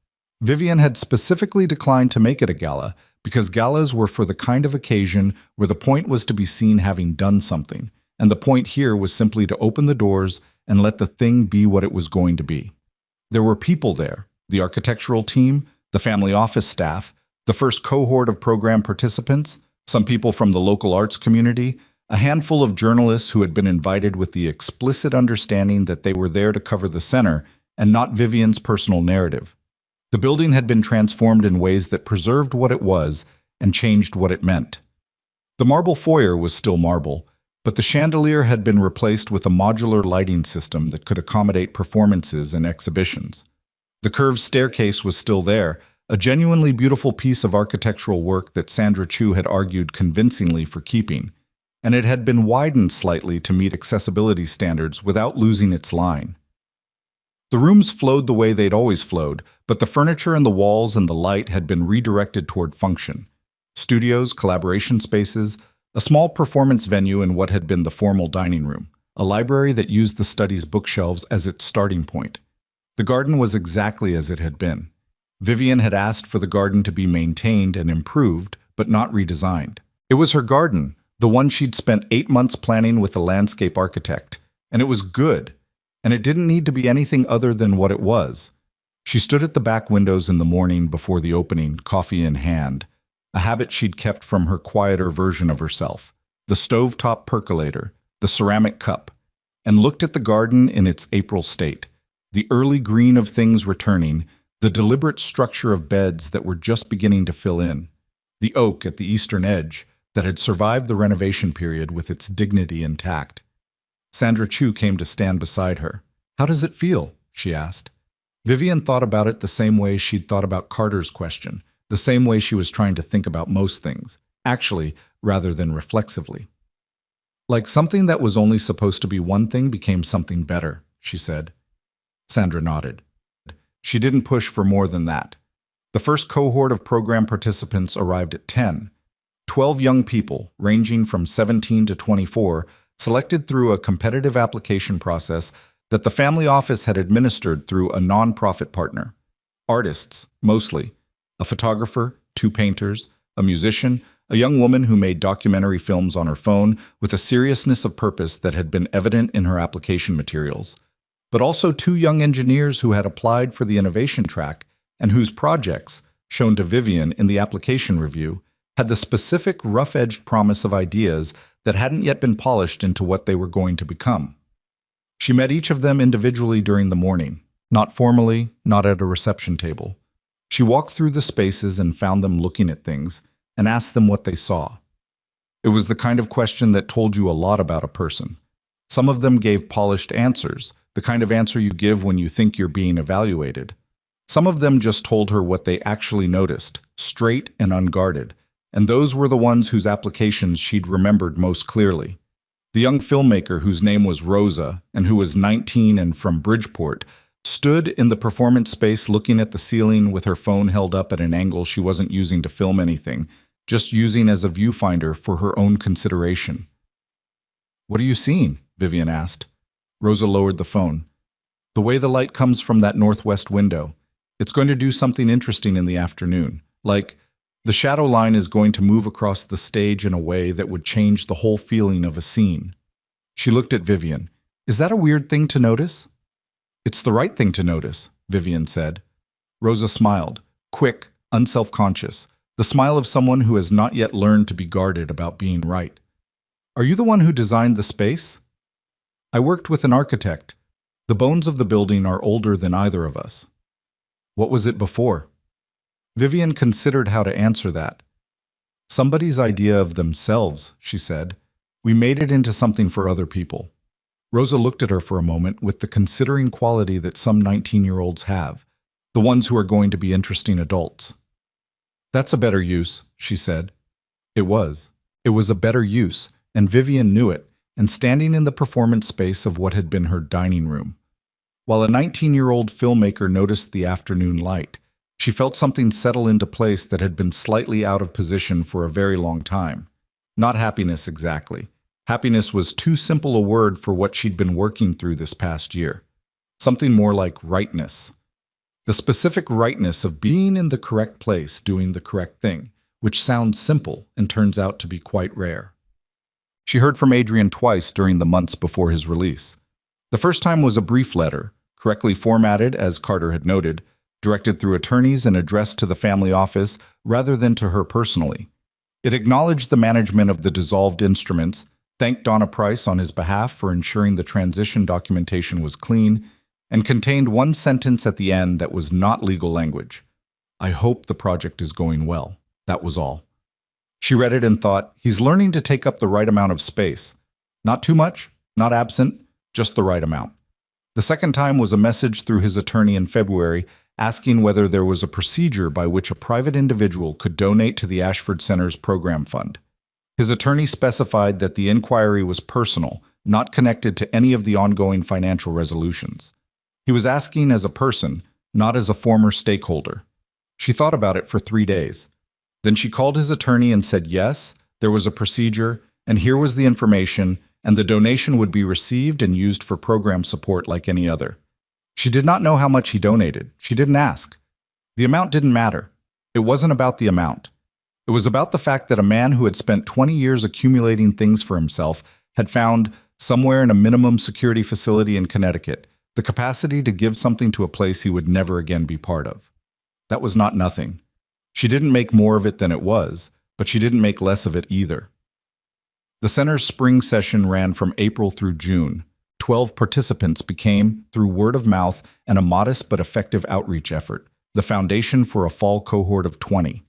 Vivian had specifically declined to make it a gala because galas were for the kind of occasion where the point was to be seen having done something, and the point here was simply to open the doors and let the thing be what it was going to be. There were people there, the architectural team, the family office staff, the first cohort of program participants, some people from the local arts community, a handful of journalists who had been invited with the explicit understanding that they were there to cover the center and not Vivian's personal narrative. The building had been transformed in ways that preserved what it was and changed what it meant. The marble foyer was still marble, but the chandelier had been replaced with a modular lighting system that could accommodate performances and exhibitions. The curved staircase was still there, a genuinely beautiful piece of architectural work that Sandra Chu had argued convincingly for keeping, and it had been widened slightly to meet accessibility standards without losing its line. The rooms flowed the way they'd always flowed, but the furniture and the walls and the light had been redirected toward function. Studios, collaboration spaces, a small performance venue in what had been the formal dining room, a library that used the study's bookshelves as its starting point. The garden was exactly as it had been. Vivian had asked for the garden to be maintained and improved, but not redesigned. It was her garden, the one she'd spent 8 months planning with a landscape architect, and it was good, and it didn't need to be anything other than what it was. She stood at the back windows in the morning before the opening, coffee in hand, a habit she'd kept from her quieter version of herself, the stovetop percolator, the ceramic cup, and looked at the garden in its April state, the early green of things returning, the deliberate structure of beds that were just beginning to fill in, the oak at the eastern edge that had survived the renovation period with its dignity intact. Sandra Chu came to stand beside her. "How does it feel?" she asked. Vivian thought about it the same way she'd thought about Carter's question, the same way she was trying to think about most things, actually, rather than reflexively. "Like something that was only supposed to be one thing became something better," she said. Sandra nodded. She didn't push for more than that. The first cohort of program participants arrived at 10. 12 young people, ranging from 17 to 24, selected through a competitive application process that the family office had administered through a nonprofit partner. Artists, mostly. A photographer, 2 painters, a musician, a young woman who made documentary films on her phone with a seriousness of purpose that had been evident in her application materials, but also 2 young engineers who had applied for the innovation track and whose projects, shown to Vivian in the application review, had the specific rough-edged promise of ideas that hadn't yet been polished into what they were going to become. She met each of them individually during the morning, not formally, not at a reception table. She walked through the spaces and found them looking at things and asked them what they saw. It was the kind of question that told you a lot about a person. Some of them gave polished answers, the kind of answer you give when you think you're being evaluated. Some of them just told her what they actually noticed, straight and unguarded, and those were the ones whose applications she'd remembered most clearly. The young filmmaker whose name was Rosa and who was 19 and from Bridgeport stood in the performance space looking at the ceiling with her phone held up at an angle she wasn't using to film anything, just using as a viewfinder for her own consideration. "What are you seeing?" Vivian asked. Rosa lowered the phone. "The way the light comes from that northwest window. It's going to do something interesting in the afternoon. Like, the shadow line is going to move across the stage in a way that would change the whole feeling of a scene." She looked at Vivian. "Is that a weird thing to notice?" "It's the right thing to notice," Vivian said. Rosa smiled, quick, unselfconscious, the smile of someone who has not yet learned to be guarded about being right. "Are you the one who designed the space?" "I worked with an architect. The bones of the building are older than either of us." "What was it before?" Vivian considered how to answer that. "Somebody's idea of themselves," she said. "We made it into something for other people." Rosa looked at her for a moment with the considering quality that some 19-year-olds have, the ones who are going to be interesting adults. "That's a better use," she said. It was. It was a better use, and Vivian knew it, and standing in the performance space of what had been her dining room. While a 19-year-old filmmaker noticed the afternoon light, she felt something settle into place that had been slightly out of position for a very long time. Not happiness exactly. Happiness was too simple a word for what she'd been working through this past year. Something more like rightness. The specific rightness of being in the correct place, doing the correct thing, which sounds simple and turns out to be quite rare. She heard from Adrian twice during the months before his release. The first time was a brief letter, correctly formatted, as Carter had noted, directed through attorneys and addressed to the family office rather than to her personally. It acknowledged the management of the dissolved instruments, thanked Donna Price on his behalf for ensuring the transition documentation was clean, and contained one sentence at the end that was not legal language. "I hope the project is going well." That was all. She read it and thought, he's learning to take up the right amount of space. Not too much, not absent, just the right amount. The second time was a message through his attorney in February asking whether there was a procedure by which a private individual could donate to the Ashford Center's program fund. His attorney specified that the inquiry was personal, not connected to any of the ongoing financial resolutions. He was asking as a person, not as a former stakeholder. She thought about it for 3 days. Then she called his attorney and said yes, there was a procedure, and here was the information, and the donation would be received and used for program support like any other. She did not know how much he donated. She didn't ask. The amount didn't matter. It wasn't about the amount. It was about the fact that a man who had spent 20 years accumulating things for himself had found, somewhere in a minimum security facility in Connecticut, the capacity to give something to a place he would never again be part of. That was not nothing. She didn't make more of it than it was, but she didn't make less of it either. The center's spring session ran from April through June. 12 participants became, through word of mouth and a modest but effective outreach effort, the foundation for a fall cohort of 20.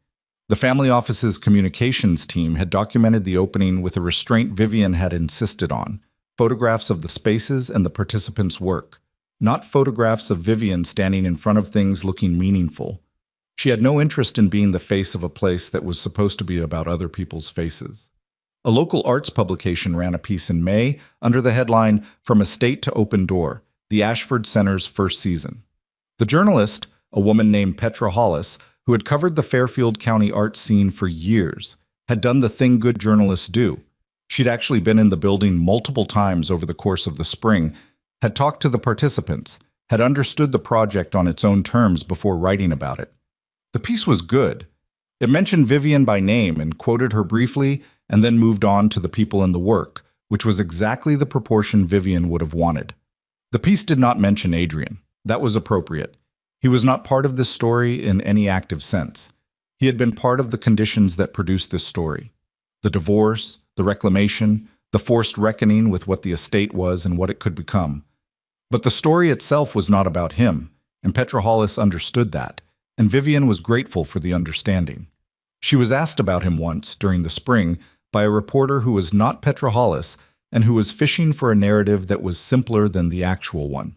The family office's communications team had documented the opening with a restraint Vivian had insisted on, photographs of the spaces and the participants' work, not photographs of Vivian standing in front of things looking meaningful. She had no interest in being the face of a place that was supposed to be about other people's faces. A local arts publication ran a piece in May under the headline, "From Estate to Open Door, the Ashford Center's First Season." The journalist, a woman named Petra Hollis, who had covered the Fairfield County art scene for years, had done the thing good journalists do. She'd actually been in the building multiple times over the course of the spring, had talked to the participants, had understood the project on its own terms before writing about it. The piece was good. It mentioned Vivian by name and quoted her briefly, and then moved on to the people in the work, which was exactly the proportion Vivian would have wanted. The piece did not mention Adrian. That was appropriate. He was not part of this story in any active sense. He had been part of the conditions that produced this story. The divorce, the reclamation, the forced reckoning with what the estate was and what it could become. But the story itself was not about him, and Petra Hollis understood that, and Vivian was grateful for the understanding. She was asked about him once, during the spring, by a reporter who was not Petra Hollis and who was fishing for a narrative that was simpler than the actual one.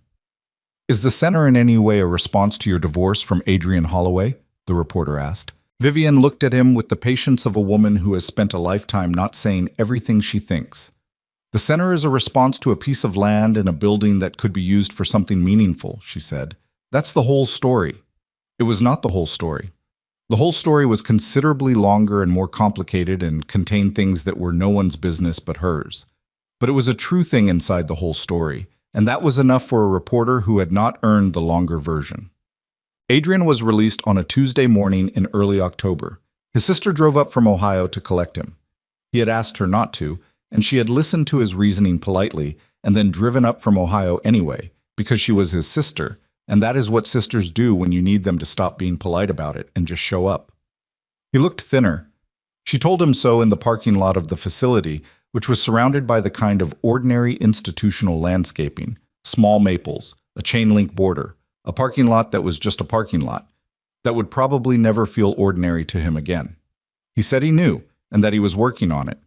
"Is the center in any way a response to your divorce from Adrian Holloway?" the reporter asked. Vivian looked at him with the patience of a woman who has spent a lifetime not saying everything she thinks. "The center is a response to a piece of land and a building that could be used for something meaningful," she said. "That's the whole story." It was not the whole story. The whole story was considerably longer and more complicated and contained things that were no one's business but hers. But it was a true thing inside the whole story, and that was enough for a reporter who had not earned the longer version. Adrian was released on a Tuesday morning in early October. His sister drove up from Ohio to collect him. He had asked her not to, and she had listened to his reasoning politely and then driven up from Ohio anyway, because she was his sister, and that is what sisters do when you need them to stop being polite about it and just show up. He looked thinner. She told him so in the parking lot of the facility, which was surrounded by the kind of ordinary institutional landscaping, small maples, a chain-link border, a parking lot that was just a parking lot, that would probably never feel ordinary to him again. He said he knew, and that he was working on it.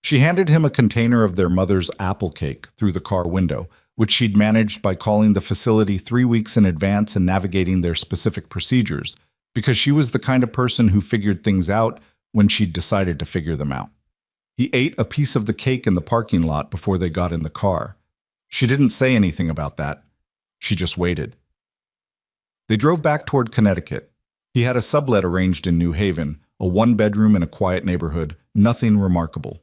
She handed him a container of their mother's apple cake through the car window, which she'd managed by calling the facility 3 weeks in advance and navigating their specific procedures, because she was the kind of person who figured things out when she'd decided to figure them out. He ate a piece of the cake in the parking lot before they got in the car. She didn't say anything about that. She just waited. They drove back toward Connecticut. He had a sublet arranged in New Haven, a one-bedroom in a quiet neighborhood, nothing remarkable.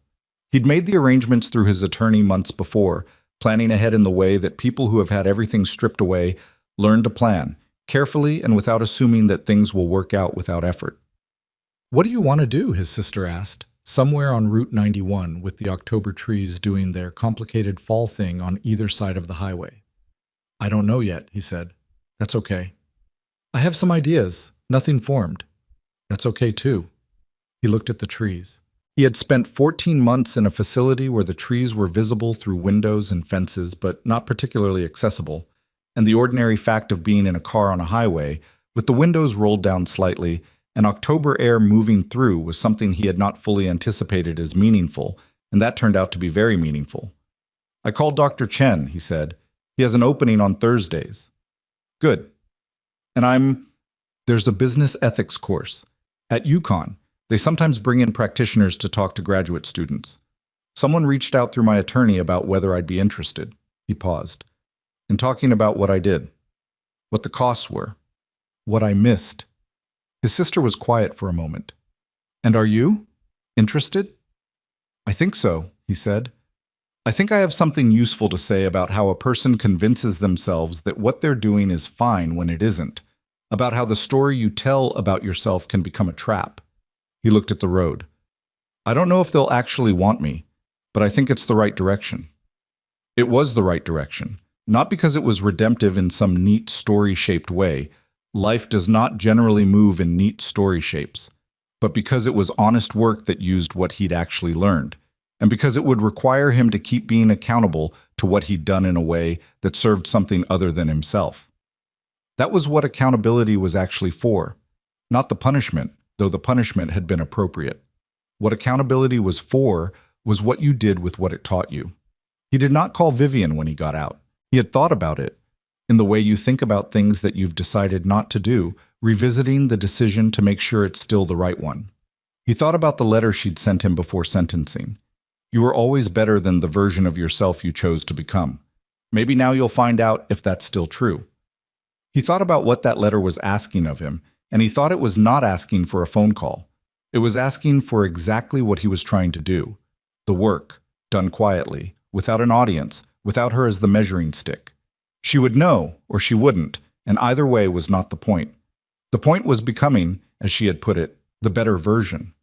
He'd made the arrangements through his attorney months before, planning ahead in the way that people who have had everything stripped away learn to plan, carefully and without assuming that things will work out without effort. "What do you want to do?" his sister asked, somewhere on Route 91 with the October trees doing their complicated fall thing on either side of the highway. "I don't know yet," he said. "That's okay." "I have some ideas, nothing formed." "That's okay too." He looked at the trees. He had spent 14 months in a facility where the trees were visible through windows and fences, but not particularly accessible, and the ordinary fact of being in a car on a highway, with the windows rolled down slightly, and October air moving through was something he had not fully anticipated as meaningful, and that turned out to be very meaningful. "I called Dr. Chen," he said. "He has an opening on Thursdays." "Good. And there's a business ethics course. At UConn, they sometimes bring in practitioners to talk to graduate students. Someone reached out through my attorney about whether I'd be interested." He paused. "In talking about what I did." what the costs were, what I missed. His sister was quiet for a moment. And are you? Interested? I think so, he said. I think I have something useful to say about how a person convinces themselves that what they're doing is fine when it isn't, about how the story you tell about yourself can become a trap. He looked at the road. I don't know if they'll actually want me, but I think it's the right direction. It was the right direction, not because it was redemptive in some neat story-shaped way. Life does not generally move in neat story shapes, but because it was honest work that used what he'd actually learned, and because it would require him to keep being accountable to what he'd done in a way that served something other than himself. That was what accountability was actually for, not the punishment, though the punishment had been appropriate. What accountability was for was what you did with what it taught you. He did not call Vivian when he got out. He had thought about it, in the way you think about things that you've decided not to do, revisiting the decision to make sure it's still the right one. He thought about the letter she'd sent him before sentencing. You were always better than the version of yourself you chose to become. Maybe now you'll find out if that's still true. He thought about what that letter was asking of him, and he thought it was not asking for a phone call. It was asking for exactly what he was trying to do. The work, done quietly, without an audience, without her as the measuring stick. She would know, or she wouldn't, and either way was not the point. The point was becoming, as she had put it, the better version.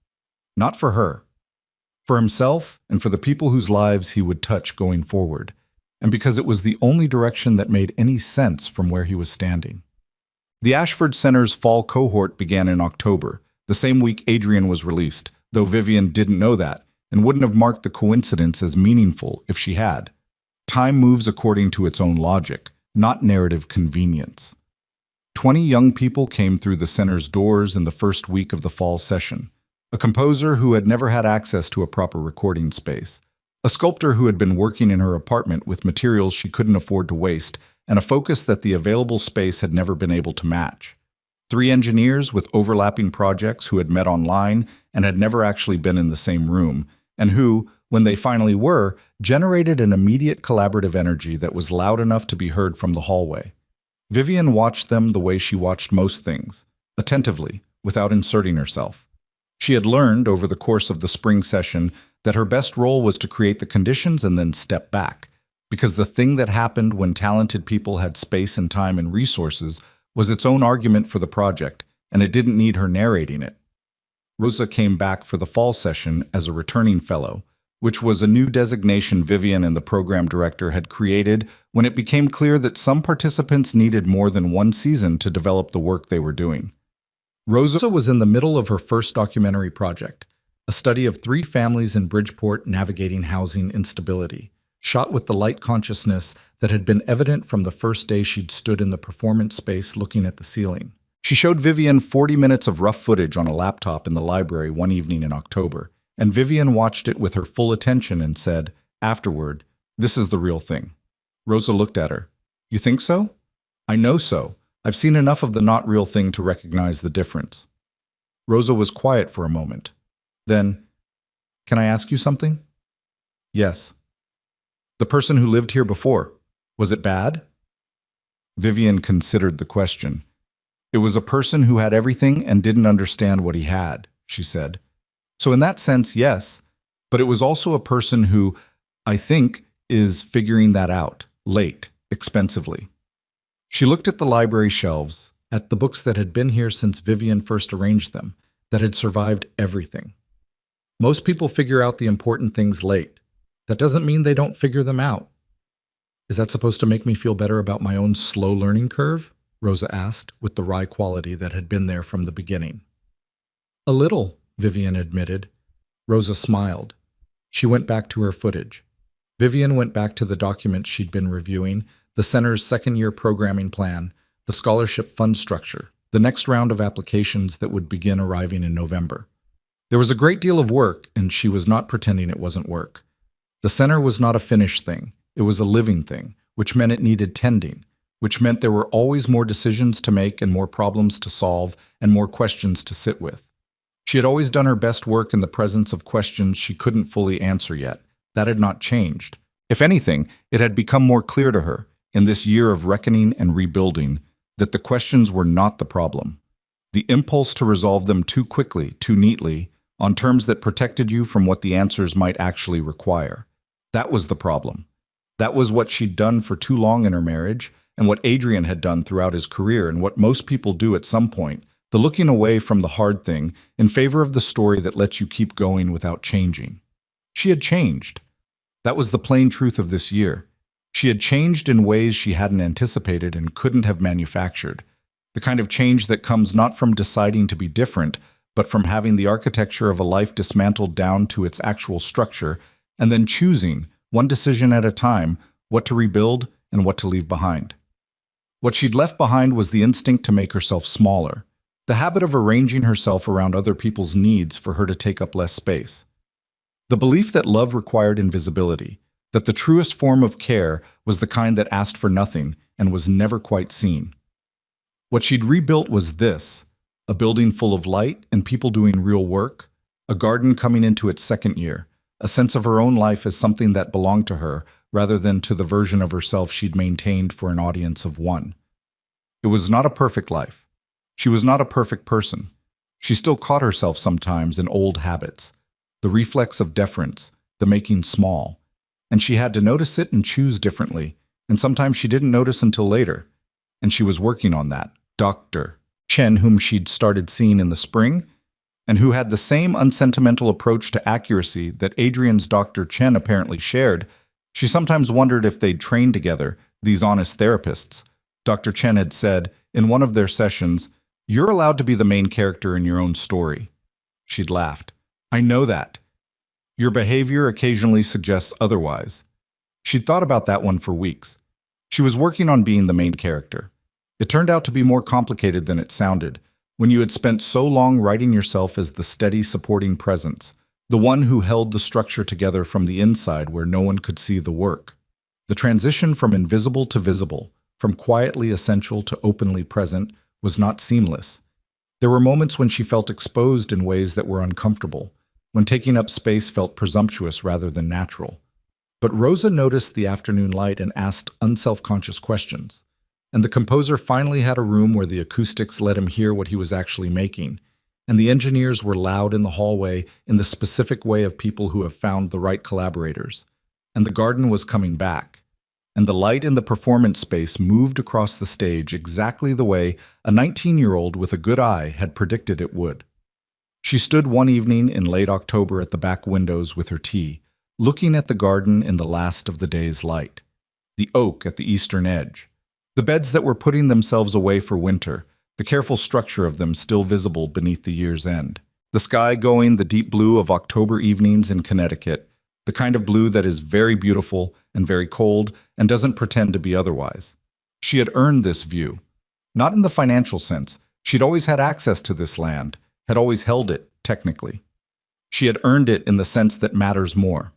Not for her. For himself, and for the people whose lives he would touch going forward, and because it was the only direction that made any sense from where he was standing. The Ashford Center's fall cohort began in October, the same week Adrian was released, though Vivian didn't know that, and wouldn't have marked the coincidence as meaningful if she had. Time moves according to its own logic, not narrative convenience. 20 young people came through the center's doors in the first week of the fall session. A composer who had never had access to a proper recording space. A sculptor who had been working in her apartment with materials she couldn't afford to waste, and a focus that the available space had never been able to match. 3 engineers with overlapping projects who had met online and had never actually been in the same room, and who, when they finally were, generated an immediate collaborative energy that was loud enough to be heard from the hallway. Vivian watched them the way she watched most things, attentively, without inserting herself. She had learned, over the course of the spring session, that her best role was to create the conditions and then step back, because the thing that happened when talented people had space and time and resources was its own argument for the project, and it didn't need her narrating it. Rosa came back for the fall session as a returning fellow, which was a new designation Vivian and the program director had created when it became clear that some participants needed more than one season to develop the work they were doing. Rosa was in the middle of her first documentary project, a study of 3 families in Bridgeport navigating housing instability, shot with the light consciousness that had been evident from the first day she'd stood in the performance space looking at the ceiling. She showed Vivian 40 minutes of rough footage on a laptop in the library one evening in October, and Vivian watched it with her full attention and said, afterward, "This is the real thing." Rosa looked at her. "You think so?" "I know so. I've seen enough of the not real thing to recognize the difference." Rosa was quiet for a moment. Then, "Can I ask you something?" "Yes." "The person who lived here before, was it bad?" Vivian considered the question. "It was a person who had everything and didn't understand what he had," she said. "So in that sense, yes, but it was also a person who, I think, is figuring that out, late, expensively." She looked at the library shelves, at the books that had been here since Vivian first arranged them, that had survived everything. Most people figure out the important things late. That doesn't mean they don't figure them out. "Is that supposed to make me feel better about my own slow learning curve?" Rosa asked, with the wry quality that had been there from the beginning. "A little," Vivian admitted. Rosa smiled. She went back to her footage. Vivian went back to the documents she'd been reviewing, the center's second-year programming plan, the scholarship fund structure, the next round of applications that would begin arriving in November. There was a great deal of work, and she was not pretending it wasn't work. The center was not a finished thing. It was a living thing, which meant it needed tending, which meant there were always more decisions to make and more problems to solve and more questions to sit with. She had always done her best work in the presence of questions she couldn't fully answer yet. That had not changed. If anything, it had become more clear to her, in this year of reckoning and rebuilding, that the questions were not the problem. The impulse to resolve them too quickly, too neatly, on terms that protected you from what the answers might actually require. That was the problem. That was what she'd done for too long in her marriage, and what Adrian had done throughout his career, and what most people do at some point, the looking away from the hard thing in favor of the story that lets you keep going without changing. She had changed. That was the plain truth of this year. She had changed in ways she hadn't anticipated and couldn't have manufactured. The kind of change that comes not from deciding to be different, but from having the architecture of a life dismantled down to its actual structure, and then choosing, one decision at a time, what to rebuild and what to leave behind. What she'd left behind was the instinct to make herself smaller, the habit of arranging herself around other people's needs for her to take up less space. The belief that love required invisibility, that the truest form of care was the kind that asked for nothing and was never quite seen. What she'd rebuilt was this: a building full of light and people doing real work, a garden coming into its second year, a sense of her own life as something that belonged to her rather than to the version of herself she'd maintained for an audience of one. It was not a perfect life. She was not a perfect person. She still caught herself sometimes in old habits, the reflex of deference, the making small, and she had to notice it and choose differently, and sometimes she didn't notice until later, and she was working on that. Dr. Chen, whom she'd started seeing in the spring, and who had the same unsentimental approach to accuracy that Adrian's Dr. Chen apparently shared, she sometimes wondered if they'd trained together, these honest therapists. Dr. Chen had said, in one of their sessions, "You're allowed to be the main character in your own story." She'd laughed. "I know that. Your behavior occasionally suggests otherwise." She'd thought about that one for weeks. She was working on being the main character. It turned out to be more complicated than it sounded, when you had spent so long writing yourself as the steady, supporting presence, the one who held the structure together from the inside where no one could see the work. The transition from invisible to visible, from quietly essential to openly present, was not seamless. There were moments when she felt exposed in ways that were uncomfortable, when taking up space felt presumptuous rather than natural. But Rosa noticed the afternoon light and asked unself-conscious questions. And the composer finally had a room where the acoustics let him hear what he was actually making, and the engineers were loud in the hallway in the specific way of people who have found the right collaborators. And the garden was coming back, and the light in the performance space moved across the stage exactly the way a 19-year-old with a good eye had predicted it would. She stood one evening in late October at the back windows with her tea, looking at the garden in the last of the day's light, the oak at the eastern edge, the beds that were putting themselves away for winter, the careful structure of them still visible beneath the year's end. The sky going the deep blue of October evenings in Connecticut, the kind of blue that is very beautiful and very cold and doesn't pretend to be otherwise. She had earned this view. Not in the financial sense. She'd always had access to this land, had always held it, technically. She had earned it in the sense that matters more.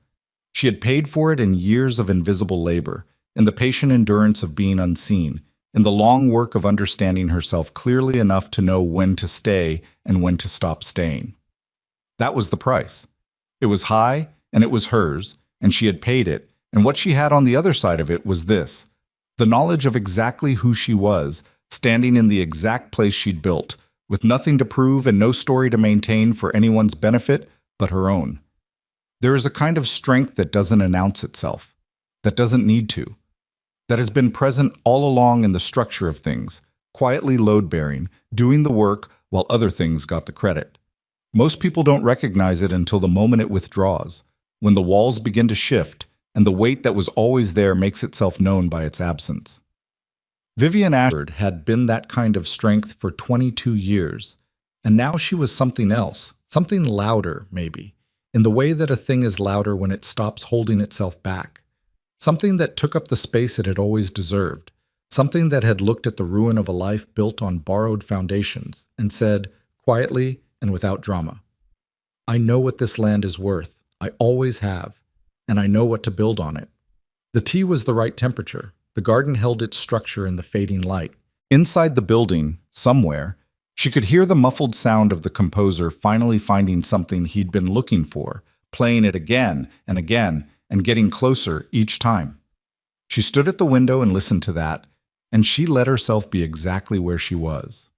She had paid for it in years of invisible labor, in the patient endurance of being unseen, in the long work of understanding herself clearly enough to know when to stay and when to stop staying. That was the price. It was high, and it was hers, and she had paid it, and what she had on the other side of it was this: the knowledge of exactly who she was, standing in the exact place she'd built, with nothing to prove and no story to maintain for anyone's benefit but her own. There is a kind of strength that doesn't announce itself, that doesn't need to, that has been present all along in the structure of things, quietly load-bearing, doing the work while other things got the credit. Most people don't recognize it until the moment it withdraws, when the walls begin to shift and the weight that was always there makes itself known by its absence. Vivian Ashford had been that kind of strength for 22 years, and now she was something else, something louder, maybe, in the way that a thing is louder when it stops holding itself back. Something that took up the space it had always deserved, something that had looked at the ruin of a life built on borrowed foundations and said, quietly and without drama, "I know what this land is worth, I always have, and I know what to build on it." The tea was the right temperature. The garden held its structure in the fading light. Inside the building, somewhere, she could hear the muffled sound of the composer finally finding something he'd been looking for, playing it again and getting closer each time. She stood at the window and listened to that, and she let herself be exactly where she was.